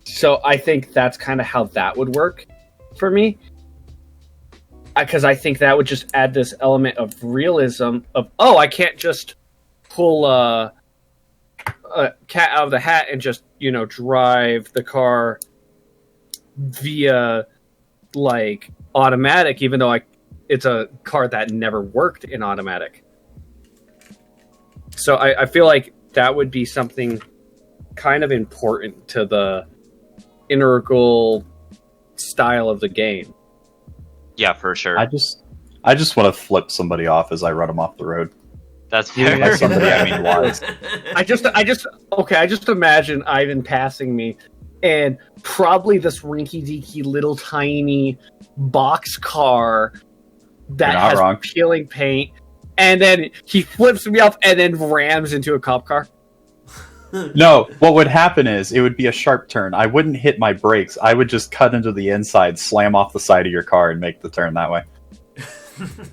So I think that's kind of how that would work for me. Because I think that would just add this element of realism of, I can't just pull a cat out of the hat and just, drive the car via, like, automatic, even though it's a car that never worked in automatic. So I feel like that would be something kind of important to the integral style of the game. Yeah, for sure. I just want to flip somebody off as I run them off the road. That's fair. By somebody, I mean Wise. I just imagine Ivan passing me, and probably this rinky-dinky little tiny box car that has peeling paint and then he flips me off and then rams into a cop car. No, what would happen is it would be a sharp turn. I wouldn't hit my brakes. I would just cut into the inside, slam off the side of your car, and make the turn that way.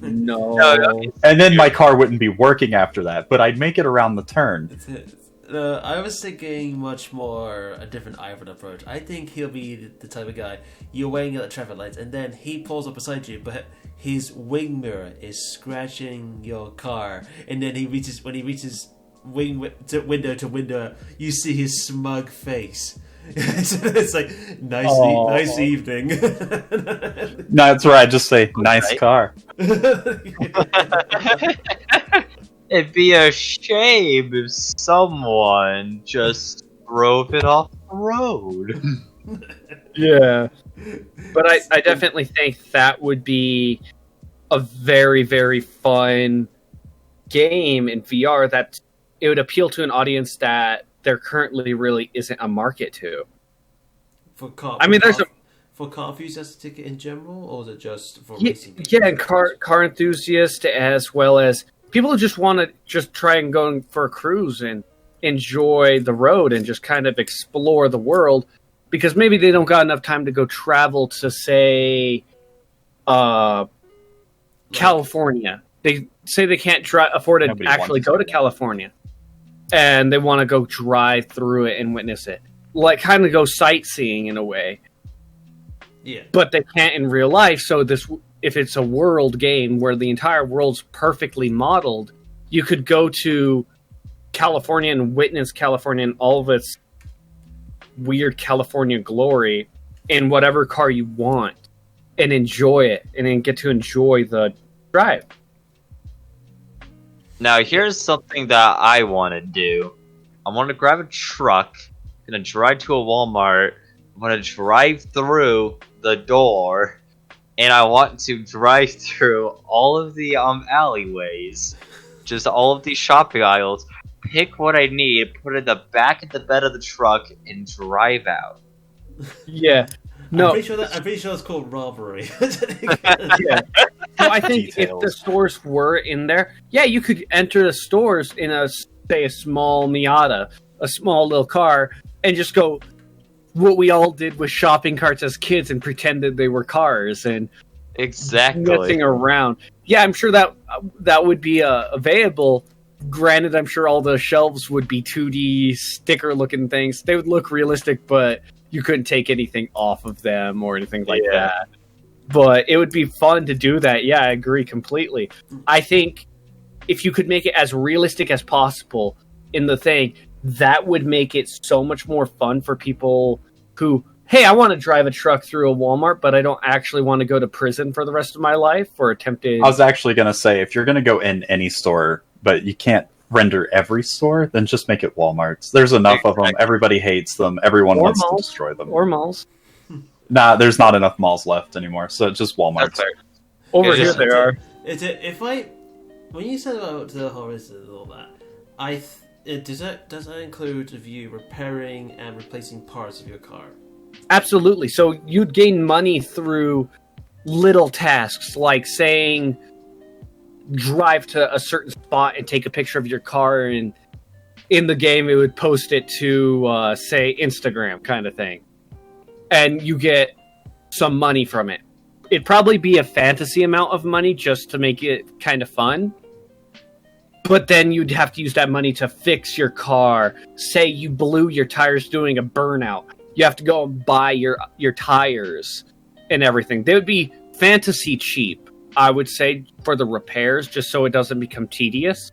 No. And then my car wouldn't be working after that, but I'd make it around the turn. I was thinking much more a different Ivan approach. I think he'll be the type of guy, you're waiting at the traffic lights, and then he pulls up beside you, but his wing mirror is scratching your car, and then when he reaches window to window, you see his smug face. So it's like, nice evening. No, that's right. Just say, nice car. It'd be a shame if someone just drove it off the road. Yeah. But I definitely think that would be a very, very fun game in VR that it would appeal to an audience that there currently really isn't a market to. For car enthusiasts ticket in general, or is it just for racing people? Yeah, and car enthusiasts, as well as people who just want to just try and go for a cruise and enjoy the road and just kind of explore the world, because maybe they don't got enough time to go travel to, say, California. They say they can't afford to actually go to California, and they want to go drive through it and witness it. Like, kind of go sightseeing in a way. Yeah. But they can't in real life, so if it's a world game where the entire world's perfectly modeled, you could go to California and witness California in all of its weird California glory in whatever car you want and enjoy it, and then get to enjoy the drive. Now, here's something that I want to do. I want to grab a truck, gonna drive to a Walmart, I'm gonna drive through the door, and I want to drive through all of the alleyways, just all of these shopping aisles, pick what I need, put it in the back of the bed of the truck, and drive out. Yeah. No, I'm pretty sure it's called robbery. Yeah. So I think if the stores were in there, yeah, you could enter the stores in a small Miata, a small little car, and just go what we all did with shopping carts as kids and pretended they were cars and messing around. Yeah, I'm sure that would be available. Granted, I'm sure all the shelves would be 2D sticker looking things. They would look realistic, but you couldn't take anything off of them or anything like that. But it would be fun to do that. Yeah, I agree completely. I think if you could make it as realistic as possible in the thing, that would make it so much more fun for people who, hey, I want to drive a truck through a Walmart, but I don't actually want to go to prison for the rest of my life or attempted... I was actually going to say, if you're going to go in any store, but you can't render every store, then just make it Walmarts. There's enough of them. Everybody hates them. Everyone wants to destroy them. Or malls. Nah, there's not enough malls left anymore, so just Walmarts. Over here there are. When you said about the horizons and all that, does that include you repairing and replacing parts of your car? Absolutely. So you'd gain money through little tasks, like saying drive to a certain spot and take a picture of your car, and in the game it would post it to say Instagram kind of thing, and you get some money from it. It'd probably be a fantasy amount of money just to make it kind of fun, but then you'd have to use that money to fix your car. Say you blew your tires doing a burnout, you have to go and buy your tires and everything. They would be fantasy cheap, I would say, for the repairs, just so it doesn't become tedious.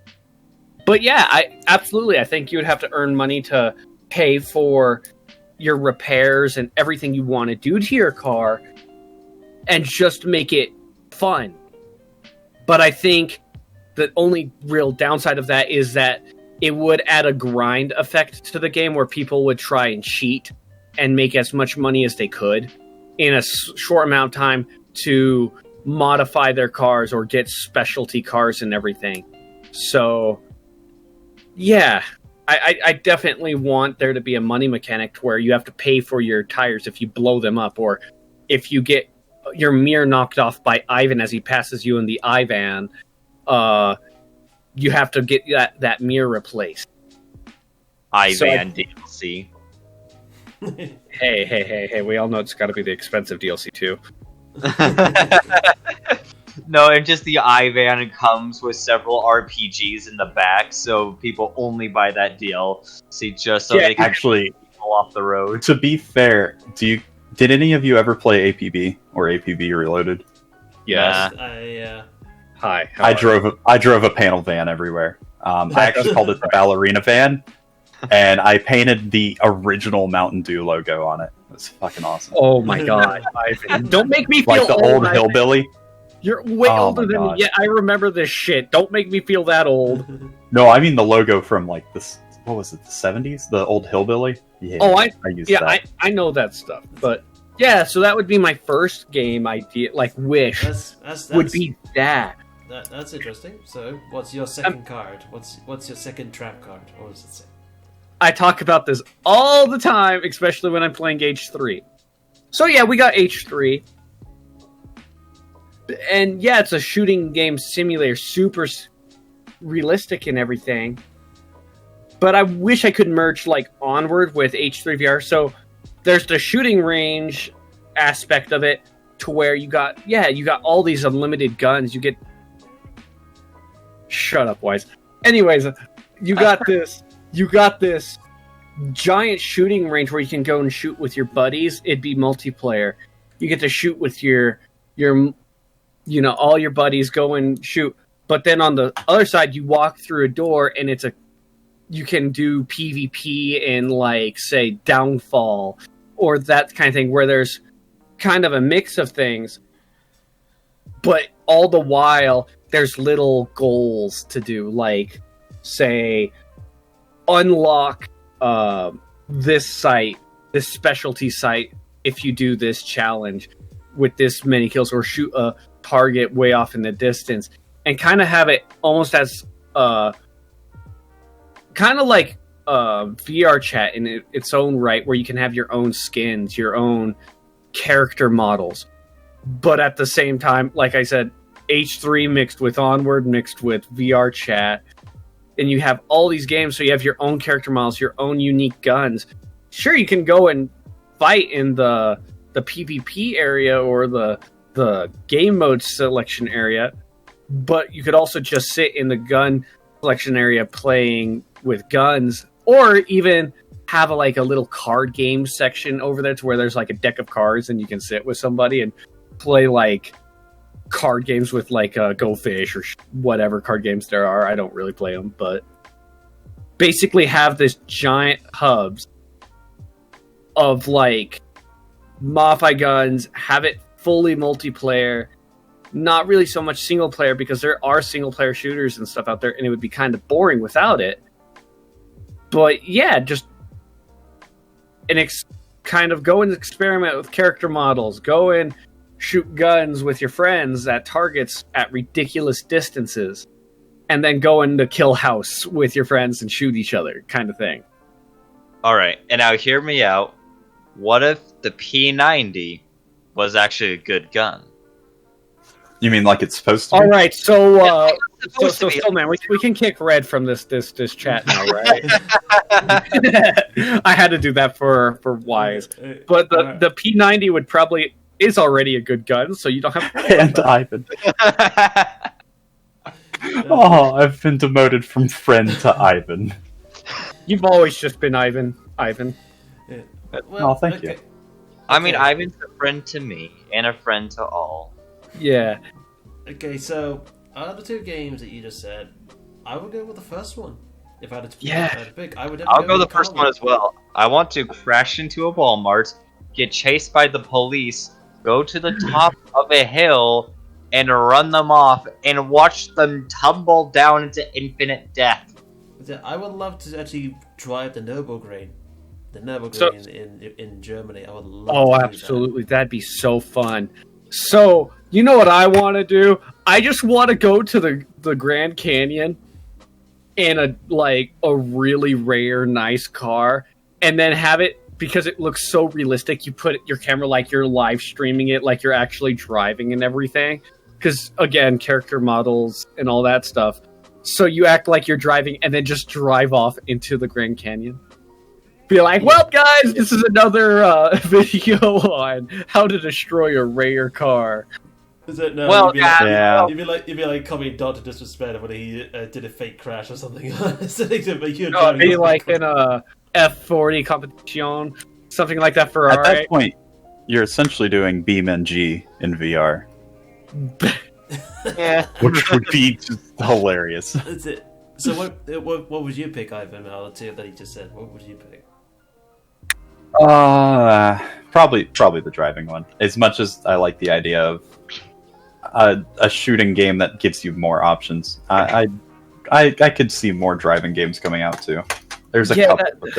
But yeah, I think you would have to earn money to pay for your repairs and everything you want to do to your car and just make it fun. But I think the only real downside of that is that it would add a grind effect to the game where people would try and cheat and make as much money as they could in a short amount of time to modify their cars or get specialty cars and everything. So, yeah, I definitely want there to be a money mechanic where you have to pay for your tires if you blow them up, or if you get your mirror knocked off by Ivan as he passes you in the Ivan, you have to get that mirror replaced. Ivan DLC. Hey, we all know it's got to be the expensive DLC too. No, and just the Ivan comes with several RPGs in the back, so people only buy that DLC just so they can actually people off the road. To be fair, did any of you ever play APB or APB Reloaded? Yes. Hi. I drove a panel van everywhere. I actually called it the ballerina van, and I painted the original Mountain Dew logo on it. It was fucking awesome. Oh my god, Ivan! Don't make me feel Like the old Ivan. hillbilly. You're way Oh older my than me. God. Yeah, I remember this shit. Don't make me feel that old. No, I mean the logo from like this. What was it? The 70s? The old hillbilly. Yeah. Oh, I used that. I know that stuff. But yeah, so that would be my first game idea. Like wish would be that. That's interesting. So, what's your second card? What's your second trap card? What does it say? I talk about this all the time, especially when I'm playing H3. So yeah, we got H3. And yeah, it's a shooting game simulator, super realistic and everything. But I wish I could merge like Onward with H3 VR. So there's the shooting range aspect of it to where you got all these unlimited guns. You get shut up, Wise. Anyways, you got this giant shooting range where you can go and shoot with your buddies. It'd be multiplayer. You get to shoot with your all your buddies, go and shoot. But then on the other side, you walk through a door and you can do PvP in like, say, Downfall or that kind of thing where there's kind of a mix of things. But all the while, there's little goals to do, like, say, unlock this site, this specialty site, if you do this challenge with this many kills, or shoot a target way off in the distance, and kind of have it almost as kind of like VR chat in its own right, where you can have your own skins, your own character models, but at the same time, like I said, H3 mixed with Onward, mixed with VR chat, and you have all these games, so you have your own character models, your own unique guns. Sure, you can go and fight in the PvP area or the game mode selection area, but you could also just sit in the gun selection area playing with guns, or even have a little card game section over there to where there's like a deck of cards and you can sit with somebody and play like card games with like Go Fish or whatever card games there are. I don't really play them, but basically have this giant hubs of like modify guns, have it fully multiplayer, not really so much single player, because there are single player shooters and stuff out there and it would be kind of boring without it. But yeah, just kind of go and experiment with character models, go and shoot guns with your friends at targets at ridiculous distances, and then go into kill house with your friends and shoot each other, kind of thing. Alright, and now hear me out. What if the P90 was actually a good gun? You mean like it's supposed to be? All right, so man, we can kick Red from this chat now, right? I had to do that for Wise, but the P90 would probably is already a good gun, so you don't have to. And Ivan. Oh, I've been demoted from friend to Ivan. You've always just been Ivan. Yeah. Oh, thank you. I mean, Ivan's a friend to me and a friend to all. Yeah. Okay, so out of the two games that you just said, I would go with the first one. If I had to pick, I would. I'll go the first one as well. I want to crash into a Walmart, get chased by the police, go to the top of a hill, and run them off, and watch them tumble down into infinite death. I would love to actually drive the Nürburgring. In Germany. I would love to do absolutely. That'd be so fun. So, you know what I want to do? I just want to go to the Grand Canyon in a really rare, nice car, and then have it, because it looks so realistic, you put your camera like you're live streaming it, like you're actually driving and everything. Because, again, character models and all that stuff. So you act like you're driving and then just drive off into the Grand Canyon. Be like, well, guys, this is another video on how to destroy a rare car. Is it? No, Well, you'd be like, yeah. You'd be like coming Dr. Disrespect when he did a fake crash or something. Something to make you No, it'd be like in a F40 competition, something like that for At that point, you're essentially doing BeamNG in VR, Yeah. which would be just hilarious. That's it. So what would you pick, Ivan, out of the two that he just said? What would you pick? Probably the driving one. As much as I like the idea of a shooting game that gives you more options, I could see more driving games coming out too. There's a couple, but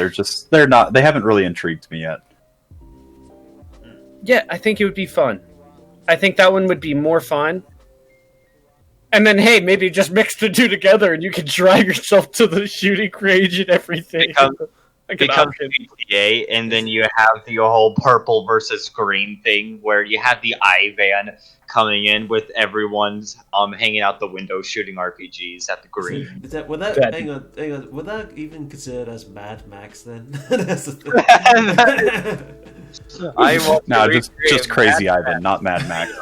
they haven't really intrigued me yet. Yeah, I think it would be fun. I think that one would be more fun. And then, hey, maybe just mix the two together and you can drive yourself to the shooting range and everything. Becomes GTA, and then you have the whole purple versus green thing where you have the I van coming in with everyone's hanging out the window shooting RPGs at the green. Hang on. Would that even considered as Mad Max then? Just crazy Ivan, not Mad Max.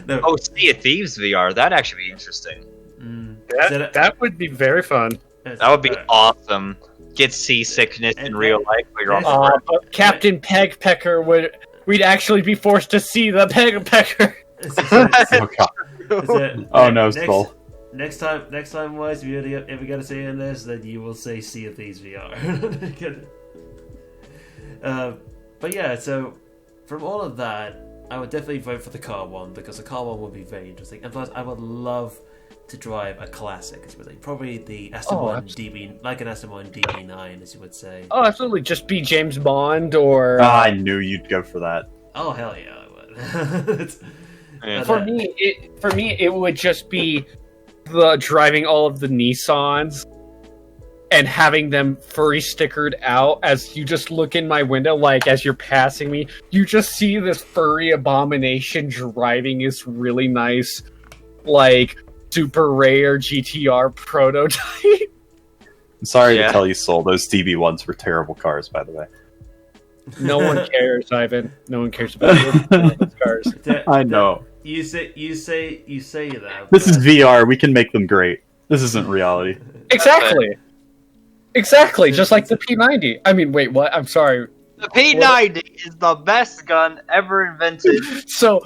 No. Oh, Sea of Thieves VR, that'd actually be interesting. That would be very fun. That would be awesome. Get seasickness in real life while you're on the But Captain Pegpecker we'd actually be forced to see the Pegpecker. Oh god. Oh no, Skull. Next time, Wise, if you ever get a say in this, then you will say Sea of Thieves VR. But yeah, so from all of that, I would definitely vote for the car one because the car one would be very interesting, and plus, I would love to drive a classic, probably the Aston Martin DB, like an Aston Martin DB9, as you would say. Oh, absolutely! Just be James Bond or. I knew you'd go for that. Oh hell yeah, I would. For me, it would just be the driving all of the Nissans and having them furry stickered out as you just look in my window, like as you're passing me, you just see this furry abomination driving this really nice, like, super rare GTR prototype. I'm sorry to tell you, Soul, those DB1s were terrible cars, by the way. No one cares, Ivan. No one cares about those cars. I know. You say that. This is VR. We can make them great. This isn't reality. Exactly. Just like the P90. I mean, wait, what? I'm sorry. The P90 is the best gun ever invented. So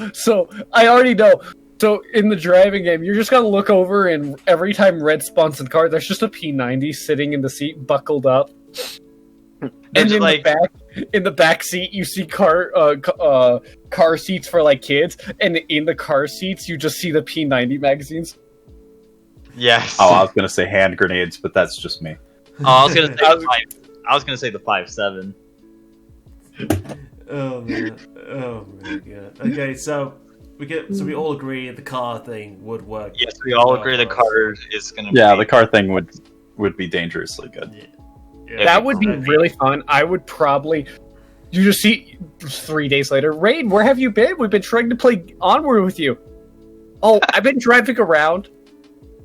I already know. So in the driving game, you're just gonna look over, and every time Red spawns in the car, there's just a P90 sitting in the seat, buckled up. And in the back seat, you see car seats for like kids, and in the car seats, you just see the P90 magazines. Yes. Oh, I was gonna say hand grenades, but that's just me. Oh, I was gonna say the 5.7. Oh man. Oh my god. Okay, so we all agree the car thing would work. Yes, we all agree the car is gonna. Yeah, the car thing would be dangerously good. Yeah, that would be really fun. I would probably. You just see 3 days later, Rain, where have you been? We've been trying to play Onward with you. Oh, I've been driving around.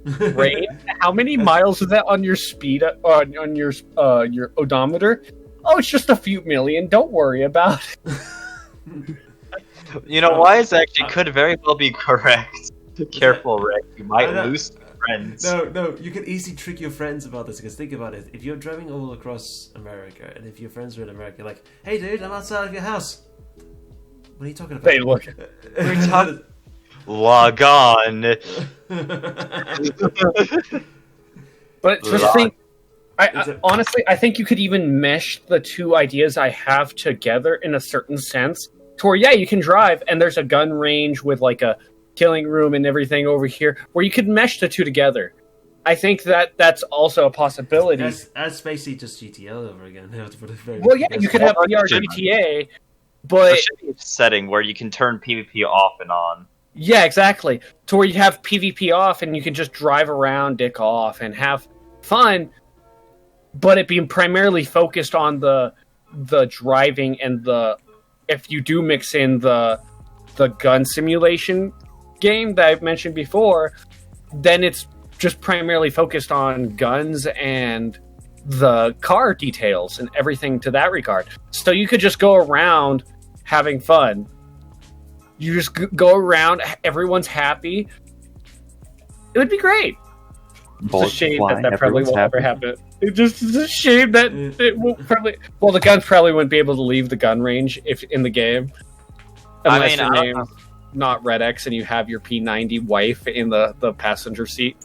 Rain, how many miles is that on your speed on your odometer? Oh, it's just a few million. Don't worry about it. You know, Wise actually could very well be correct. Careful, Rick. You might lose friends. No, you can easily trick your friends about this, because think about it. If you're driving all across America, and if your friends are in America, like, hey dude, I'm outside of your house. What are you talking about? Hey, look. We're talking... Log on. But just think, honestly, I think you could even mesh the two ideas I have together in a certain sense. To where, yeah, you can drive, and there's a gun range with like a killing room and everything over here, where you could mesh the two together. I think that's also a possibility. That's basically just GTL over again. Well, yeah, you could have VR GTA, but setting where you can turn PvP off and on. Yeah, exactly. To where you have PvP off and you can just drive around, dick off, and have fun, but it being primarily focused on the driving and if you do mix in the gun simulation game that I've mentioned before, then it's just primarily focused on guns and the car details and everything to that regard. So you could just go around having fun. You just go around, everyone's happy. It would be great. It's a shame that probably won't ever happen. It's a shame that it won't probably... Well, the guns probably wouldn't be able to leave the gun range if in the game. Unless your name's not Red X and you have your P90 wife in the passenger seat.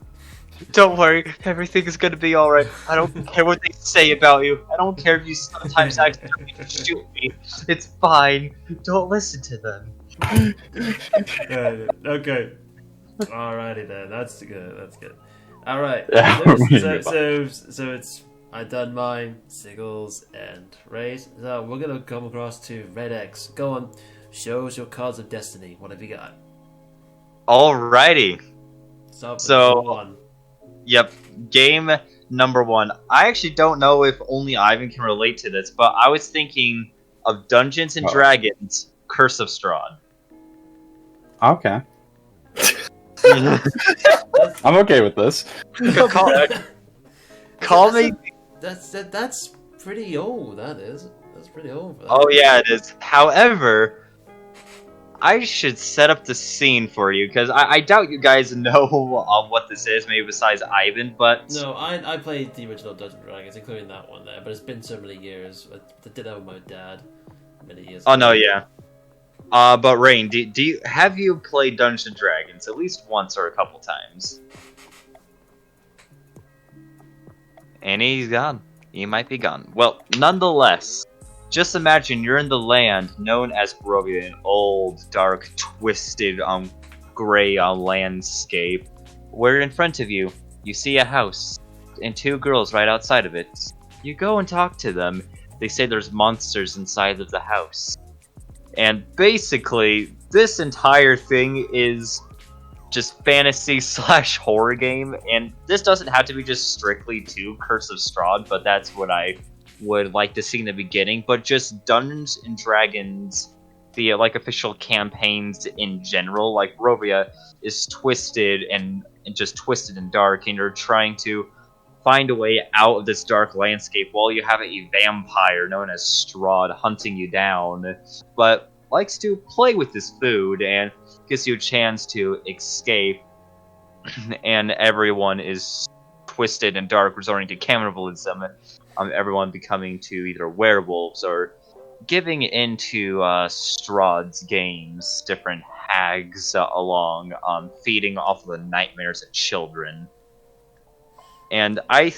Don't worry, everything is gonna be alright. I don't care what they say about you. I don't care if you sometimes accidentally shoot me. It's fine. Don't listen to them. Okay. Alrighty then. That's good. That's good. All right. So it's I done mine, Siggles, and Ray. So we're gonna come across to Red X. Go on, show us your cards of destiny. What have you got? Alrighty. So one. Yep. Game number 1. I actually don't know if only Ivan can relate to this, but I was thinking of Dungeons and Dragons: Curse of Strahd. Okay. I'm okay with this. Call me. That's pretty old. That's pretty old. For that. Oh yeah, it is. However, I should set up the scene for you because I doubt you guys know what this is. Maybe besides Ivan, but no, I played the original Dungeons and Dragons, including that one there. But it's been so many years. I did that with my dad many years ago. Oh no, yeah. But Rain, have you played Dungeons and Dragons at least once or a couple times? And he's gone. He might be gone. Well, nonetheless, just imagine you're in the land known as Barovia, an old, dark, twisted, gray landscape, where in front of you, you see a house, and 2 girls right outside of it. You go and talk to them. They say there's monsters inside of the house. And basically, this entire thing is just fantasy / horror game, and this doesn't have to be just strictly to Curse of Strahd, but that's what I would like to see in the beginning. But just Dungeons and Dragons, the official campaigns in general, like Barovia is twisted and just twisted and dark, and you're trying to find a way out of this dark landscape while you have a vampire known as Strahd hunting you down, but likes to play with this food and gives you a chance to escape, and everyone is twisted and dark, resorting to cannibalism, everyone becoming to either werewolves or giving into Strahd's games, different hags along, feeding off of the nightmares of children. And I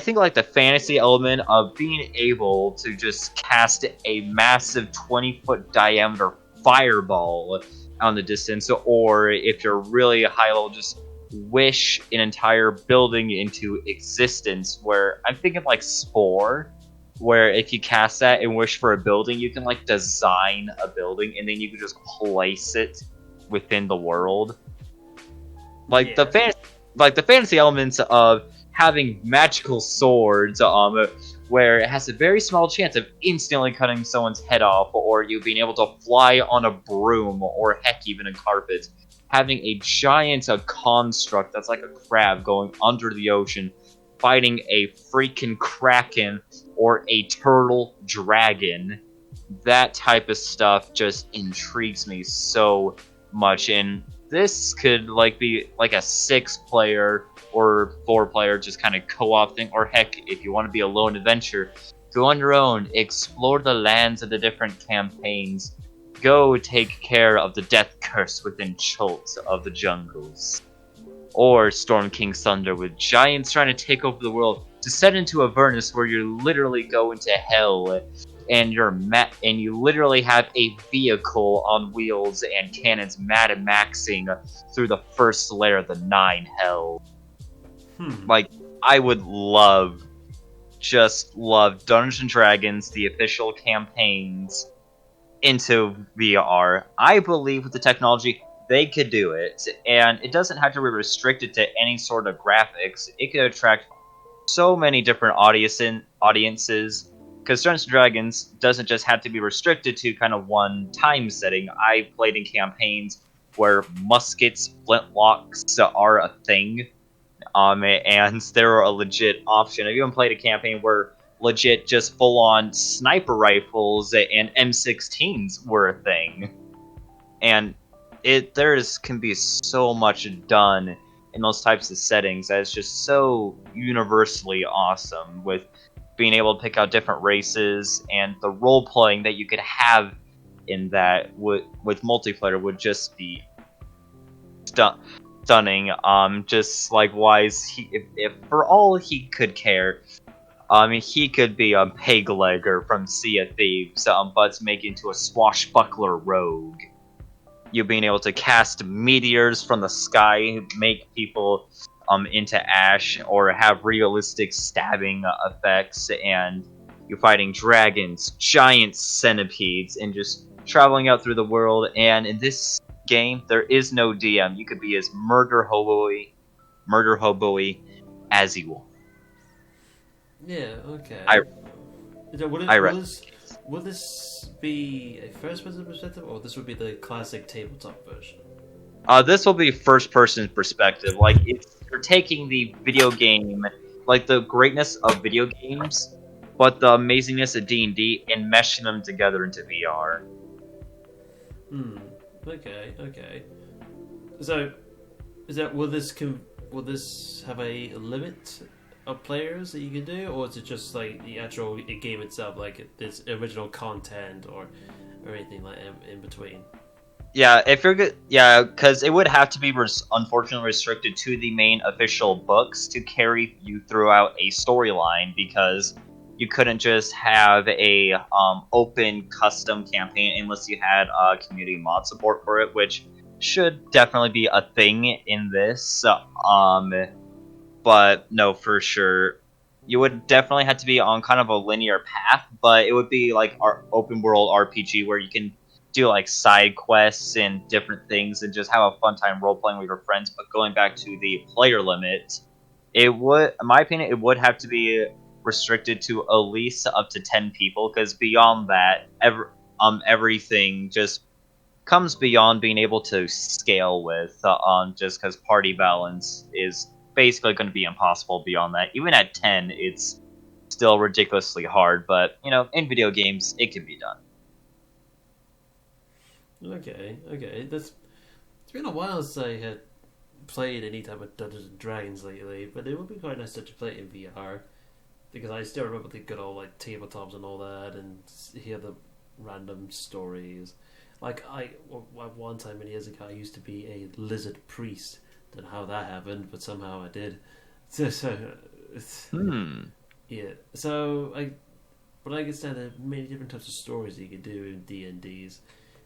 think like the fantasy element of being able to just cast a massive 20-foot diameter fireball on the distance, or if you're really high level, just wish an entire building into existence, where I'm thinking like Spore, where if you cast that and wish for a building, you can like design a building and then you can just place it within the world. Like the fantasy elements of having magical swords, where it has a very small chance of instantly cutting someone's head off, or you being able to fly on a broom, or heck, even a carpet. Having a giant construct that's like a crab going under the ocean, fighting a freaking kraken or a turtle dragon. That type of stuff just intrigues me so much, and this could like be like a 6-player or 4-player just kind of co-op thing, or heck, if you want to be a lone adventure, go on your own, explore the lands of the different campaigns, go take care of the death curse within Chult of the jungles, or Storm King's Thunder with giants trying to take over the world, descend into Avernus where you literally go into hell, and you literally have a vehicle on wheels and cannons Mad Maxing through the first layer of the 9 hell. Like, I would just love Dungeons & Dragons, the official campaigns, into VR. I believe with the technology, they could do it, and it doesn't have to be restricted to any sort of graphics. It could attract so many different audiences, because Dungeons & Dragons doesn't just have to be restricted to kind of one time setting. I played in campaigns where muskets, flintlocks are a thing. and they're a legit option. I've even played a campaign where legit just full-on sniper rifles and M16s were a thing. And can be so much done in those types of settings that it's just so universally awesome, with being able to pick out different races, and the role-playing that you could have in that with multiplayer would just be stunning. Just like Wise, if for all he could care, he could be a peg-legger from Sea of Thieves, but make into a swashbuckler rogue. You being able to cast meteors from the sky, make people into ash, or have realistic stabbing effects, and you're fighting dragons, giant centipedes, and just traveling out through the world. And in this game, there is no DM. You could be as murder hoboy as you want. Yeah, okay. Will this be a first-person perspective, or this would be the classic tabletop version? This will be first-person perspective. Like, you're taking the video game, like the greatness of video games, but the amazingness of D&D, and meshing them together into VR. Okay. So, will this have a limit of players that you can do, or is it just like the actual game itself, like this original content or anything like in between? Yeah, if you're good, yeah, because it would have to be unfortunately restricted to the main official books to carry you throughout a storyline, because you couldn't just have a open custom campaign unless you had community mod support for it, which should definitely be a thing in this. But no, for sure, you would definitely have to be on kind of a linear path, but it would be like our open world RPG where you can do like side quests and different things and just have a fun time role playing with your friends. But going back to the player limit, it would, in my opinion, it would have to be restricted to at least up to 10 people, because beyond that, everything just comes beyond being able to scale with, just because party balance is basically going to be impossible beyond that. Even at 10, it's still ridiculously hard, but, in video games, it can be done. Okay. It's been a while since I had played any type of Dungeons and Dragons lately, but it would be quite nice to play it in VR, because I still remember the good old like tabletops and all that, and hear the random stories. Like one time many years ago, I used to be a lizard priest. Don't know how that happened, but somehow I did. Yeah. So but I understand there are many different types of stories that you can do in D&Ds,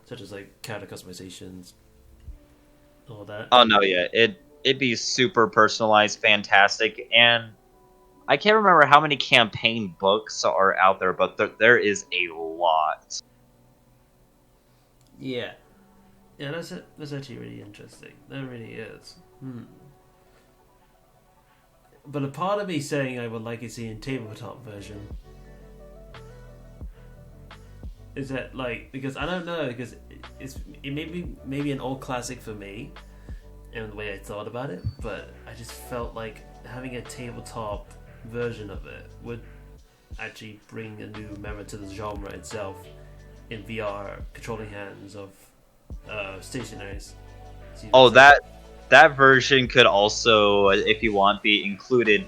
such as like character customizations, all that. Oh no, yeah, it'd be super personalized, fantastic, and I can't remember how many campaign books are out there, but there is a lot. Yeah, that's actually really interesting. That really is. But a part of me saying I would like to see a tabletop version is that because I don't know, because it may be maybe an old classic for me and the way I thought about it, but I just felt like having a tabletop version of it would actually bring a new member to the genre itself in VR, controlling hands of stationaries. Oh, that version could also, if you want, be included,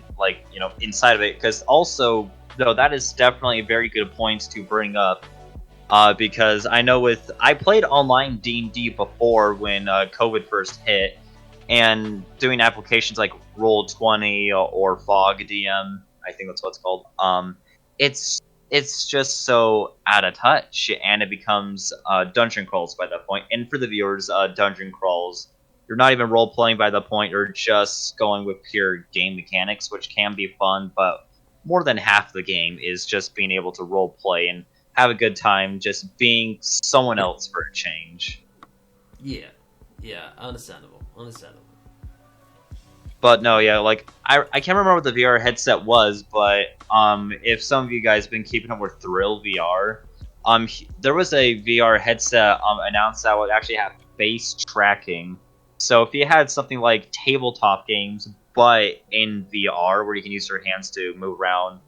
inside of it. Because also, though, that is definitely a very good point to bring up. Because I know I played online D&D before when COVID first hit, and doing applications like Roll20 or Fog DM, I think that's what it's called. It's just so out of touch, and it becomes dungeon crawls by that point. And for the viewers, dungeon crawls, you're not even role playing by the point. You're just going with pure game mechanics, which can be fun, but more than half the game is just being able to role play and have a good time, just being someone else for a change. Yeah, understandable. But no, yeah, I can't remember what the VR headset was, but if some of you guys have been keeping up with Thrill VR, there was a VR headset announced that would actually have face tracking. So if you had something like tabletop games, but in VR, where you can use your hands to move around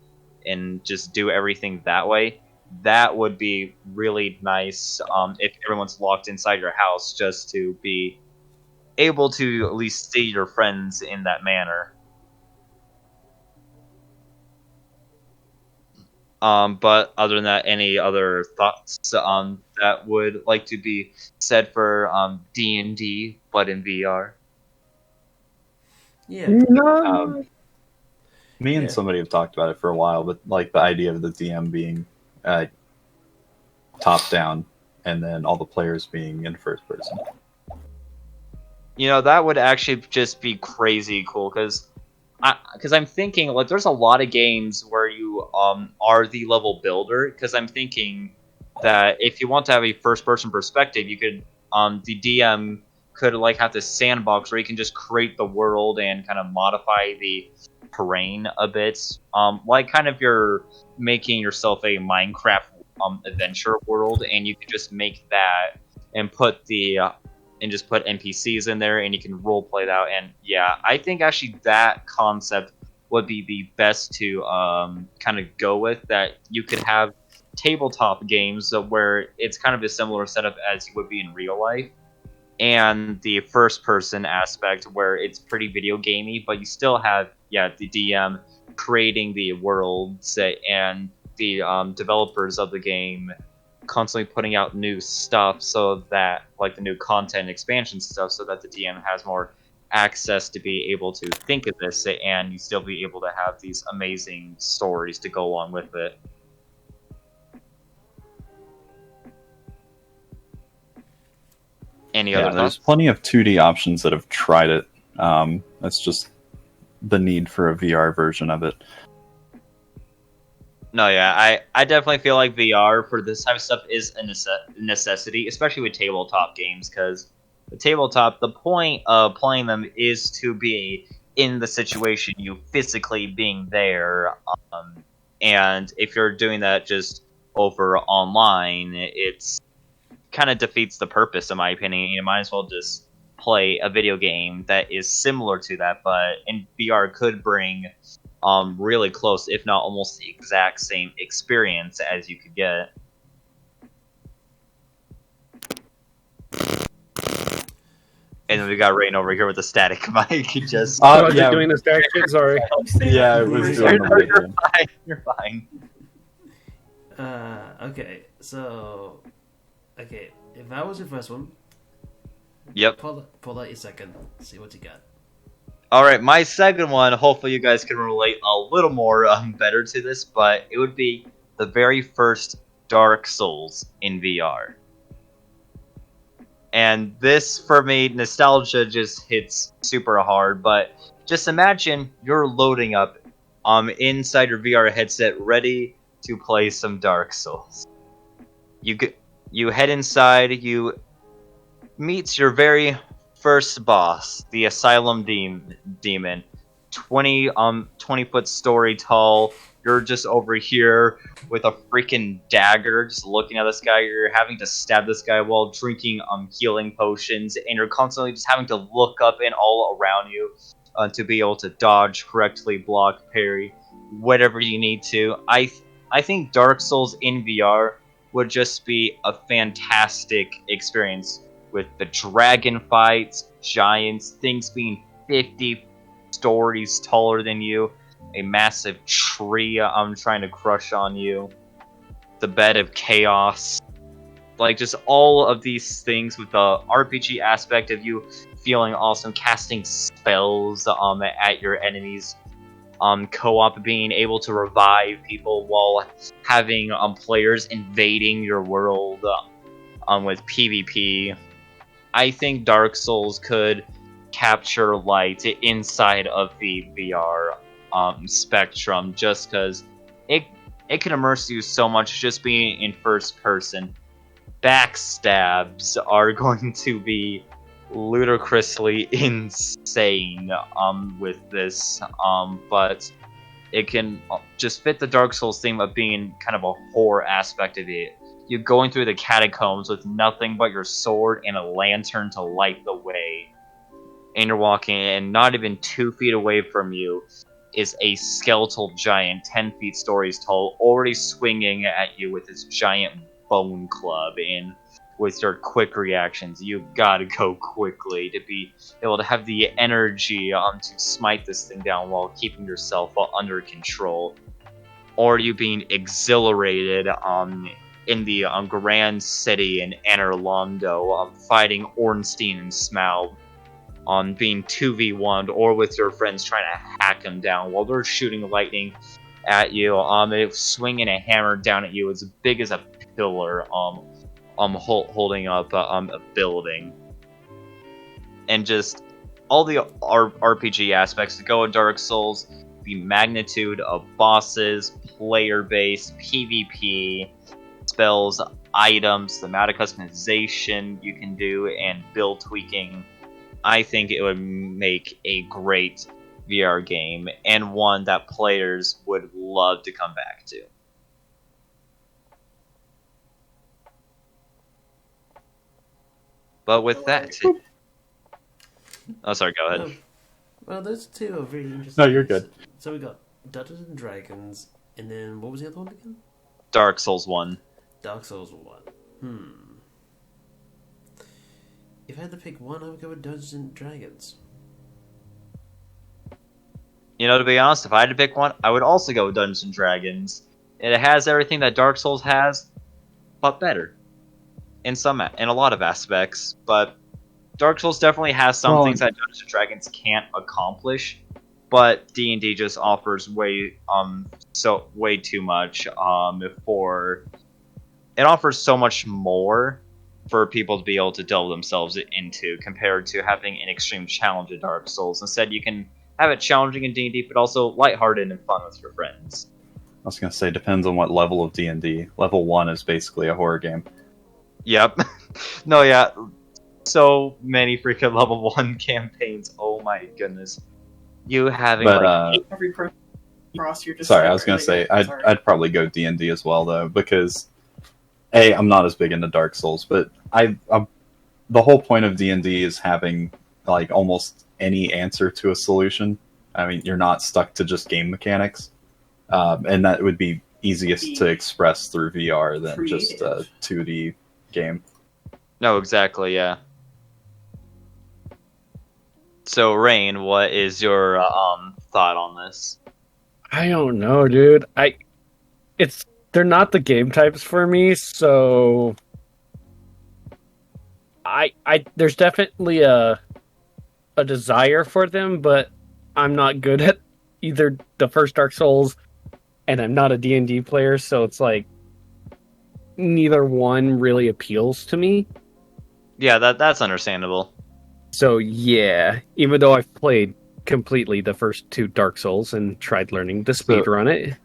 and just do everything that way, that would be really nice if everyone's locked inside your house, just to be able to at least see your friends in that manner. But other than that, any other thoughts that would like to be said for D&D, but in VR? Yeah. Me and Yeah. somebody have talked about it for a while, but like the idea of the DM being top down and then all the players being in first person. You know, that would actually just be crazy cool, because I'm thinking, like, there's a lot of games where you are the level builder, because I'm thinking that if you want to have a first person perspective, you could the DM could like have this sandbox where you can just create the world and kind of modify the terrain a bit, like kind of you're making yourself a Minecraft adventure world, and you can just make that and put and just put NPCs in there, and you can role play that. And yeah, I think actually that concept would be the best to kind of go with, that you could have tabletop games where it's kind of a similar setup as you would be in real life, and the first person aspect where it's pretty video gamey, but you still have the DM creating the worlds and the developers of the game constantly putting out new stuff, so that like the new content expansion stuff, so that the DM has more access to be able to think of this, and you still be able to have these amazing stories to go along with it. Any other There's thoughts? plenty of 2D options that have tried it. That's just the need for a VR version of it. No, yeah, I definitely feel like VR for this type of stuff is a necessity, especially with tabletop games, because the tabletop, the point of playing them is to be in the situation, you physically being there, and if you're doing that just over online, it's kind of defeats the purpose, in my opinion. You might as well just play a video game that is similar to that, but in VR could bring really close, if not almost the exact same experience as you could get. And then we got Rain over here with the static mic. Just Was it doing the static shit? Sorry. Yeah, it was doing the you're weekend. fine. You're fine. Okay, so... Okay, if that was your first one, Yep. pull out your second, see what you got. All right, my second one. Hopefully, you guys can relate a little more better to this, but it would be the very first Dark Souls in VR. And this, for me, nostalgia just hits super hard. But just imagine you're loading up inside your VR headset, ready to play some Dark Souls. You head inside. You meet your very first boss, the Asylum Demon. 20-foot story tall. You're just over here with a freaking dagger, just looking at this guy. You're having to stab this guy while drinking healing potions, and you're constantly just having to look up and all around you to be able to dodge correctly, block, parry, whatever you need to. I think Dark Souls in VR would just be a fantastic experience, with the dragon fights, giants, things being 50 stories taller than you, a massive tree trying to crush on you, the bed of chaos, like just all of these things with the RPG aspect of you feeling awesome, casting spells at your enemies, co-op, being able to revive people while having players invading your world with PvP. I think Dark Souls could capture light inside of the VR spectrum, just because it can immerse you so much just being in first person. Backstabs are going to be ludicrously insane with this, but it can just fit the Dark Souls theme of being kind of a horror aspect of it. You're going through the catacombs with nothing but your sword and a lantern to light the way. and you're walking, and not even 2 feet away from you is a skeletal giant, 10 feet stories tall, already swinging at you with his giant bone club. And with your quick reactions, you gotta go quickly to be able to have the energy to smite this thing down while keeping yourself under control. Or you being exhilarated in the Grand City in Anor Londo, fighting Ornstein and Smaug, on being 2v1, or with your friends trying to hack them down while they're shooting lightning at you, swinging a hammer down at you as big as a pillar, holding up a building. And just all the RPG aspects to go in Dark Souls, the magnitude of bosses, player base, PvP, spells, items, the amount of customization you can do, and build tweaking. I think it would make a great VR game, and one that players would love to come back to. But with that... Oh, sorry, go ahead. Well, those two are really interesting. No, you're good. So we got Dungeons and Dragons, and then what was the other one again? Dark Souls 1. Dark Souls 1. If I had to pick one, I would go with Dungeons and Dragons. You know, to be honest, if I had to pick one, I would also go with Dungeons and Dragons. It has everything that Dark Souls has, but better. In a lot of aspects, but Dark Souls definitely has some things that Dungeons and Dragons can't accomplish, but D&D just offers way too much it offers so much more for people to be able to delve themselves into compared to having an extreme challenge in Dark Souls. Instead, you can have it challenging in D&D, but also lighthearted and fun with your friends. I was going to say, depends on what level of D&D. Level 1 is basically a horror game. Yep. No, yeah. So many freaking level 1 campaigns. Oh my goodness. You having every cross you're just sorry, I was going to say, I'd probably go D&D as well, though, because I'm not as big into Dark Souls, but the whole point of D&D is having like almost any answer to a solution. I mean, you're not stuck to just game mechanics, and that would be easiest to express through VR than just a 2D game. No, exactly, yeah. So, Rain, what is your thought on this? I don't know, dude. They're not the game types for me, so there's definitely a desire for them, but I'm not good at either the first Dark Souls, and I'm not a D&D player, so it's like neither one really appeals to me. Yeah, that's understandable. So yeah, even though I've played completely the first 2 Dark Souls and tried learning to speedrun it.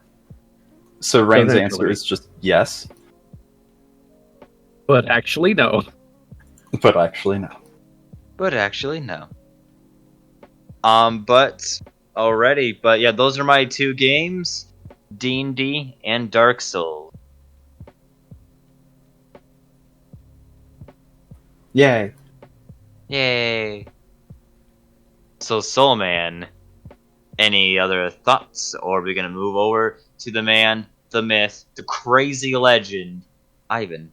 So Rain's answer is just yes. But actually no. But actually no. But yeah, those are my 2 games, D&D and Dark Souls. Yay. So, Soulman, any other thoughts? Or are we going to move over to the man, the myth, the crazy legend, Ivan?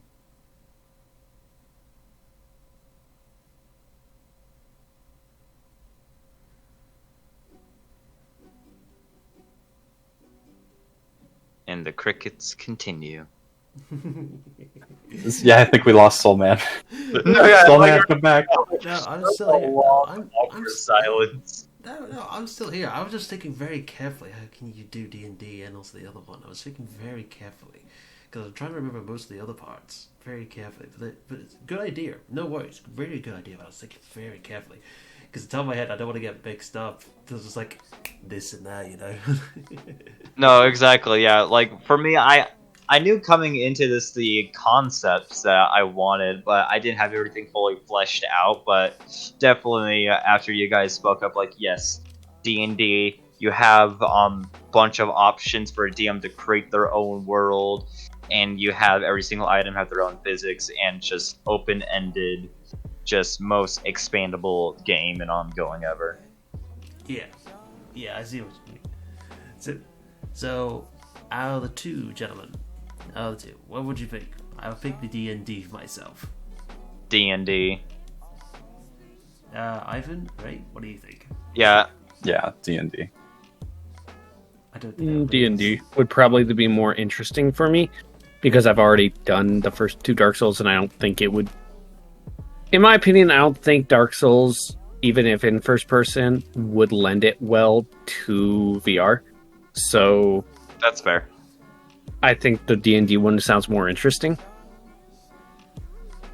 And the crickets continue. Yeah, I think we lost Soul Man. Soul Man, come back. No, I'm still here. I'm silence. No, I'm still here. I was just thinking very carefully. How can you do D&D and also the other one? I was thinking very carefully because I'm trying to remember most of the other parts very carefully. But it's a good idea. No worries, really good idea. But I was thinking very carefully because at the top of my head, I don't want to get mixed up. Because it's like this and that, you know. No, exactly. Yeah, like for me, I knew coming into this the concepts that I wanted, but I didn't have everything fully fleshed out. But definitely after you guys spoke up, like, yes, D&D, you have bunch of options for a DM to create their own world, and you have every single item have their own physics and just open-ended just most expandable game and ongoing ever. Yeah, I see what you mean. So out of the two, gentlemen, what would you pick? I would pick the D&D myself. D&D. Ivan, right? What do you think? Yeah. Yeah, D&D. I don't think D&D would probably be more interesting for me because I've already done the first 2 Dark Souls, and I don't think it would. In my opinion, I don't think Dark Souls, even if in first person, would lend it well to VR. So That's fair. I think the D&D one sounds more interesting.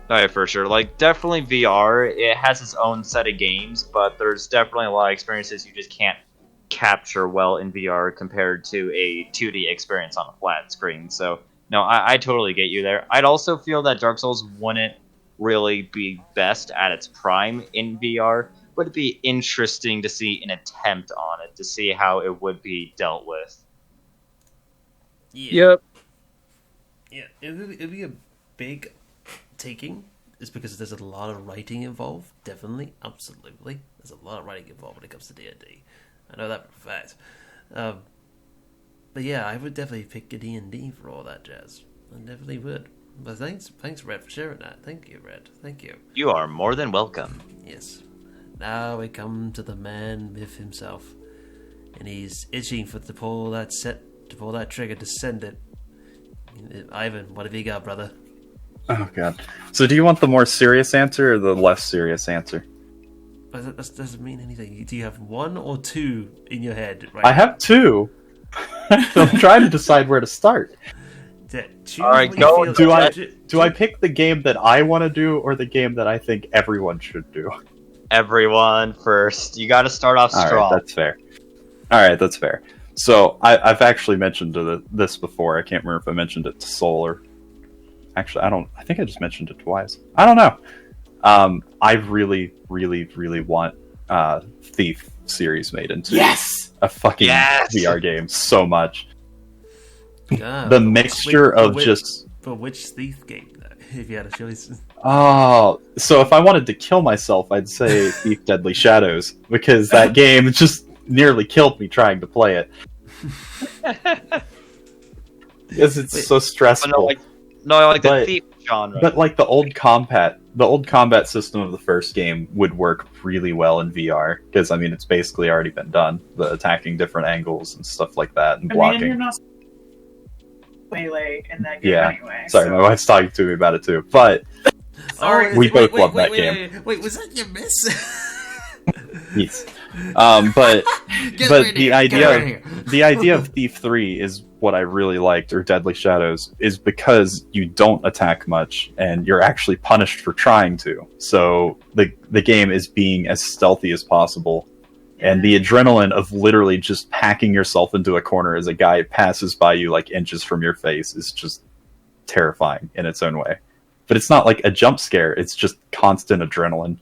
Oh, yeah, for sure. Like, definitely VR, it has its own set of games, but there's definitely a lot of experiences you just can't capture well in VR compared to a 2D experience on a flat screen. So, no, I totally get you there. I'd also feel that Dark Souls wouldn't really be best at its prime in VR, but it'd be interesting to see an attempt on it, to see how it would be dealt with. Yep. Yeah, it'd be a big taking. Is because there's a lot of writing involved. Definitely, absolutely. There's a lot of writing involved when it comes to D&D. I know that for a fact. But yeah, I would definitely pick a D&D for all that jazz. I definitely would. But thanks, Red, for sharing that. Thank you, Red. Thank you. You are more than welcome. Yes. Now we come to the man myth himself, and he's itching to pull that trigger to send it. Ivan, what have you got, brother? Oh god. So do you want the more serious answer or the less serious answer? But that doesn't mean anything. Do you have 1 or 2 in your head? Right I have 2. So I'm trying to decide where to start. All right, go. Do I pick the game that I want to do or the game that I think everyone should do? Everyone first. You got to start off strong. Alright, that's fair. So I've actually mentioned this before. I can't remember if I mentioned it to Soul or... Actually, I think I just mentioned it twice. I don't know. I really, really, really want Thief series made into a fucking VR game so much. The mixture of just... But which Thief game, though, if you had a choice? Oh, so if I wanted to kill myself, I'd say Thief Deadly Shadows, because that game just nearly killed me trying to play it. Because it's so stressful. No, I like the Thief genre. But like the old combat system of the first game would work really well in VR, because I mean it's basically already been done. The attacking different angles and stuff like that, and blocking. I mean, you're not melee in that game anyway. Sorry, so. my wife's talking to me about it too. But Sorry. we both love that game. Wait, was that your miss? Yes. But the idea of Thief 3 is what I really liked, or Deadly Shadows, is because you don't attack much and you're actually punished for trying to. So the game is being as stealthy as possible. And the adrenaline of literally just packing yourself into a corner as a guy passes by you like inches from your face is just terrifying in its own way. But it's not like a jump scare, it's just constant adrenaline.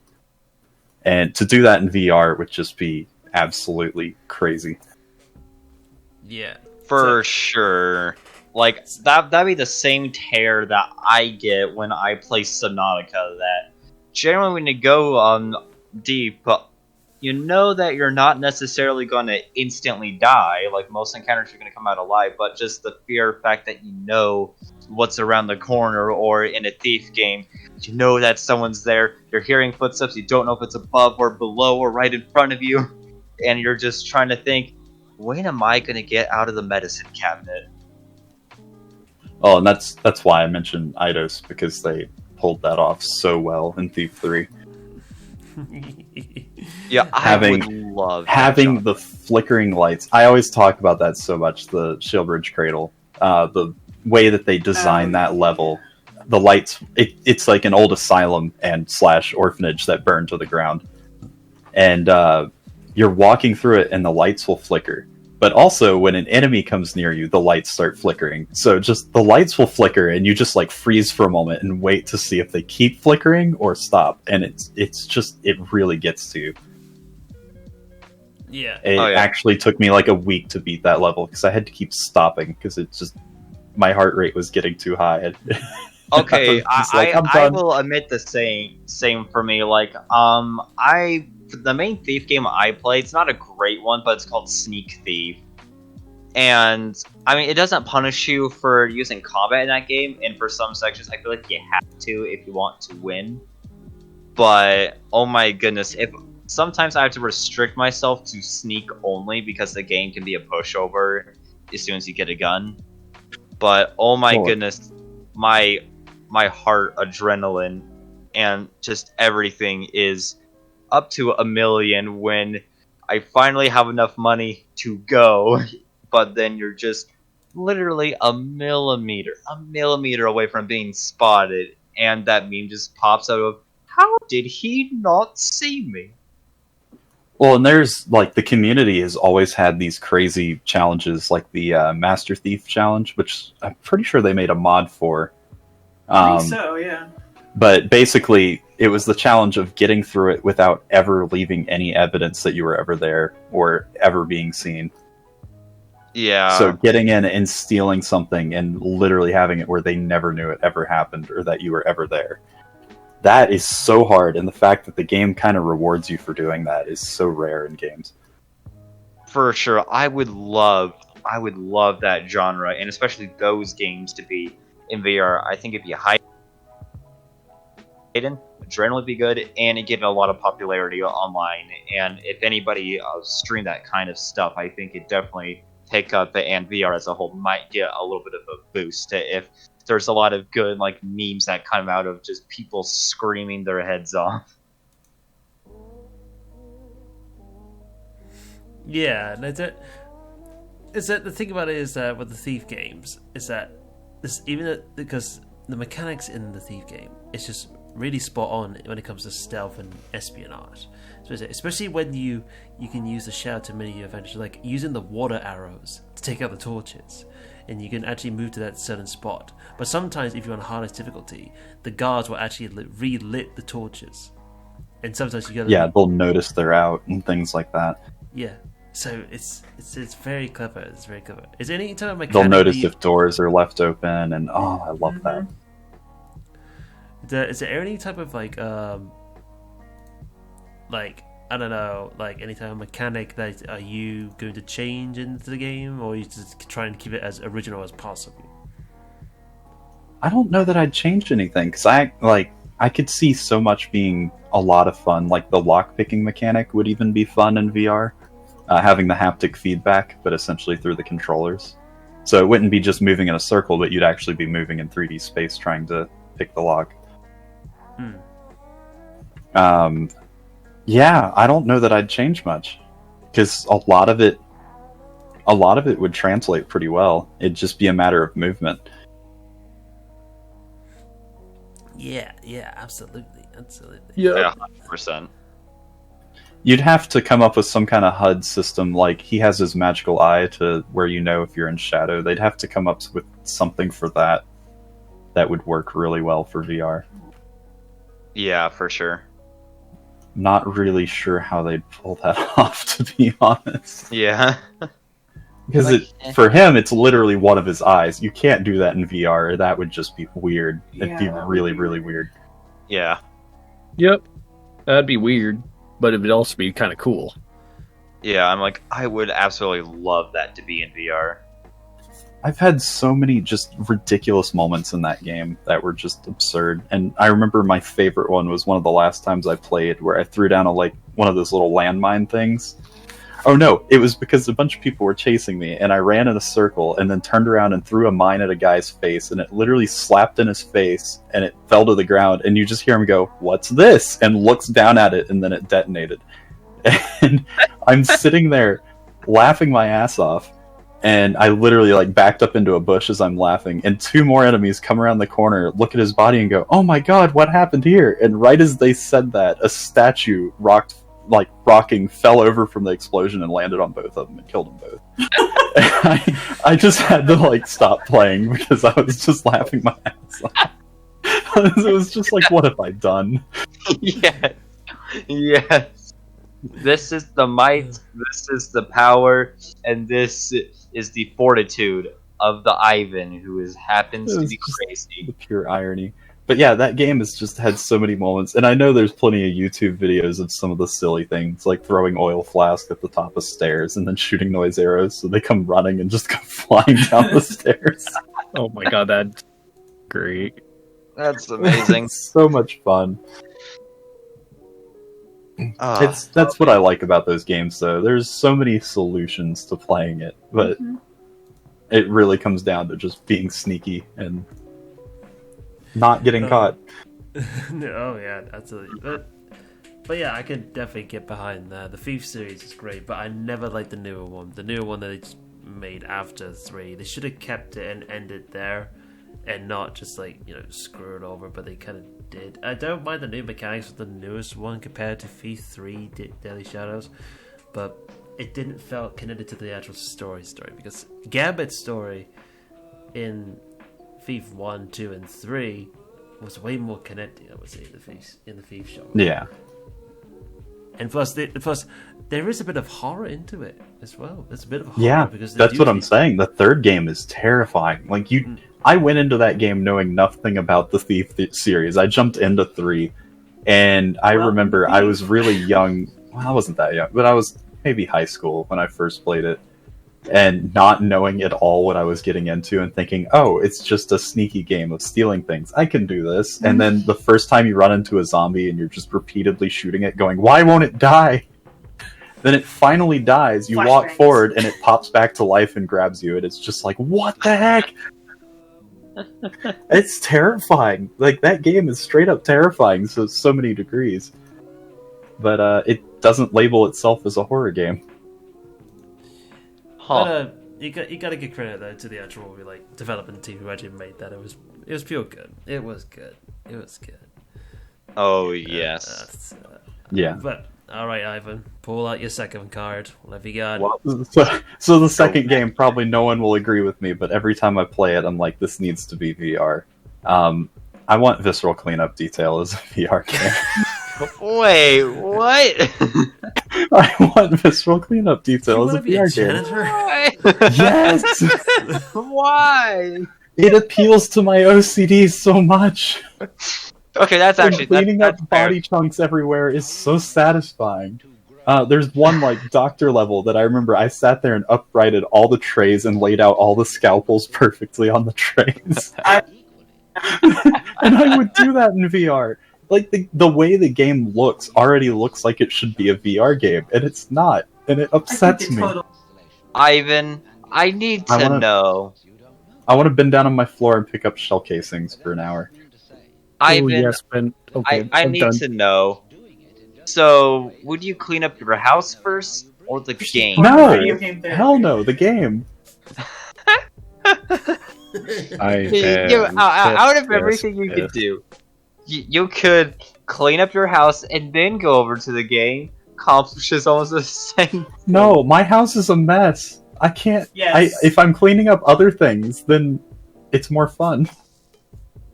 And to do that in VR would just be absolutely crazy. Yeah. For sure. Like, that'd be the same tear that I get when I play Subnautica, that generally when you go deep, you know that you're not necessarily going to instantly die, like most encounters you're going to come out alive, but just the fear fact that you know what's around the corner, or in a Thief game, you know that someone's there, you're hearing footsteps, you don't know if it's above or below or right in front of you, and you're just trying to think, when am I going to get out of the medicine cabinet? Oh, and that's why I mentioned Eidos, because they pulled that off so well in Thief 3. Yeah, I would love having the flickering lights. I always talk about that so much, the Shieldbridge Cradle. The way that they design that level, the lights, it's like an old asylum and / orphanage that burned to the ground. And you're walking through it and the lights will flicker. But also, when an enemy comes near you, the lights start flickering. So just the lights will flicker, and you just like freeze for a moment and wait to see if they keep flickering or stop. And it's just, it really gets to you. Yeah. It actually took me like a week to beat that level because I had to keep stopping because it just, my heart rate was getting too high. Okay, Just like, I'm I done. will admit the same for me. Like, the main Thief game I play, it's not a great one, but it's called Sneak Thief. And I mean, it doesn't punish you for using combat in that game, and for some sections, I feel like you have to if you want to win. But oh my goodness, if sometimes I have to restrict myself to sneak only because the game can be a pushover as soon as you get a gun. But oh my goodness, my heart, adrenaline, and just everything is up to 1,000,000 when I finally have enough money to go. But then you're just literally a millimeter away from being spotted, and that meme just pops out of, how did he not see me? Well, and there's, like, the community has always had these crazy challenges, like the Master Thief challenge, which I'm pretty sure they made a mod for. I think so, yeah. But basically, it was the challenge of getting through it without ever leaving any evidence that you were ever there or ever being seen. Yeah. So getting in and stealing something and literally having it where they never knew it ever happened or that you were ever there. That is so hard, and the fact that the game kind of rewards you for doing that is so rare in games. For sure, I would love that genre, and especially those games to be in VR. I think it'd be high, adrenaline would be good, and it get a lot of popularity online. And if anybody stream that kind of stuff, I think it definitely take up, and VR as a whole might get a little bit of a boost if there's a lot of good like memes that come out of just people screaming their heads off. Yeah, and the thing about it is that with the Thief games is that because the mechanics in the Thief game, it's just really spot on when it comes to stealth and espionage. So especially when you can use the shadow to many advantages, like using the water arrows to take out the torches, and you can actually move to that certain spot. But sometimes if you're on hardest difficulty, the guards will actually relit the torches, and sometimes you gotta they'll notice they're out and things like that. Yeah, so it's very clever. It's very clever. Is there any type of mechanic They'll notice if doors are left open, and I love that. Is there any type of like I don't know, like any type of mechanic that are you going to change into the game, or are you just trying to keep it as original as possible? I don't know that I'd change anything, because I could see so much being a lot of fun. Like the lock-picking mechanic would even be fun in VR, having the haptic feedback, but essentially through the controllers. So it wouldn't be just moving in a circle, but you'd actually be moving in 3D space trying to pick the lock. Yeah, I don't know that I'd change much, because a lot of it would translate pretty well. It'd just be a matter of movement. Yeah, absolutely. Yeah, 100%. You'd have to come up with some kind of HUD system, like he has his magical eye to where you know if you're in shadow. They'd have to come up with something for that would work really well for VR. Yeah, for sure. Not really sure how they'd pull that off, to be honest. Yeah. Because for him, it's literally one of his eyes. You can't do that in VR. That would just be weird. It'd be really, really weird. Yeah. Yep. That'd be weird, but it would also be kind of cool. Yeah, I would absolutely love that to be in VR. I've had so many just ridiculous moments in that game that were just absurd. And I remember my favorite one was one of the last times I played where I threw down one of those little landmine things. Oh no, it was because a bunch of people were chasing me, and I ran in a circle and then turned around and threw a mine at a guy's face, and it literally slapped in his face and it fell to the ground, and you just hear him go, "What's this?" and looks down at it, and then it detonated. And I'm sitting there laughing my ass off. And I literally backed up into a bush as I'm laughing, and two more enemies come around the corner, look at his body, and go, "Oh my god, what happened here?" And right as they said that, a statue rocking fell over from the explosion and landed on both of them and killed them both. I just had to stop playing because I was just laughing my ass off. It was just what have I done? Yes. This is the might, this is the power, and this is the fortitude of the Ivan who happens to It's be just crazy. the pure irony. But yeah, that game has just had so many moments, and I know there's plenty of YouTube videos of some of the silly things, like throwing oil flask at the top of stairs and then shooting noise arrows so they come running and just go flying down the stairs. Oh my god, that's great. That's amazing. It's so much fun. That's what I like about those games, though. There's so many solutions to playing it, but it really comes down to just being sneaky and not getting caught. Oh yeah, absolutely. But yeah, I could definitely get behind that. The Thief series is great, but I never liked the newer one. The newer one that they just made after 3. They should have kept it and ended there, and not just screw it over. But they kind of did. I don't mind the new mechanics of the newest one compared to Thief 3 Deadly Shadows, but it didn't feel connected to the actual story because Gambit's story in Thief 1, 2, and 3 was way more connected, I would say, in the Thief genre. Yeah. And plus, there is a bit of horror into it as well. There's a bit of horror because that's what I'm saying. The third game is terrifying. Like I went into that game knowing nothing about the Thief series. I jumped into 3, and I remember I was really young. Well, I wasn't that young, but I was maybe high school when I first played it. And not knowing at all what I was getting into and thinking, oh, it's just a sneaky game of stealing things. I can do this. And then the first time you run into a zombie and you're just repeatedly shooting it, going, why won't it die? Then it finally dies. You walk forward and it pops back to life and grabs you. And it's just like, what the heck? It's terrifying. Like, that game is straight up terrifying to so many degrees. But it doesn't label itself as a horror game. But you got to give credit though to the actual development team who actually made that. It was pure good. It was good. Oh yes. Yeah. But all right, Ivan, pull out your second card. Whatever you got. Well, so the second game, probably no one will agree with me, but every time I play it, I'm like, this needs to be VR. I want visceral cleanup detail as a VR game. Wait, what? I want visceral cleanup detail as a VR game. Yes! Why? It appeals to my OCD so much. Okay, that's actually cleaning that's up body chunks everywhere is so satisfying. There's one doctor level that I remember I sat there and uprighted all the trays and laid out all the scalpels perfectly on the trays. And I would do that in VR. Like, the way the game already looks like it should be a VR game, and it's not, and it upsets me. Ivan, I need to know. I want to bend down on my floor and pick up shell casings for an hour. Ivan, yes, Ben. Okay, I need to know. So, would you clean up your house first, or the game? No! Hell no, the game. Out of everything you could do, you could clean up your house and then go over to the game. Accomplishes almost the same. No, my house is a mess. I can't. Yes. If I'm cleaning up other things, then it's more fun.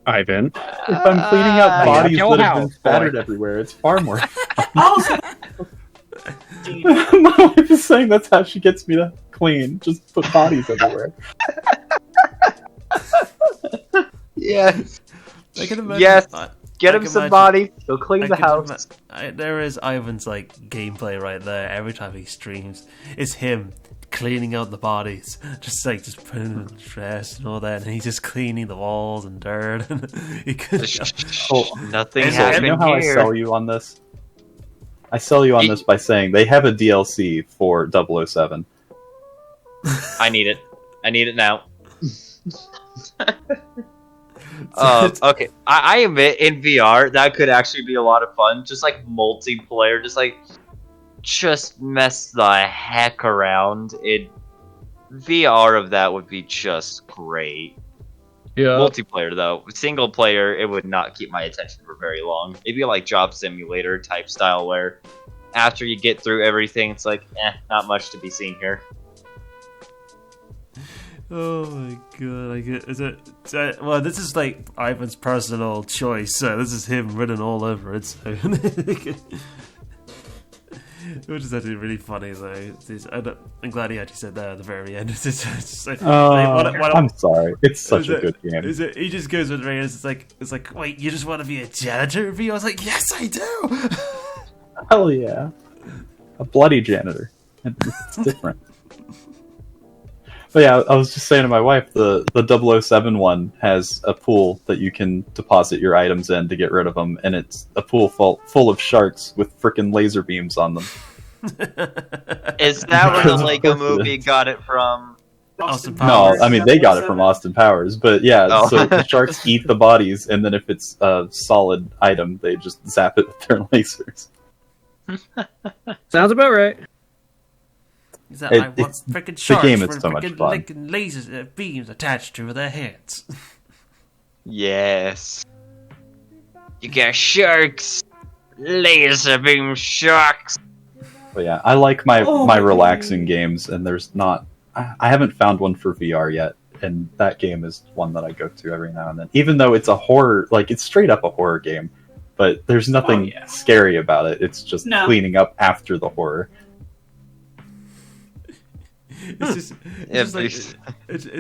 Ivan. If I'm cleaning up bodies your that have been house, spattered boy. everywhere, it's far more fun. Also, My wife is saying that's how she gets me to clean. Just put bodies everywhere. Yes. I can imagine, Yes. I Get him can some imagine- body. Go clean the can house. there is Ivan's gameplay right there. Every time he streams, it's him cleaning out the bodies, just putting in the trash and all that, and he's just cleaning the walls and dirt. And he could, Nothing So, happened you know how here. I sell you on this? I sell you on this by saying they have a DLC for 007. I need it. I need it now. Okay, I admit in VR that could actually be a lot of fun. Just multiplayer, just mess the heck around. VR of that would be just great. Yeah. Multiplayer though, single player, it would not keep my attention for very long. It'd be like Job Simulator type style where after you get through everything, it's not much to be seen here. oh my god! Well, this is Ivan's personal choice, so this is him written all over it. So. Which is actually really funny, though. I'm glad he actually said that at the very end. It's just like, I'm sorry. It's such a good game. He just goes with Ray, and it's like, wait, you just want to be a janitor in VR? I was like, yes, I do! Hell yeah. A bloody janitor. It's different. But yeah, I was just saying to my wife, the 007 one has a pool that you can deposit your items in to get rid of them, and it's a pool full of sharks with frickin' laser beams on them. Is that where the Lego movie got it from? Austin No, Powers. I mean, they got it from Austin Powers, but yeah, so the sharks eat the bodies, and then if it's a solid item, they just zap it with their lasers. Sounds about right. Is that like what's freaking sharks the game is with so much freaking fun. like lasers, beams attached to their heads? Yes. You got sharks. Laser beam sharks. But yeah, I like my relaxing games, and there's not... I haven't found one for VR yet, and that game is one that I go to every now and then. Even though it's a horror... Like, it's straight up a horror game, but there's nothing scary about it. It's just cleaning up after the horror. It's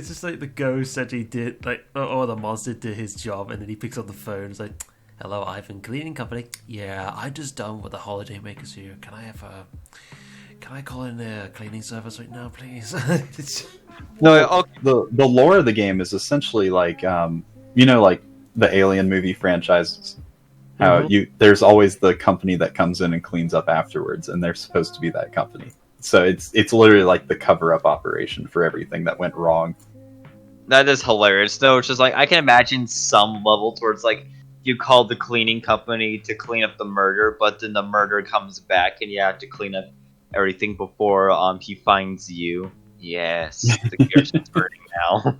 just like the ghost that he did, like, or the monster did his job, and then he picks up the phone. It's like, "Hello, Ivan, cleaning company. Yeah, I just done with the holiday makers here. Can I call in a cleaning service right now, please?" No, the lore of the game is essentially like, like the Alien movie franchises. How there's always the company that comes in and cleans up afterwards, and they're supposed to be that company. So it's literally like the cover-up operation for everything that went wrong. That is hilarious, though. It's just like, I can imagine some level towards, like, you call the cleaning company to clean up the murder, but then the murder comes back and you have to clean up everything before he finds you. Yes, the gears is burning now.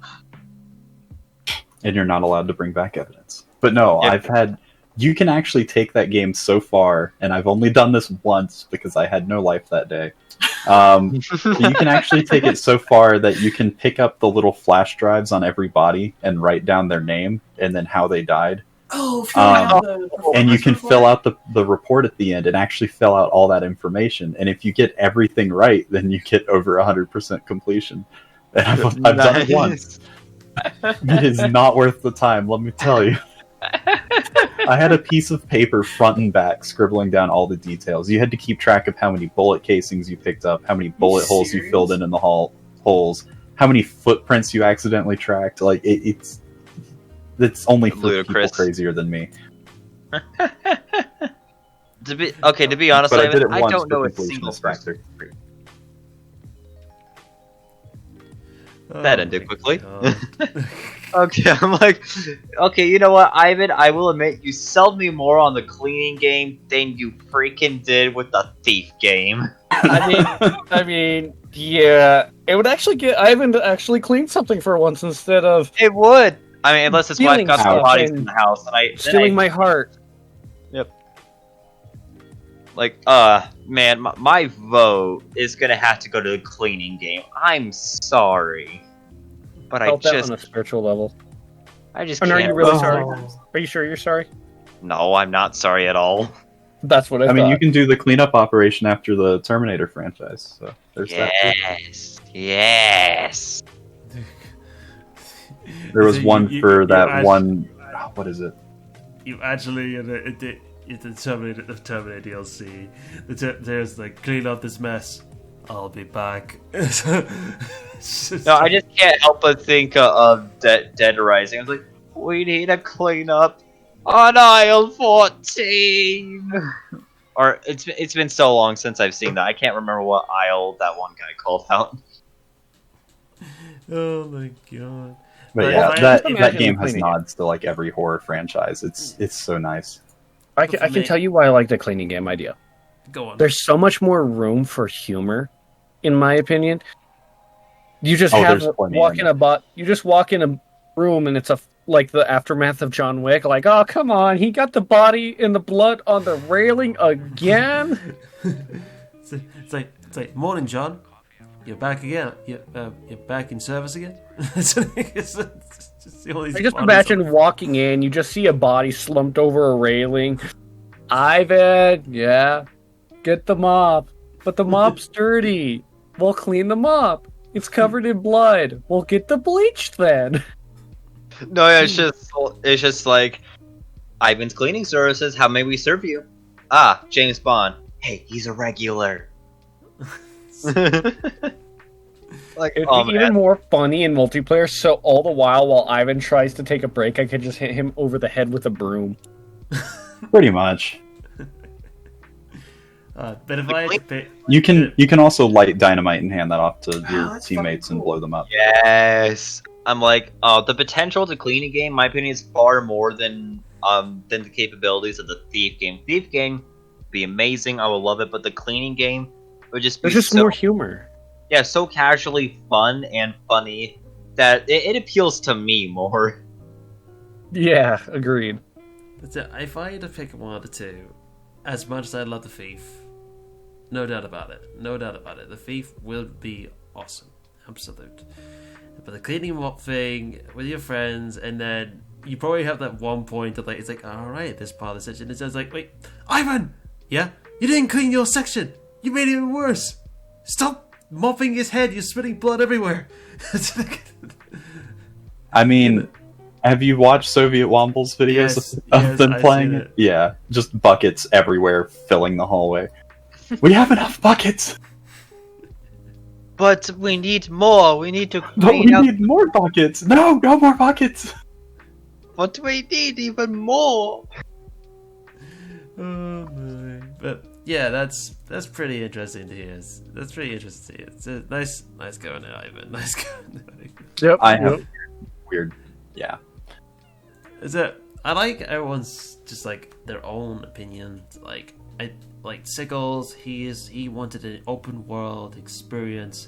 And you're not allowed to bring back evidence. But no, you can actually take that game so far, and I've only done this once because I had no life that day. You can actually take it so far that you can pick up the little flash drives on every body and write down their name and then how they died. And you can fill out the report at the end and actually fill out all that information. And if you get everything right, then you get over 100% completion. And I've done it once. It is not worth the time, let me tell you. I had a piece of paper front and back scribbling down all the details. You had to keep track of how many bullet casings you picked up, how many bullet holes you filled in the holes, how many footprints you accidentally tracked. Like it's only for ludicrous. People crazier than me. To be honest, but I did it I once don't know for a single completionist factor. That ended quickly. Okay, I'm like, okay, you know what, Ivan? I will admit, you sold me more on the cleaning game than you freaking did with the thief game. I mean, yeah, it would actually get Ivan to actually clean something for once instead of It would. I mean, unless his wife stealing got some stuff bodies and in the house, and stealing my heart. Yep. Like, man, my vote is gonna have to go to the cleaning game. I'm sorry. But I Felt that just on a spiritual level. I just And can't. are you really sorry? Are you sure you're sorry? No, I'm not sorry at all. That's what I I mean, thought. you can do the cleanup operation after the Terminator franchise. So there's that. Yes. There was one for that one. What is it? You actually the Terminator DLC. There's like, clean up this mess. I'll be back. No, I just can't help but think of Dead Rising. I was like, we need to clean up on aisle 14. Or it's been so long since I've seen that. I can't remember what aisle that one guy called out. Oh my god! But yeah, that game has nods to like every horror franchise. It's so nice. I can tell you why I like the cleaning game idea. Go on. There's so much more room for humor, in my opinion. You just you just walk in a room and it's like the aftermath of John Wick. Like, oh come on, he got the body and the blood on the railing again. it's like morning, John. You're back again. You're back in service again. Just imagine walking in, you just see a body slumped over a railing. Ivan, yeah, get the mop. But the mop's dirty. We'll clean the mop. It's covered in blood. We'll get the bleach then. No, it's just like Ivan's cleaning services. How may we serve you? Ah, James Bond. Hey, he's a regular. Like, It'd oh be man. even more funny in multiplayer, so all the while Ivan tries to take a break, I could just hit him over the head with a broom. Pretty much. But if I had to pick, You can also light dynamite and hand that off to your that's teammates fucking and cool. blow them up. Yes. I'm like, the potential to clean a game, in my opinion, is far more than the capabilities of the Thief game. Thief game would be amazing. I would love it, but the cleaning game would just be There's just so, more humor. yeah, so casually fun and funny that it appeals to me more. Yeah, agreed. but if I had to pick one of the two, as much as I love the Thief, no doubt about it. No doubt about it. The Thief will be awesome. Absolute. But the cleaning mop thing with your friends, and then you probably have that one point of like, it's like, alright, this part of the section, it says like, wait, Ivan! Yeah? You didn't clean your section! You made it even worse! Stop mopping his head, you're spitting blood everywhere! I mean, have you watched Soviet Womble's videos Yes, of them I've playing seen it? it. Yeah, just buckets everywhere filling the hallway. We have enough buckets, But we need more. We need to but we need more buckets. No more buckets. But we need even more. Oh my. But yeah, that's pretty interesting to hear. That's pretty interesting to hear. It's a nice going, Ivan. Nice going, Ivan. Yep. I have weird. Yeah. Is it? I like everyone's just like their own opinions. Like I like Sickles. He wanted an open world experience,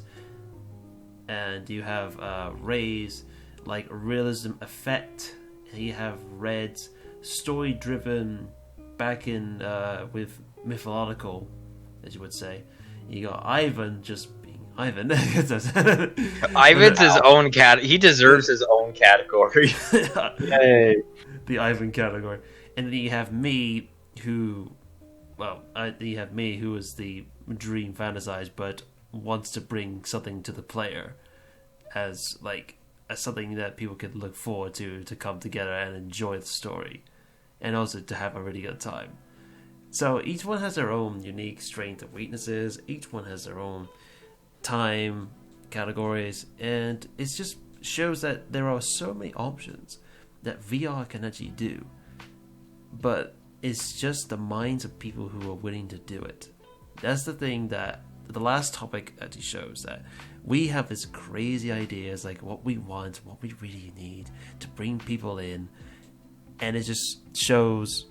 and you have Ray's like realism effect. And you have Red's story driven, back in with mythological, as you would say. You got Ivan just being Ivan. Ivan's his own cat. He deserves his own category. Yay. The Ivan category, and then you have me, who, well, you have me who is the dream fantasized, but wants to bring something to the player, as something that people could look forward to come together and enjoy the story, and also to have a really good time. So each one has their own unique strengths and weaknesses. Each one has their own time categories, and it just shows that there are so many options that VR can actually do, but it's just the minds of people who are willing to do it. That's the thing that the last topic actually shows, that we have this crazy ideas like what we want, what we really need to bring people in, and it just shows,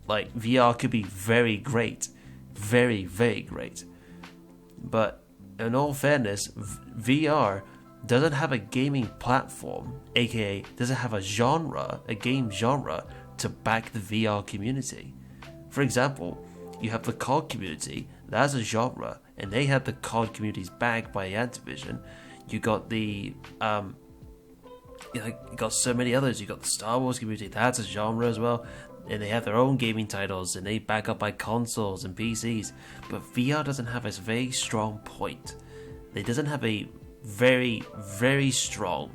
like VR could be very great, very, very great, but in all fairness, VR doesn't have a gaming platform, aka doesn't have a game genre to back the VR community. For example, you have the COD community, that's a genre, and they have the COD communities backed by Activision. You got the you got so many others. You got the Star Wars community, that's a genre as well, and they have their own gaming titles, and they back up by consoles and PCs. But VR doesn't have a very strong point. It doesn't have a very, very strong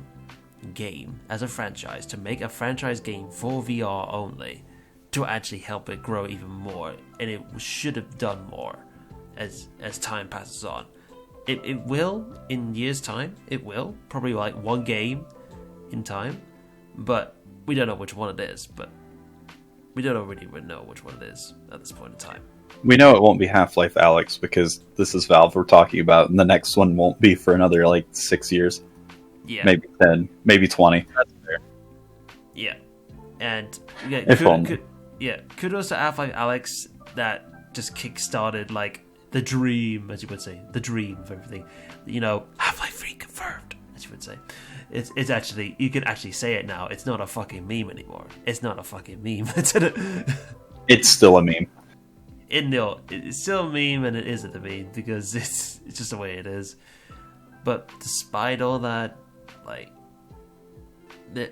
game as a franchise to make a franchise game for VR only to actually help it grow even more, and it should have done more as time passes on. It will in years time. It will probably like one game in time, but we don't know which one it is. But we don't really know which one it is at this point in time. We know it won't be Half-Life Alyx because this is Valve we're talking about, and the next one won't be for another 6 years. Yeah, Maybe 10, maybe 20. That's fair. yeah, and yeah, If only. kudos to Half-Life Alyx that just kickstarted the dream, as you would say, the dream of everything. Half-Life 3 confirmed, as you would say. It's actually, you can actually say it now. It's not a fucking meme anymore. It's not a fucking meme. It's still a meme. It's still a meme, and it isn't a meme because it's just the way it is. But despite all that,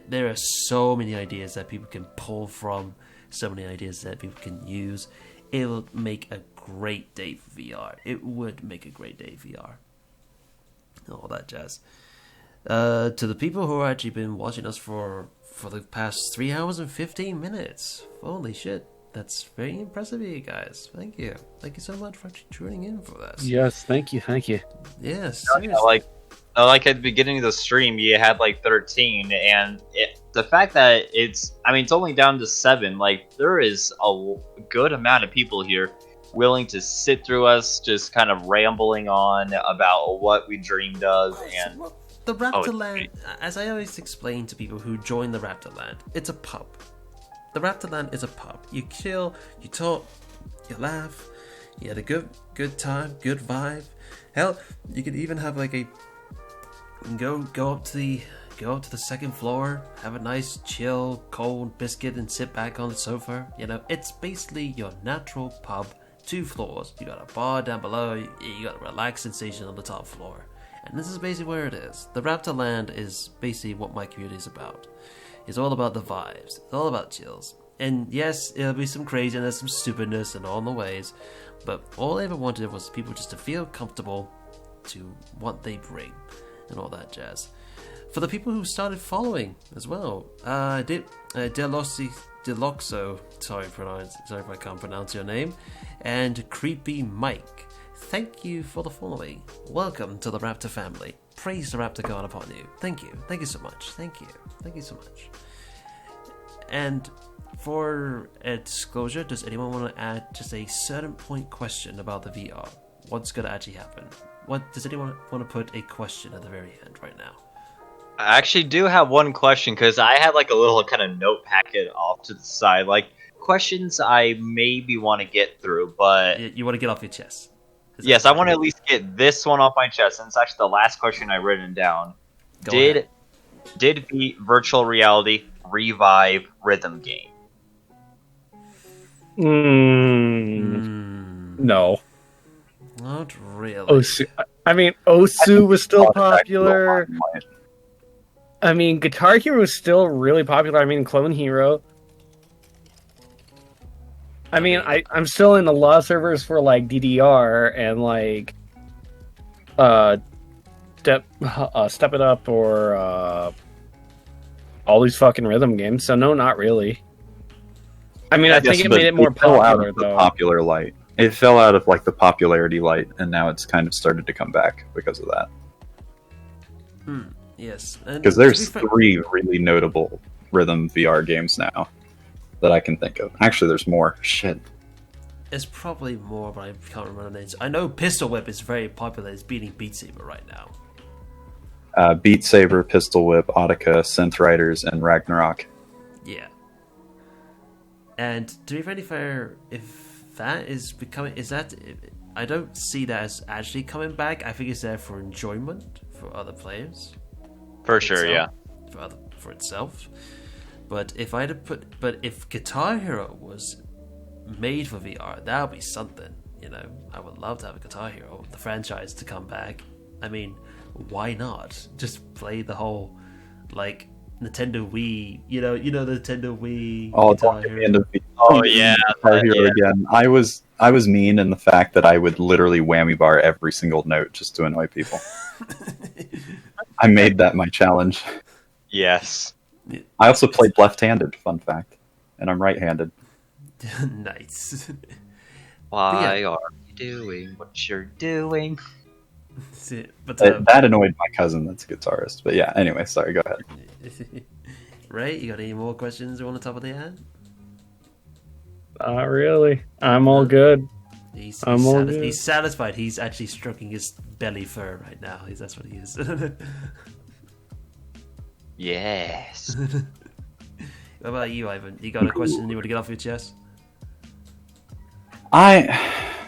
there are so many ideas that people can pull from, so many ideas that people can use. It will make a great day for VR. It would make a great day for VR. All that jazz. To the people who have actually been watching us for the past 3 hours and 15 minutes. Holy shit. That's very impressive of you guys. Thank you. Thank you so much for actually tuning in for this. Yes, thank you. Yes. Like at the beginning of the stream, you had like 13, and the fact that it's only down to 7. Like, there is a good amount of people here willing to sit through us just kind of rambling on about what we dreamed of. And the Raptor Land, as I always explain to people who join the Raptor Land, it's a pub. The Raptor Land is a pub. You chill, you talk, you laugh, you had a good time, good vibe. Hell, you could even have like go up to the second floor, have a nice chill cold biscuit and sit back on the sofa. You know, it's basically your natural pub. 2 floors. You got a bar down below, you got a relaxing station on the top floor. And this is basically where it is. The Raptor Land is basically what my community is about. It's all about the vibes. It's all about chills. And yes, it'll be some craziness, some stupidness and all the ways. But all I ever wanted was people just to feel comfortable to what they bring and all that jazz. For the people who started following as well, Deloxo, sorry if I can't pronounce your name, and Creepy Mike, thank you for the following. Welcome to the Raptor family. Praise the Raptor God upon you. Thank you so much. Thank you so much. And for a disclosure, does anyone want to add just a certain point question about the VR? What's going to actually happen? What does anyone want to put a question at the very end right now? I actually do have one question, because I had like a little kind of note packet off to the side, like questions I maybe want to get through, but you want to get off your chest. Yes, I want to at least get this one off my chest, and it's actually the last question I've written down. Did virtual reality revive rhythm game? No. Not really. Osu was still popular. Guitar Hero was still really popular. Clone Hero. I'm still in the law servers for like DDR and like Step It Up or all these fucking rhythm games. So no, not really. I think it made it more popular though. Popular light. It fell out of like the popularity light, and now it's kind of started to come back because of that. Yes, because there's 3 really notable rhythm VR games now that I can think of. Actually, there's more. Shit. There's probably more, but I can't remember the names. I know Pistol Whip is very popular. It's beating Beat Saber right now. Beat Saber, Pistol Whip, Audica, Synth Riders, and Ragnarok. Yeah. And to be very fair, if that is becoming... I don't see that as actually coming back. I think it's there for enjoyment for other players. For sure, yeah. For itself. But if Guitar Hero was made for VR, that would be something. You know, I would love to have a Guitar Hero, the franchise, to come back. Why not? Just play the whole, like, Nintendo Wii. You know the Nintendo Wii. Oh, don't get me into Guitar Hero again. I was mean in the fact that I would literally whammy bar every single note just to annoy people. I made that my challenge. Yes. I also played left-handed, fun fact. And I'm right-handed. Nice. Why are you doing what you're doing? But, that annoyed my cousin that's a guitarist. But yeah, anyway, sorry, go ahead. Ray, you got any more questions you want to top of the head? Not really. I'm all good. He's satisfied. He's actually stroking his belly fur right now. That's what he is. Yes. What about you, Ivan? You got a question you want to get off your chest? The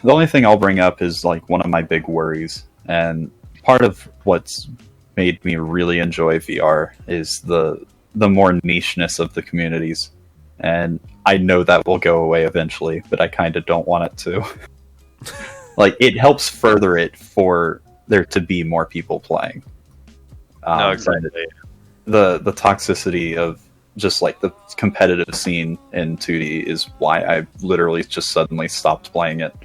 only thing I'll bring up is like one of my big worries, and part of what's made me really enjoy VR is the more nicheness of the communities. And I know that will go away eventually, but I kind of don't want it to. Like, it helps further it for there to be more people playing. No, exactly. The toxicity of just like the competitive scene in 2D is why I literally just suddenly stopped playing it.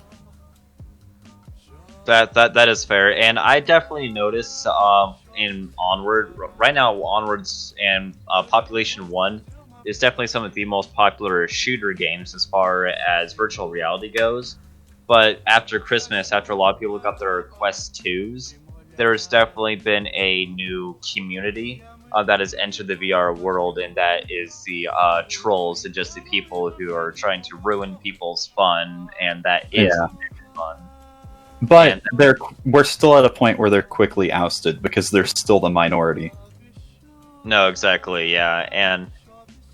That is fair, and I definitely noticed in Onward right now. Onwards and Population 1 is definitely some of the most popular shooter games as far as virtual reality goes. But after Christmas, after a lot of people got their Quest 2s, there's definitely been a new community that has entered the VR world, and that is the trolls and just the people who are trying to ruin people's fun, and that is fun. But we're still at a point where they're quickly ousted because they're still the minority. No, exactly, yeah. And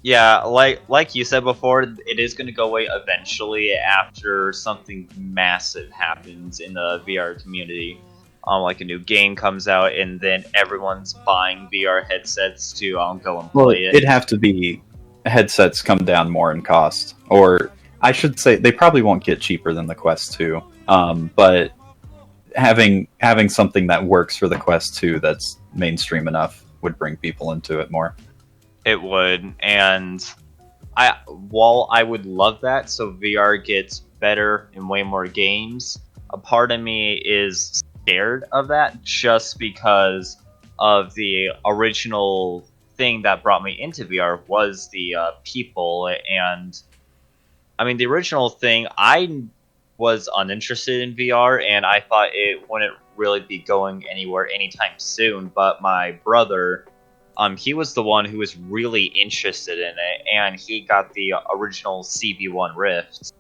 yeah, like you said before, it is going to go away eventually after something massive happens in the VR community. Like a new game comes out, and then everyone's buying VR headsets to go and play it. It'd have to be headsets come down more in cost. Or, I should say, they probably won't get cheaper than the Quest 2. But having something that works for the Quest 2 that's mainstream enough would bring people into it more. It would, and while I would love that, so VR gets better in way more games, a part of me is scared of that just because of the original thing that brought me into VR was the people, and I mean the original thing, I was uninterested in VR and I thought it wouldn't really be going anywhere anytime soon, but my brother, he was the one who was really interested in it, and he got the original CB1 Rift.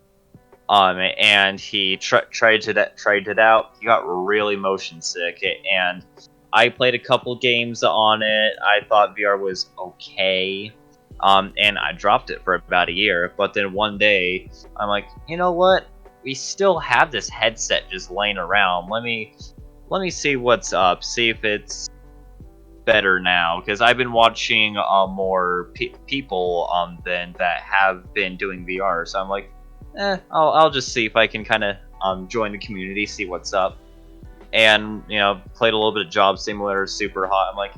And he tried it out. He got really motion sick, and I played a couple games on it. I thought VR was okay, and I dropped it for about a year. But then one day, I'm like, you know what? We still have this headset just laying around. Let me see what's up. See if it's better now, because I've been watching more people than that have been doing VR. So I'm like, I'll just see if I can kind of join the community, see what's up. And, played a little bit of Job Simulator, super hot. I'm like,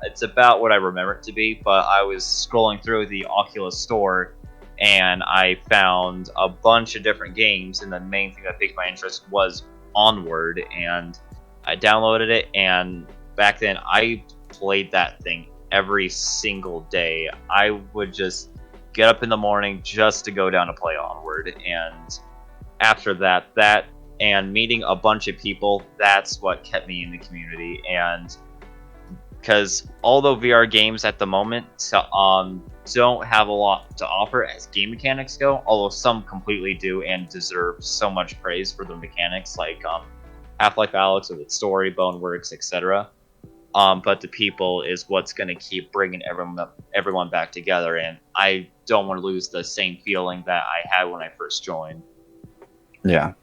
it's about what I remember it to be. But I was scrolling through the Oculus store, and I found a bunch of different games, and the main thing that piqued my interest was Onward, and I downloaded it, and back then I played that thing every single day. I would just get up in the morning just to go down to play Onward, and after that and meeting a bunch of people, that's what kept me in the community. And because although VR games at the moment don't have a lot to offer as game mechanics go, although some completely do and deserve so much praise for the mechanics, like Half-Life Alyx with its story, Boneworks, etc. But the people is what's going to keep bringing everyone back together, and I don't want to lose the same feeling that I had when I first joined. Yeah,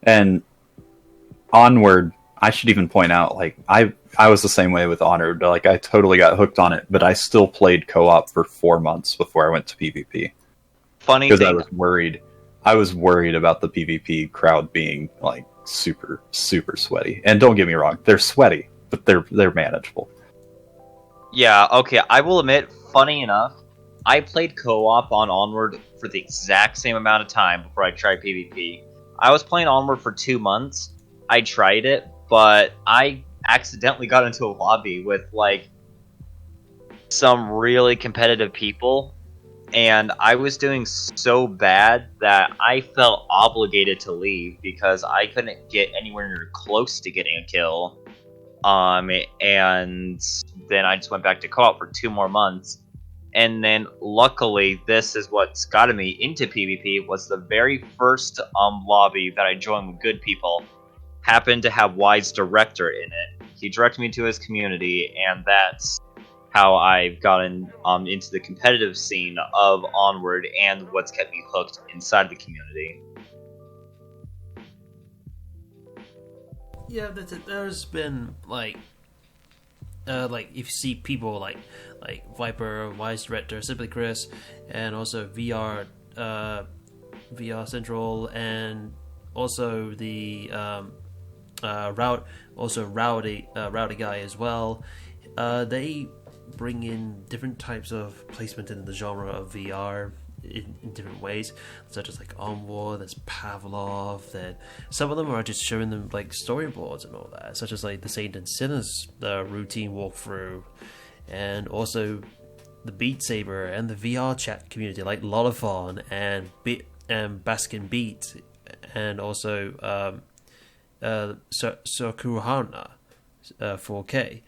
and Onward, I should even point out, like, I was the same way with Onward. Like, I totally got hooked on it, but I still played co-op for 4 months before I went to PvP. Funny because thing, I was worried about the PvP crowd being like super sweaty. And don't get me wrong, they're sweaty, but they're manageable. Yeah, okay, I will admit, funny enough, I played co-op on Onward for the exact same amount of time before I tried PvP. I was playing Onward for 2 months. I tried it, but I accidentally got into a lobby with, like, some really competitive people, and I was doing so bad that I felt obligated to leave because I couldn't get anywhere near close to getting a kill. And then I just went back to co-op for 2 more months. And then, luckily, this is what's gotten me into PvP, was the very first lobby that I joined with good people happened to have Wide's director in it. He directed me to his community, and that's how I've gotten into the competitive scene of Onward, and what's kept me hooked inside the community. Yeah, there's been like if you see people like Viper, Wise Director, Simply Chris, and also VR Central, and also the Rowdy guy as well. They bring in different types of placement in the genre of VR, in different ways, such as like Onward, there's Pavlov, then some of them are just showing them like storyboards and all that, such as like the Saint and Sinners routine walkthrough, and also the Beat Saber and the VR chat community like Lolifon and Baskin Beat, and also Sakuhana 4K.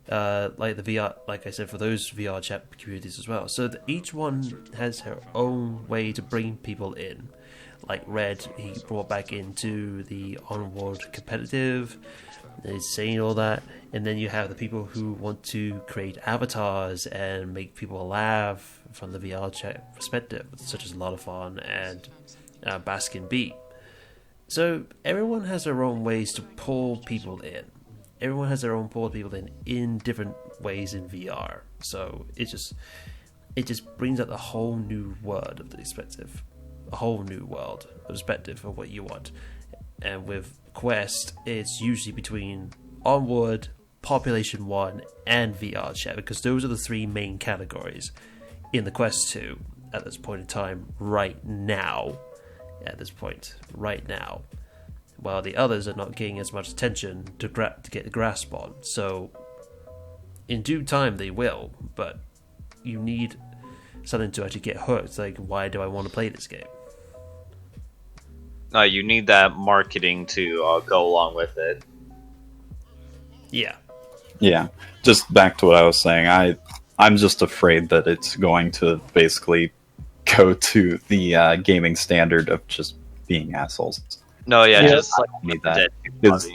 Like the VR, like I said, for those VR chat communities as well. So each one has her own way to bring people in. Like Red, he brought back into the Onward competitive. He's saying all that, and then you have the people who want to create avatars and make people laugh from the VR chat perspective, such as Lolifon and Baskin Beat. So everyone has their own ways to pull people in. Everyone has their own pull people in different ways in VR. So it just brings out the whole new world of the perspective, a whole new world of perspective of what you want. And with Quest, it's usually between Onward, Population 1, and VR chat, because those are the three main categories in the Quest 2 at this point in time, right now. While the others are not getting as much attention to get a grasp on. So, in due time they will, but you need something to actually get hooked. Like, why do I want to play this game? You need that marketing to go along with it. Yeah. Yeah, just back to what I was saying. I'm just afraid that it's going to basically go to the gaming standard of just being assholes. No, yeah, just I like don't need that. Because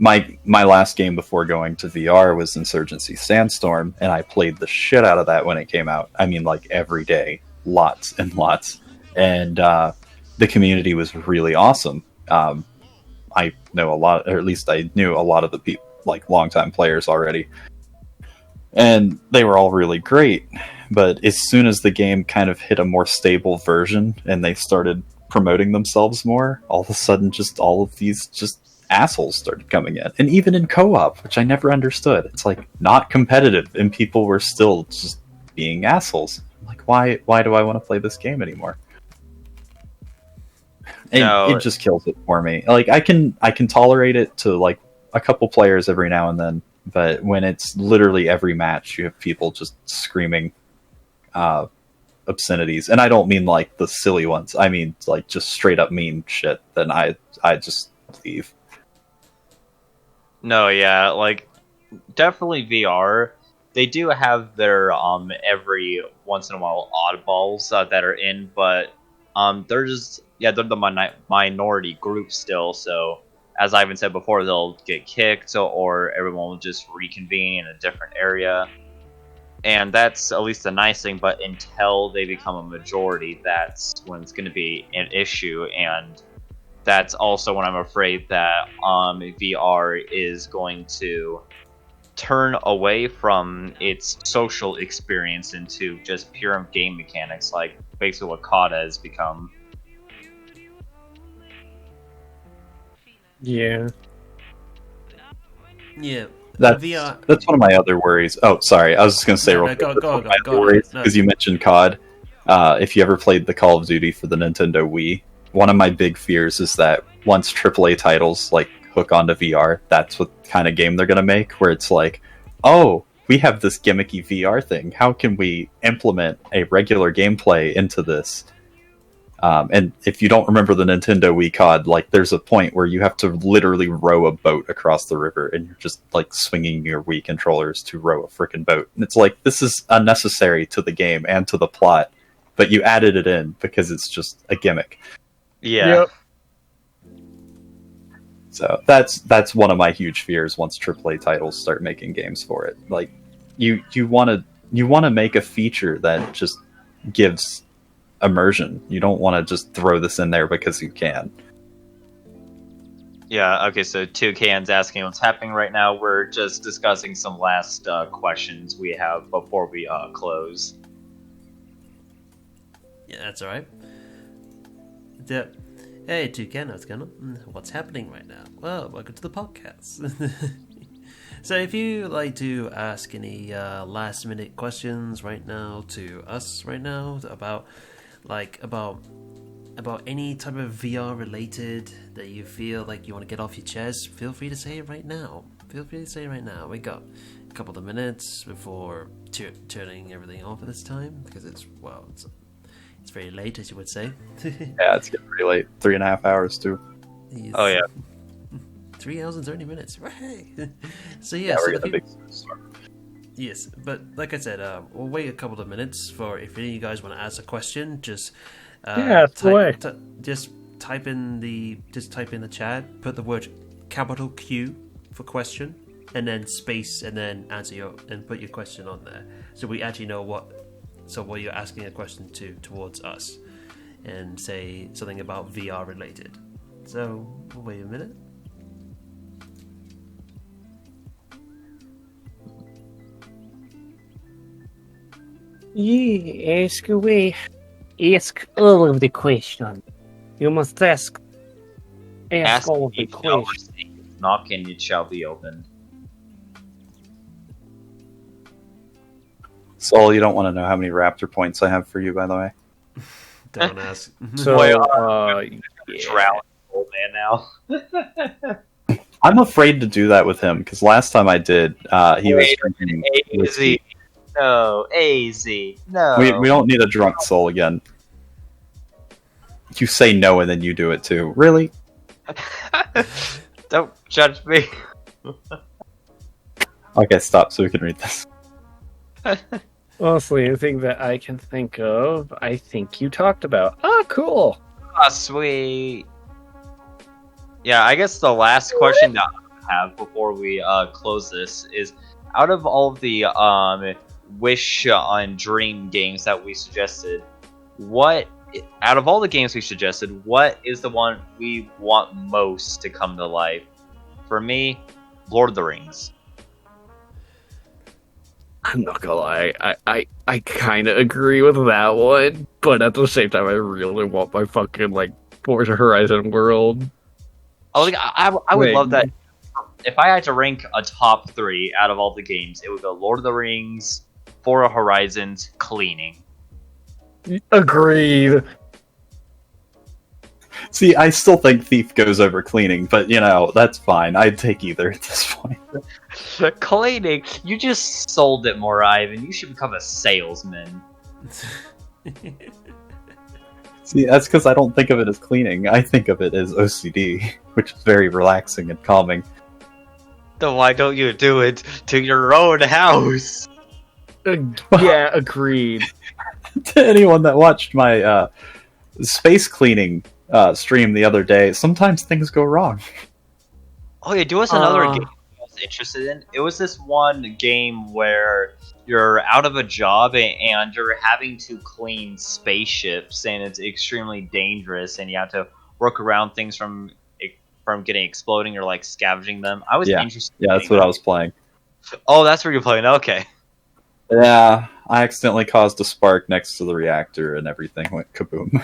My last game before going to VR was Insurgency Sandstorm, and I played the shit out of that when it came out. I mean, like every day, lots and lots, and the community was really awesome. I know a lot, or at least I knew a lot of the people, like longtime players already, and they were all really great. But as soon as the game kind of hit a more stable version and they started promoting themselves more, all of a sudden just all of these just assholes started coming in. And even in co-op, which I never understood, it's like not competitive and people were still just being assholes. I'm like, why do I want to play this game anymore? And it just kills it for me. Like I can tolerate it to like a couple players every now and then, but when it's literally every match you have people just screaming obscenities, and I don't mean like the silly ones, I mean like just straight up mean shit, then I just leave. No, yeah, like definitely VR. They do have their every once in a while oddballs that are in, but they're just they're the minority group still. So as Ivan said before, they'll get kicked, or everyone will just reconvene in a different area. And that's at least a nice thing, but until they become a majority, that's when it's going to be an issue. And that's also when I'm afraid that VR is going to turn away from its social experience into just pure game mechanics, like basically what COD has become. Yeah. Yeah. That's one of my other worries. Oh, sorry. I was just going to say real quick. Go. Because you mentioned COD. If you ever played the Call of Duty for the Nintendo Wii, one of my big fears is that once AAA titles like hook onto VR, that's what kind of game they're going to make, where it's like, oh, we have this gimmicky VR thing. How can we implement a regular gameplay into this? And if you don't remember the Nintendo Wii COD, like there's a point where you have to literally row a boat across the river, and you're just like swinging your Wii controllers to row a frickin' boat. And it's like, this is unnecessary to the game and to the plot, but you added it in because it's just a gimmick. Yeah. Yep. So that's one of my huge fears once AAA titles start making games for it. Like you want to make a feature that just gives immersion. You don't want to just throw this in there because you can. Yeah, okay, so Toucan's asking what's happening right now. We're just discussing some last questions we have before we close. Yeah, that's alright. Hey, Toucan, how's it going? What's happening right now? Well, welcome to the podcast. So if you like to ask any last minute questions right now to us right now about like about any type of VR related that you feel like you want to get off your chest, feel free to say it right now. Feel free to say it right now. We got a couple of minutes before turning everything off at this time, because it's very late, as you would say. Yeah, it's getting pretty late. 3.5 hours too. Yes. Oh yeah. 3 hours and 30 minutes. Right. So Yeah, so we're the getting a peop- big storm. Yes, but like I said, we'll wait a couple of minutes for if any of you guys want to ask a question. Just just type in the chat. Put the word capital Q for question, and then space, and then and put your question on there, so we actually know what you're asking a question towards us, and say something about VR related. So we'll wait a minute. Yeah, ask away. Ask all of the question. You must ask all of the and you shall questions. receive. Knock and it shall be opened. Saul, you don't want to know how many Raptor points I have for you, by the way. Don't ask. So, Boy, yeah. Drown old man now. I'm afraid to do that with him because last time I did, he was drinking AZ. whiskey. No, AZ. No. We don't need a drunk soul again. You say no and then you do it too. Really? Don't judge me. Okay, stop so we can read this. Honestly, anything that I can think of, I think you talked about. Ah, cool. Ah, sweet. Yeah, I guess the last question that I have before we close this is, out of all of the wish on dream games that we suggested, out of all the games we suggested, what is the one we want most to come to life? For me, Lord of the Rings. I'm not gonna lie, I kind of agree with that one, but at the same time, I really want my fucking, like, Forza Horizon world. I would Wait. love that. If I had to rank a top 3 out of all the games, it would go Lord of the Rings, Forza Horizons, cleaning. Agreed. See, I still think Thief goes over cleaning, but you know, that's fine. I'd take either at this point. Cleaning? You just sold it more, Ivan. You should become a salesman. See, that's because I don't think of it as cleaning. I think of it as OCD, which is very relaxing and calming. Then why don't you do it to your own house? Yeah, agreed. To anyone that watched my space cleaning stream the other day, sometimes things go wrong. Oh yeah, do us another game I was interested in. It was this one game where you're out of a job and you're having to clean spaceships, and it's extremely dangerous, and you have to work around things from getting exploding or like scavenging them. I was interested. Yeah, that's what I was playing. Oh, that's where you're playing. Okay. Yeah, I accidentally caused a spark next to the reactor, and everything went kaboom.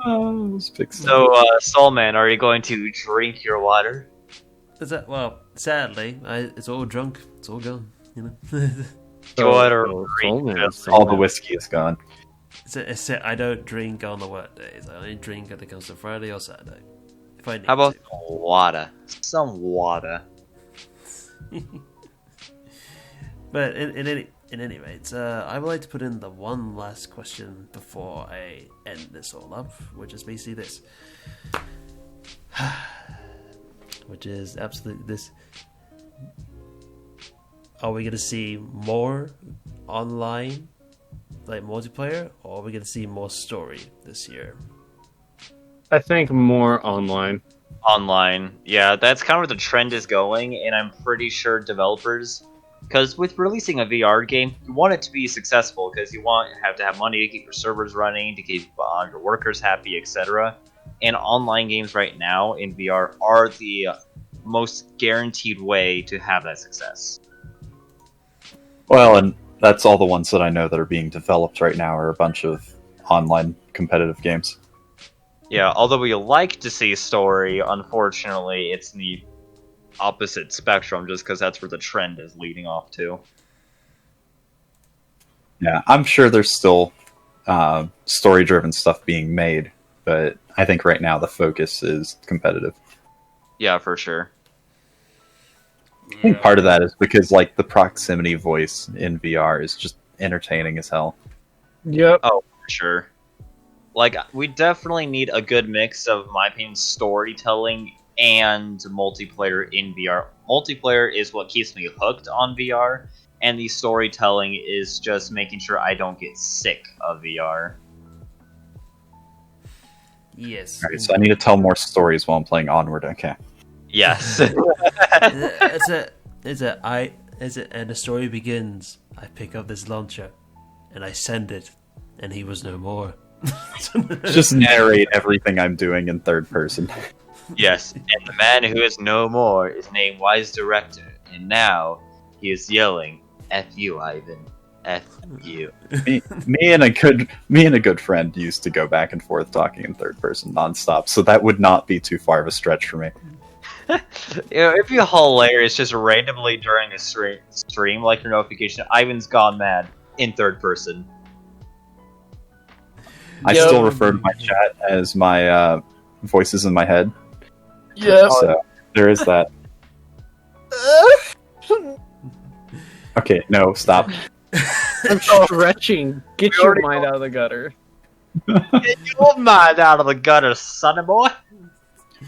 Oh, it was big stuff. So, Soulman, are you going to drink your water? Is that, well, sadly, it's all drunk. It's all gone. You know. All the whiskey is gone. I don't drink on the work days. I only drink when it comes to Friday or Saturday. If I need How about to. water? Some water. But in any rate, I would like to put in the one last question before I end this all up, which is basically this. Which is absolutely this. Are we going to see more online, like multiplayer, or are we going to see more story this year? I think more online. Online. Yeah, that's kind of where the trend is going, and I'm pretty sure developers... Because with releasing a VR game, you want it to be successful, because you have to have money to keep your servers running, to keep your workers happy, etc. And online games right now in VR are the most guaranteed way to have that success. Well, and that's all the ones that I know that are being developed right now are a bunch of online competitive games. Yeah, although we like to see story, unfortunately, it's in the opposite spectrum, just because that's where the trend is leading off to. Yeah, I'm sure there's still story-driven stuff being made, but I think right now the focus is competitive. Yeah, for sure. I think part of that is because like the proximity voice in VR is just entertaining as hell. Yep. Oh, for sure. Like, we definitely need a good mix of, in my opinion, storytelling and multiplayer in VR. Multiplayer is what keeps me hooked on VR, and the storytelling is just making sure I don't get sick of VR. Yes. All right, so I need to tell more stories while I'm playing Onward. Okay. Yes. And the story begins. I pick up this launcher, and I send it, and he was no more. Just narrate everything I'm doing in third person. Yes, and the man who is no more is named Wise Director, and now he is yelling, "F you, Ivan. F you." me and a good friend used to go back and forth talking in third person nonstop, so that would not be too far of a stretch for me. It'd be hilarious just randomly during a stream, like your notification, Ivan's gone mad in third person. I still refer to my chat as my voices in my head. Yeah. So there is that. Okay, no, stop. I'm stretching. Get We your already mind out of the gutter. Get your mind out of the gutter, sonny boy!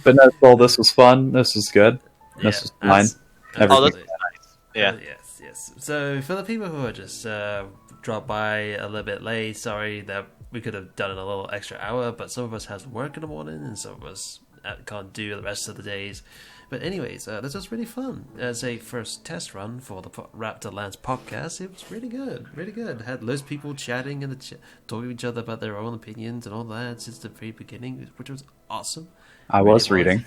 But no, Soul, this was fun. This was good. This was fine. Oh, Everything. that's nice. Yeah. Yes. So for the people who are just dropped by a little bit late, sorry that we could have done it a little extra hour, but some of us have work in the morning, and some of us can't do the rest of the days. But anyways, this was really fun. As a first test run for the Raptor Lands podcast, it was really good. Really good. Had loads of people chatting and talking to each other about their own opinions and all that since the very beginning, which was awesome. I was reading.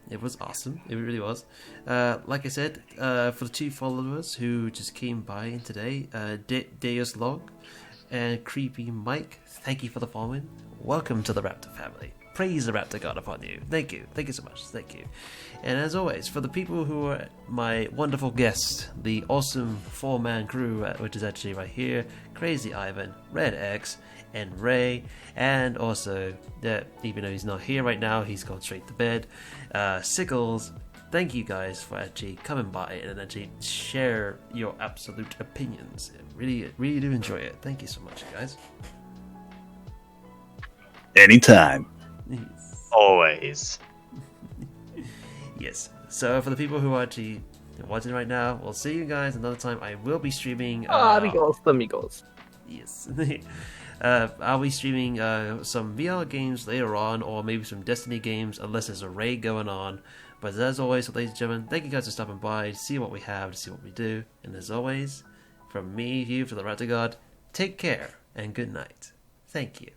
It was awesome. It really was. Like I said, for the 2 followers who just came by today, Deus Log and Creepy Mike, thank you for the following. Welcome to the Raptor family. Praise the Raptor God upon you. Thank you. Thank you so much. Thank you. And as always, for the people who are my wonderful guests, the awesome 4-man crew, which is actually right here, Crazy Ivan, Red X, and Ray, and also, even though he's not here right now, he's gone straight to bed, Sickles. Thank you guys for actually coming by and actually share your absolute opinions. Really, really do enjoy it. Thank you so much, guys. Anytime. Always. Yes. So for the people who are actually watching right now, we'll see you guys another time. I will be streaming. Amigos. Yes. I'll be streaming some VR games later on, or maybe some Destiny games, unless there's a raid going on. But as always, ladies and gentlemen, thank you guys for stopping by, see what we have, to see what we do. And as always, from me, you, to the Raptor God, take care and good night. Thank you.